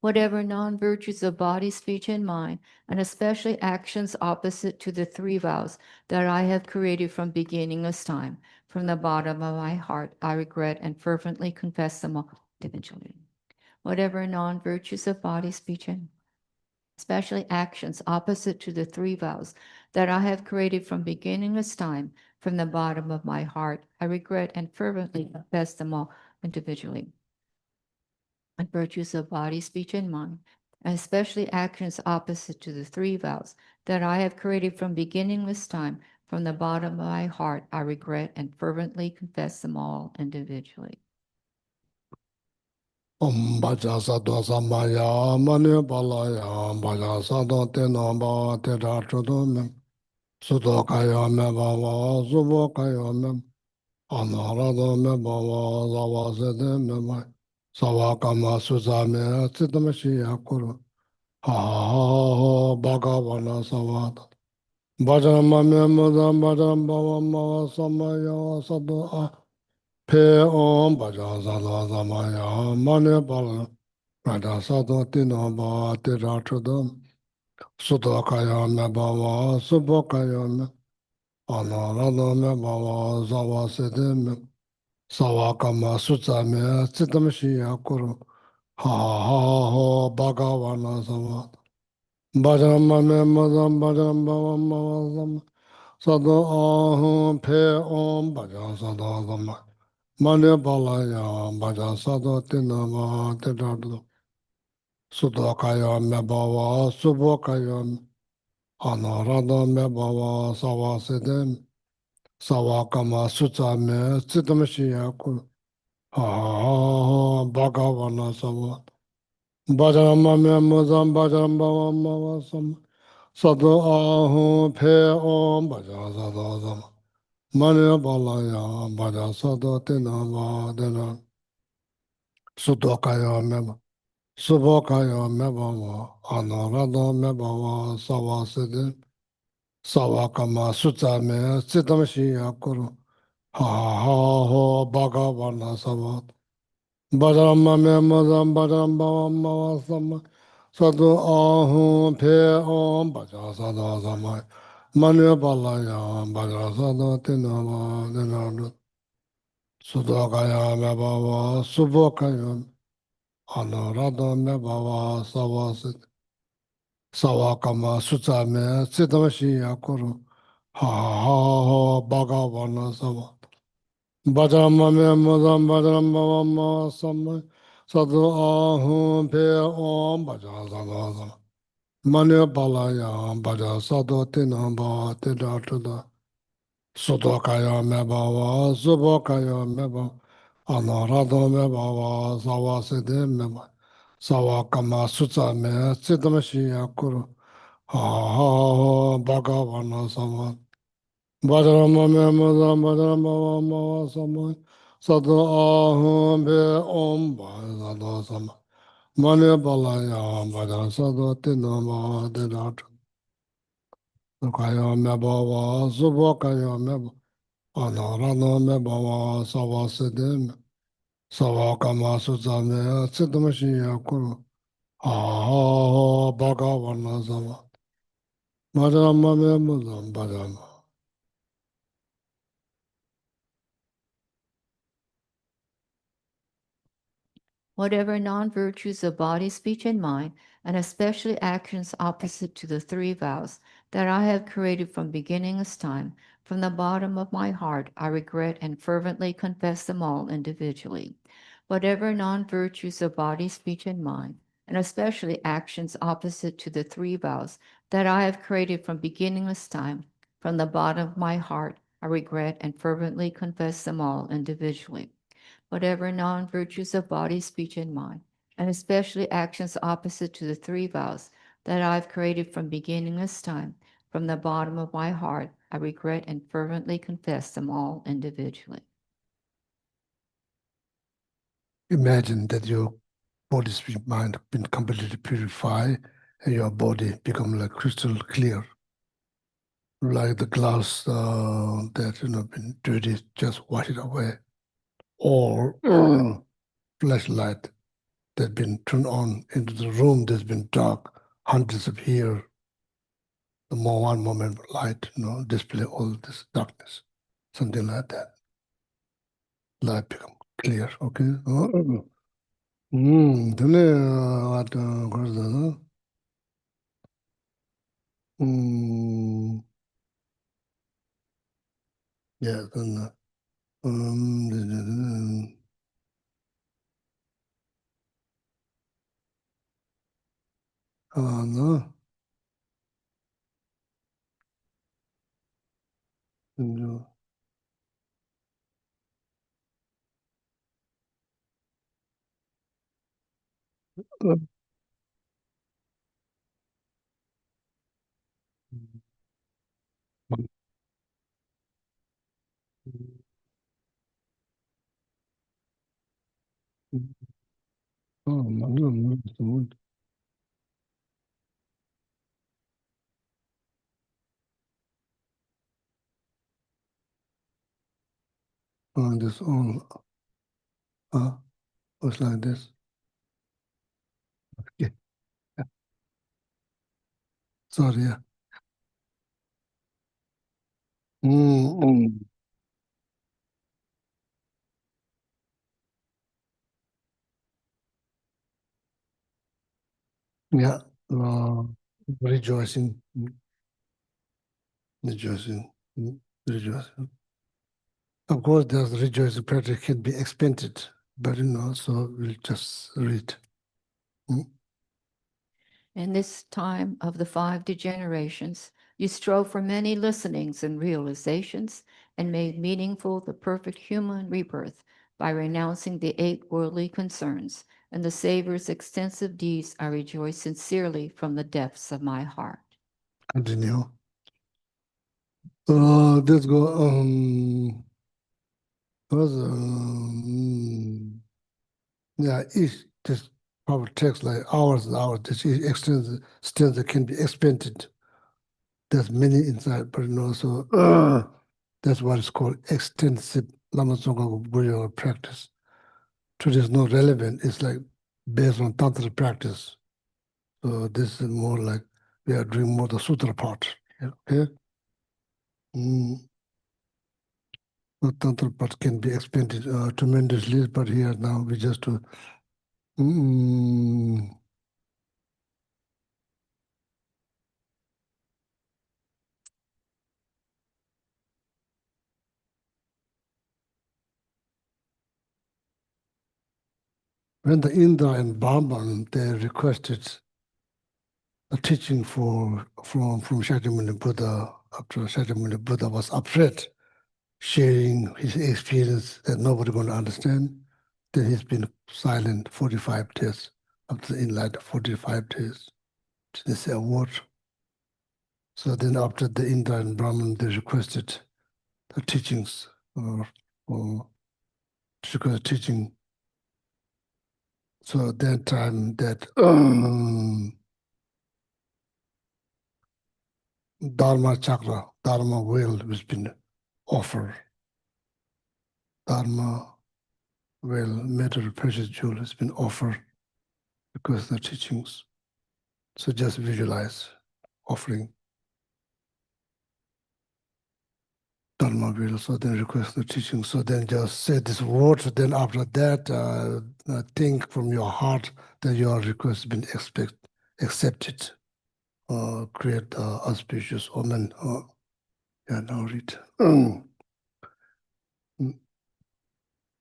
whatever non-virtues of body, speech, and mind, and especially actions opposite to the three vows that I have created from beginningless time, from the bottom of my heart, I regret and fervently confess them all individually. Whatever non-virtues of body, speech, and especially actions opposite to the three vows that I have created from beginningless time, from the bottom of my heart, I regret and fervently confess them all individually. And virtues of body, speech, and mind, and especially actions opposite to the three vows that I have created from beginningless time, from the bottom of my heart, I regret and fervently confess them all individually. Bhaja Sadhu Samaya Mani Balaya Bhaja Sadhu Tinamba Tira Chudum Sudokaya Me Bava Subokaya Me Anarado Me Bava Zavasede Me Savakama Suzame Chitamashi Kuru Ha Ha Bhagavana Savata Bhajama Me Mudam Bhajam Bava Mava Samaya Sadhu Pe Om Bhaja Sadhu Samaya Mani Balaya Raja Sadhu Tinamba Tira Chudum Sudokaya Me Bava Subokaya Me Anarado Me Bava Zavasede Me Savakama Sutsame Chitamashi Kuru Ha Ha Bhagavana Savat Bhajama Me Madam Bhajam Bhava Mava Sadhu Ahum Pe Om Bhaja Sadhu Sama Mani Balaya Bhaja Sadhu Tinama Tedadu Sudokaya Me Bhava Subokaya Me Anarada Me Bhava Savasede Savakama Sutsame Chitamashi Kuru Ha Bhagavana Savat Bhajama Me Madam Bhajam Bhava Mava Sadhu Ahum Pe Om Bhaja Sadhu Sama Mani Balaya Bhaja Sadhu Tinama Dena Sudokaya Meba Subokaya Meba Anarada Meba Savasede Savakama Sutsame Chitamashi Kuru Ha Bhagavana Savat Bhajama Memadam Bhajam Bhava Sama Sadhu Ahum Pe Om Bhaja Sadhu Sama Mani Balaya Bhaja Sadhu Tinama Dena Sudokaya me baba subokaya anarada me baba savasit savakama sutsame chitamashi yakuru ha bhagavana savat bhajama me mudam bhajam bhava ma samma sadhu ahum pe om bhaja sadhu mani balaya bhaja sadhu tinamba tidatuda Sudokaya me baba subokaya me baba Anarado me baba savasede me baba savakama sutsame chitamashi yakuru ha bhagavana samat bhajarama me mudam bhajaram bhava mava sama sadhu ahum be om bhajado sama mani balaya bhajar sadhu tinama dedat Sudokaya me baba subokaya me baba Anarado me baba savasede me Savakama Suzame Chitamashi Yakuru Ha Bhagavana Sama Madama Me Mudam Bhajama Whatever non-virtues of body, speech, and mind, and especially actions opposite to the three vows that I have created from beginningless time, from the bottom of my heart, I regret and fervently confess them all individually. Whatever non-virtues of body, speech, and mind, and especially actions opposite to the three vows that I have created from beginningless time, from the bottom of my heart, I regret and fervently confess them all individually. Whatever non-virtues of body, speech, and mind, and especially actions opposite to the three vows that I've created from beginningless time, from the bottom of my heart, I regret and fervently confess them all individually. Imagine that your body, spirit, mind have been completely purified and your body become like crystal clear. Like the glass that been dirty, just wash it away. Or flashlight that's been turned on into the room that's been dark, hundreds of years. The more one moment of light, display all this darkness, something like that. Light become clear, okay? Then what goes the yeah, then no. No. Oh, no. This all was like this. Okay. Sorry, yeah. Yeah, rejoicing, rejoicing, rejoicing. Of course, there's rejoicing practice can be expanded, but so we'll just read. In this time of the 5 degenerations, you strove for many listenings and realizations and made meaningful the perfect human rebirth by renouncing the 8 worldly concerns. And the Savior's extensive deeds I rejoice sincerely from the depths of my heart. Continue. Let's go. First, yeah, each this proper text like hours and hours. This extends that can be expanded. There's many inside, but so that's what is called extensive Lama Tsongkhapa practice. Today is not relevant. It's like based on Tantra practice. So this is more like we are doing more the sutra part. Okay. The Tantra part can be expanded tremendously, but here now we just do. When the Indra and Brahman they requested a teaching from Shakyamuni Buddha after Shakyamuni Buddha was afraid sharing his experience that nobody going to understand, then he's been silent 45 days after the enlightenment, 45 days. They say a word. So then after the Indra and Brahman, they requested the teachings or teaching. So at that time that Dharma chakra, Dharma wheel has been offered. Dharma wheel, metal precious jewel has been offered because of the teachings. So just visualize offering Dharma wheel. So then request the teaching. So then just say this word. Then after that, think from your heart that your request has been accepted. Create auspicious omen. Yeah, now read.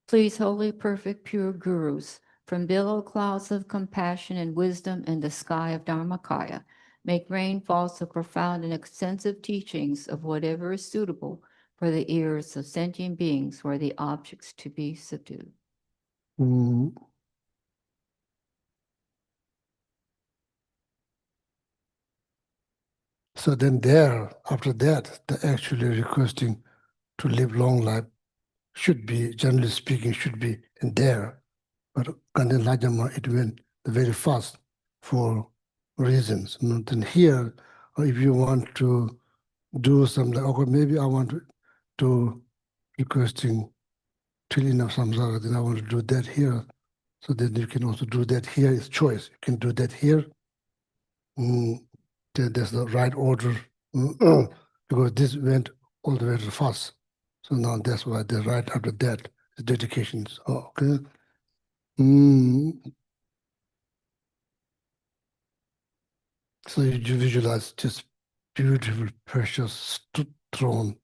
Please, holy, perfect, pure gurus, from billow clouds of compassion and wisdom in the sky of Dharmakaya, make rainfalls of profound and extensive teachings of whatever is suitable for the ears of sentient beings who are the objects to be subdued. So then after that, they're actually requesting to live long life should be, generally speaking, should be in there. But Gandhi Lajama, it went very fast for reasons. Then here, if you want to do something, okay, maybe I want to requesting tilling of samsara, then I want to do that here. So then you can also do that here. It's choice. You can do that here. That's the right order because this went all the way to fast. So now that's why the right after that the dedications. Okay. So you visualize this beautiful, precious throne,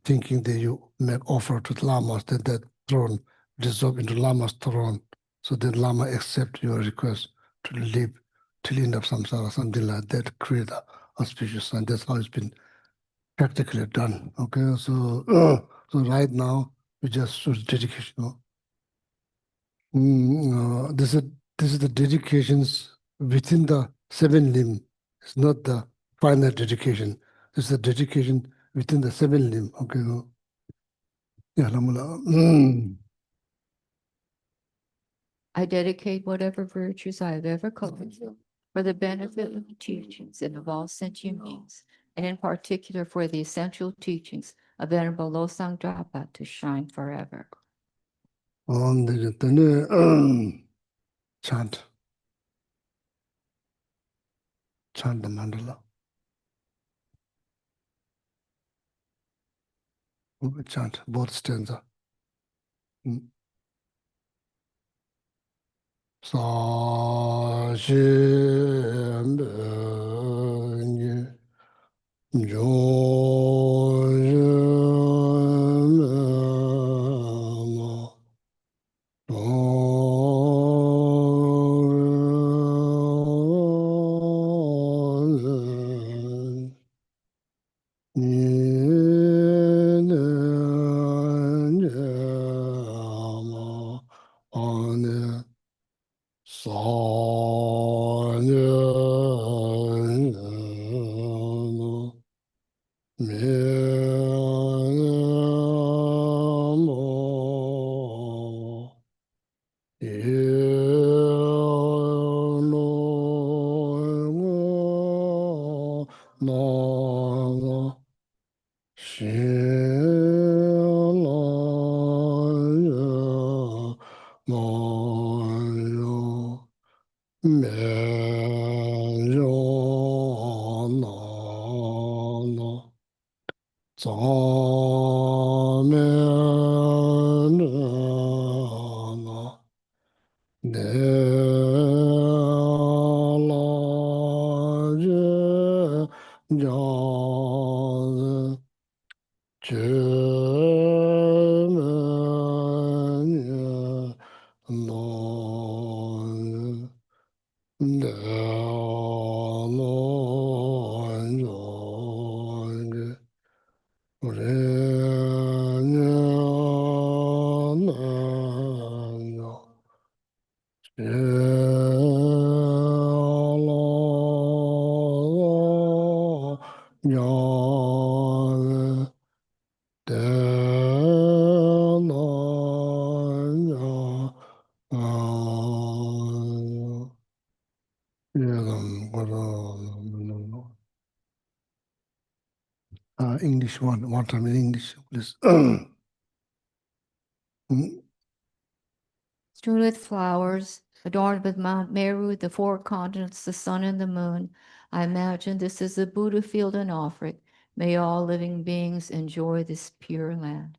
thinking that you make offer to the lamas, that that throne dissolve into Lama's throne. So then Lama accept your request to live till end of samsara, something like that, create a auspicious sign. That's how it's been practically done. Okay, so so right now we just do the dedication. This is the dedications within the 7 limb. It's not the final dedication. It's the dedication within the 7 limb. Okay. Yeah, I dedicate whatever virtues I have ever cultivated for the benefit of the teachings and of all sentient beings, and in particular for the essential teachings of Venerable Losang Drapa to shine forever. On the chant the mandala. Chant both stanza. Sa shen ben English one time in English, please. Strewn with flowers, adorned with Mount Meru, the 4 continents, the sun and the moon. I imagine this is the Buddha field in Africa. May all living beings enjoy this pure land.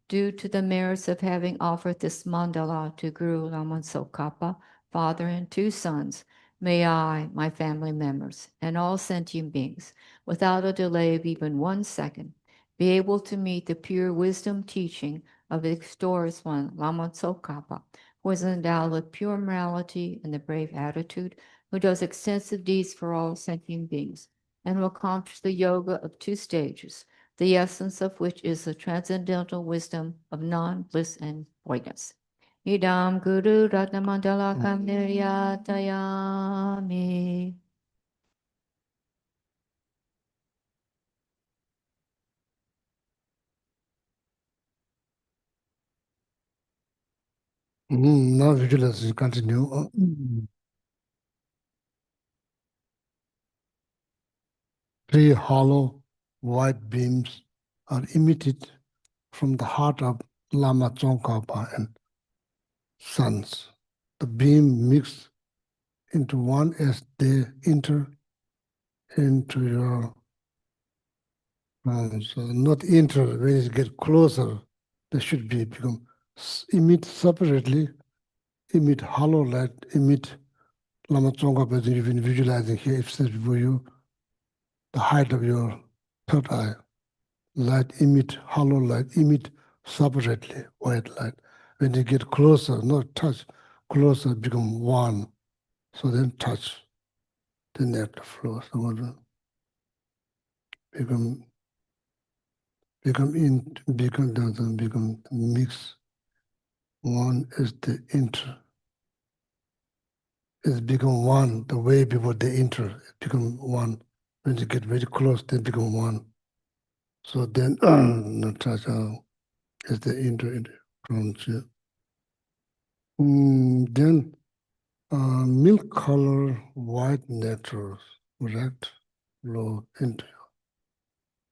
Due to the merits of having offered this mandala to Guru Lama Tsongkhapa, father and 2 sons, may I, my family members, and all sentient beings, without a delay of even 1 second, be able to meet the pure wisdom teaching of the victorious one, Lama Tsongkhapa, who is endowed with pure morality and the brave attitude, who does extensive deeds for all sentient beings, and will accomplish the yoga of 2 stages, the essence of which is the transcendental wisdom of non-bliss and voidness. Idam Guru Ratnamandala Kamniryatayami. Now visualize, continue. 3 hollow white beams are emitted from the heart of Lama Tsongkhapa and suns. The beam mix into one as they enter into your so not enter, when it get closer, they should be become emit separately, emit hollow light, emit Lama Tsongkhapa, you've been visualizing here, it says before you, the height of your third eye. Light emit, hollow light emit separately, white light. When you get closer, not touch, closer become one. So then touch, the net flows. So become mix. One is the enter. It's become one the way before they enter. It become one. When you get very close, they become one. So then not touch is the enter from here. Then milk color white nectar, correct? Flow into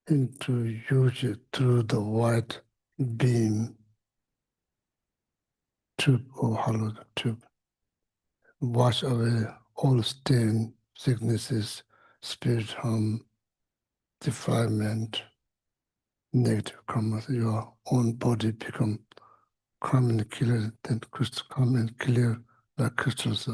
you through the white beam tube or hollow tube. Wash away all stain, sicknesses, spirit harm, defilement, negative karma. Your own body become calm and clear, then crystal calm and clear like crystals.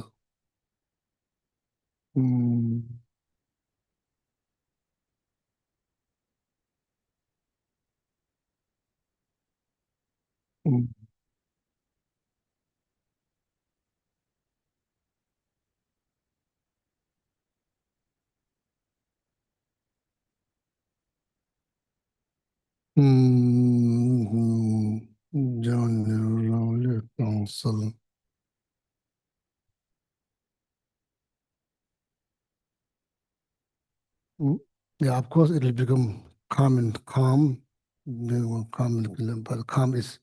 Yeah, of course it will become calm and calm. They will calm and clear, but calm is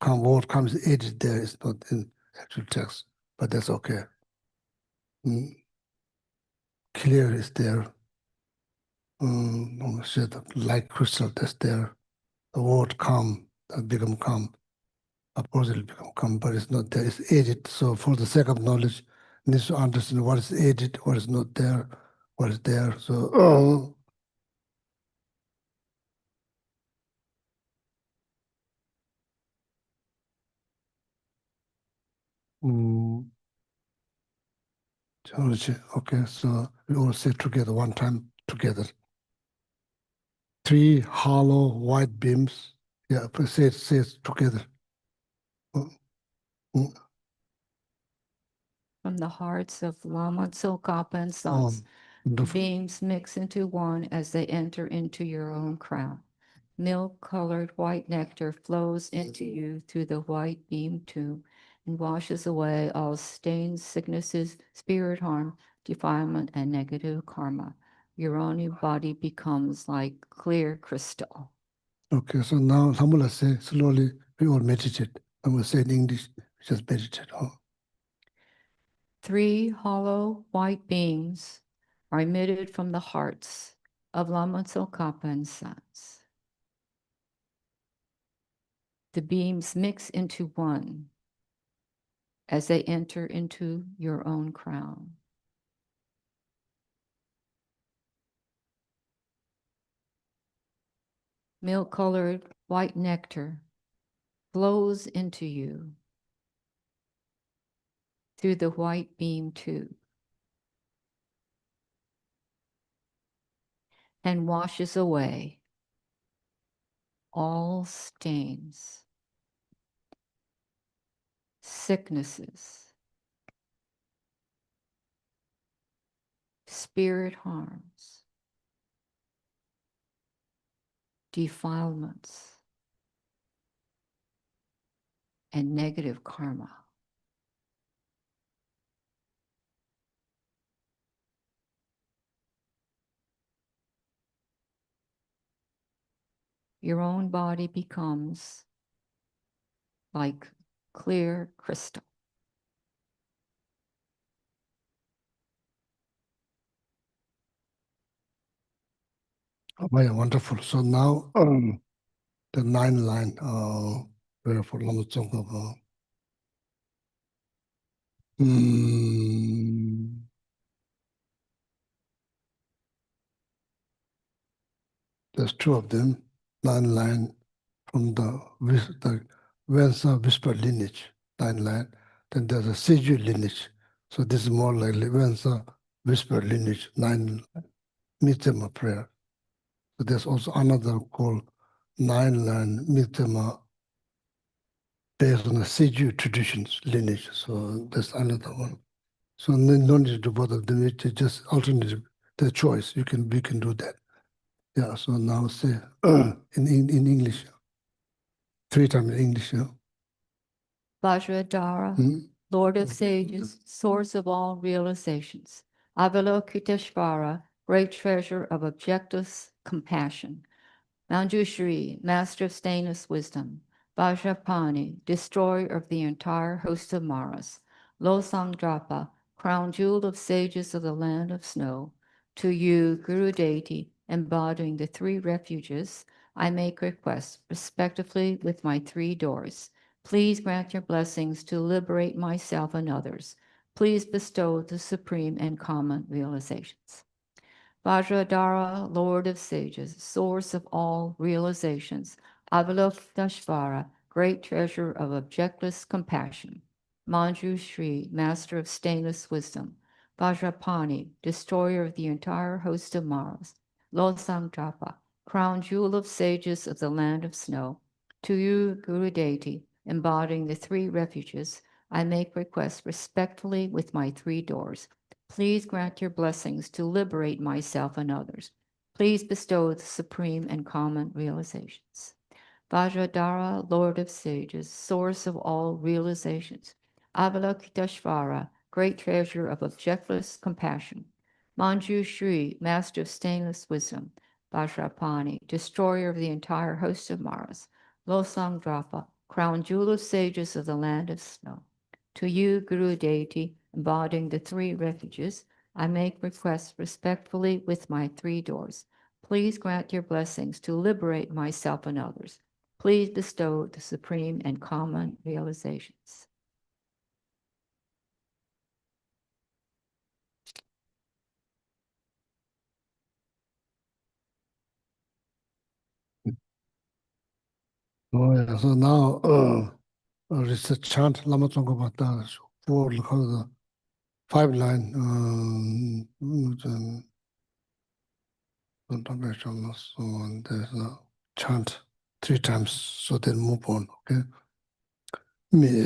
calm word, calm is added there, it's not in actual text, but that's okay. Clear is there. Like crystal, that's there. The word calm, that become calm. Of course it will become calm, but it's not there, it's added. So for the sake of knowledge, needs to understand what is added, what is not there, what is there. So okay, so we all say together one time together. 3 hollow white beams. Yeah, say it together. From the hearts of Lama, Tsongkhapa, and sons, the Wonderful. beams mix into one as they enter into your own crown. Milk-colored white nectar flows into you through the white beam tube and washes away all stains, sicknesses, spirit harm, defilement, and negative karma. Your own body becomes like clear crystal. Okay, so now Hamula say slowly, we all meditate. And we'll say in English, just meditate. 3 hollow white beams are emitted from the hearts of Lama Tsongkhapa and sons. The beams mix into one as they enter into your own crown. Milk-colored white nectar flows into you through the white beam tube and washes away all stains, sicknesses, spirit harms, defilements, and negative karma. Your own body becomes like clear crystal. Oh, yeah, wonderful. So now the 9th line, prayer for Lama Tsongkhapa. There's two of them, 9 line from the Vensa whisper lineage, 9 line. Then there's a Seju lineage. So this is more like Vensa whisper lineage, 9 Mitema prayer. So there's also another called 9 line Mitema based on the Seju traditions lineage. So that's another one. So no need to do both of them. It's just alternative, the choice. We can do that. Yeah. So now say in English, 3 times in English. Yeah. Vajradhara, Lord of sages, source of all realizations. Avalokiteshvara, great treasure of objectless compassion. Manjushri, master of stainless wisdom. Vajrapani, destroyer of the entire host of Maras. Losangdrapa, crown jewel of sages of the land of snow. To you, Guru Deity, embodying the 3 refuges, I make requests, respectively with my 3 doors. Please grant your blessings to liberate myself and others. Please bestow the supreme and common realizations. Vajradhara, Lord of sages, source of all realizations. Avalokiteshvara, great treasure of objectless compassion. Manjushri, master of stainless wisdom. Vajrapani, destroyer of the entire host of Maras. Losangdrapa, crown jewel of sages of the land of snow. To you, Guru Deity, embodying the 3 refuges, I make requests respectfully with my 3 doors. Please grant your blessings to liberate myself and others. Please bestow the supreme and common realizations. Vajradhara, Lord of sages, source of all realizations. Avalokiteshvara, great treasure of objectless compassion. Manjushri, master of stainless wisdom. Vajrapani, destroyer of the entire host of Maras. Losangdrapa, crown jewel of sages of the land of snow. To you, Guru Deity, embodying the 3 refuges, I make requests respectfully with my 3 doors. Please grant your blessings to liberate myself and others. Please bestow the supreme and common realizations. Oh yeah. So now it's a chant Lama Tsongkhapa for the 5 line. So there's a chant 3 times, so then move on. Okay. Me,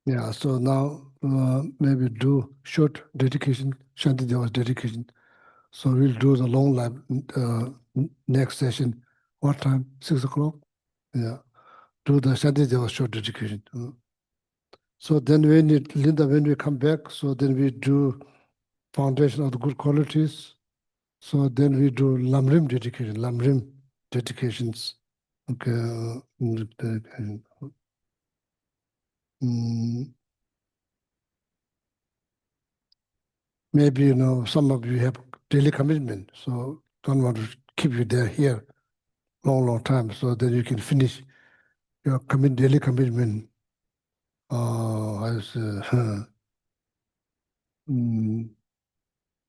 Yeah, so now maybe do short dedication, Shanti Deva's dedication. So we'll do the long life next session. What time? 6 o'clock? Yeah. Do the Shanti Deva short dedication. So then Linda, when we come back, so then we do foundation of the good qualities. So then we do Lamrim dedication, Lamrim dedications. Okay. Maybe, some of you have daily commitment, so don't want to keep you there here long time, so that you can finish your daily commitment as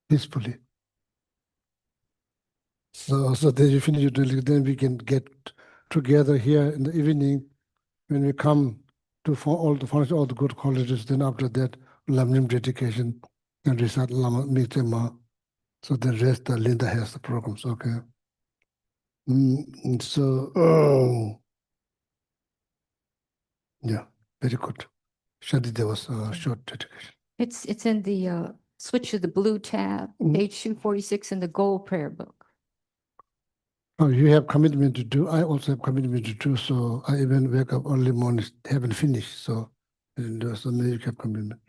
peacefully. So then you finish your daily, then we can get together here in the evening when we come to all the good colleges. Then after that, Lamrim dedication and recite Lama Miktema. So the rest, Linda has the programs. Okay. Yeah, very good. Shanti, there was a short dedication. It's in the switch to the blue tab, page 246 in the gold prayer book. Oh, you have commitment to do. I also have commitment to do. So I even wake up early morning, haven't finished. So, so maybe you have commitment.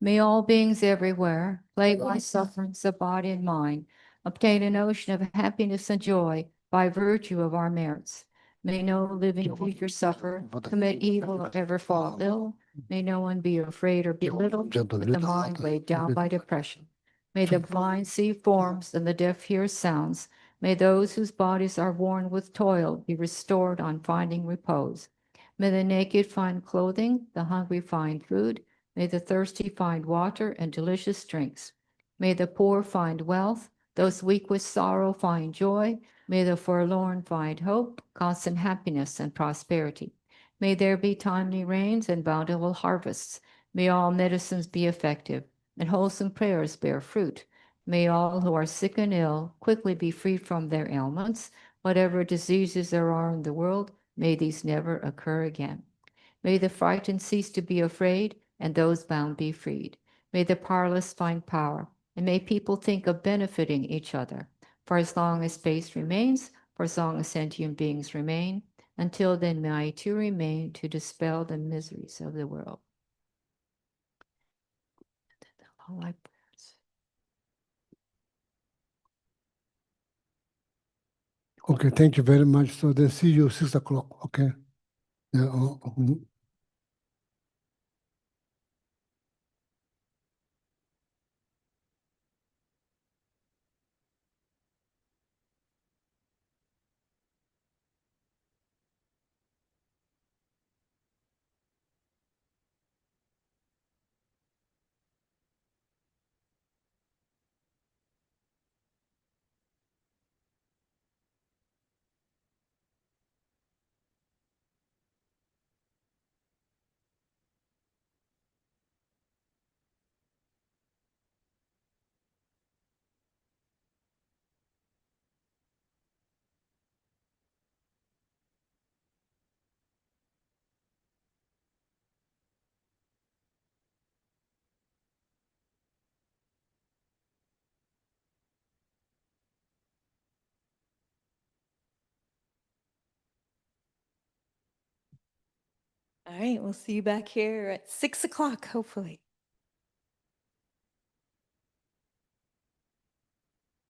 May all beings everywhere, plagued by sufferings of body and mind, obtain an ocean of happiness and joy by virtue of our merits. May no living creature suffer, commit evil, or ever fall ill. May no one be afraid or belittled, with the mind weighed down by depression. May the blind see forms and the deaf hear sounds. May those whose bodies are worn with toil be restored on finding repose. May the naked find clothing, the hungry find food. May the thirsty find water and delicious drinks. May the poor find wealth, those weak with sorrow find joy. May the forlorn find hope, constant happiness, and prosperity. May there be timely rains and bountiful harvests. May all medicines be effective, and wholesome prayers bear fruit. May all who are sick and ill quickly be freed from their ailments. Whatever diseases there are in the world, may these never occur again. May the frightened cease to be afraid, and those bound be freed. May the powerless find power, and may people think of benefiting each other. For as long as space remains, for as long as sentient beings remain, until then may I too remain to dispel the miseries of the world. All my prayers. Okay, thank you very much. So then see you 6 o'clock. Okay. Yeah. All right, we'll see you back here at 6 o'clock, hopefully.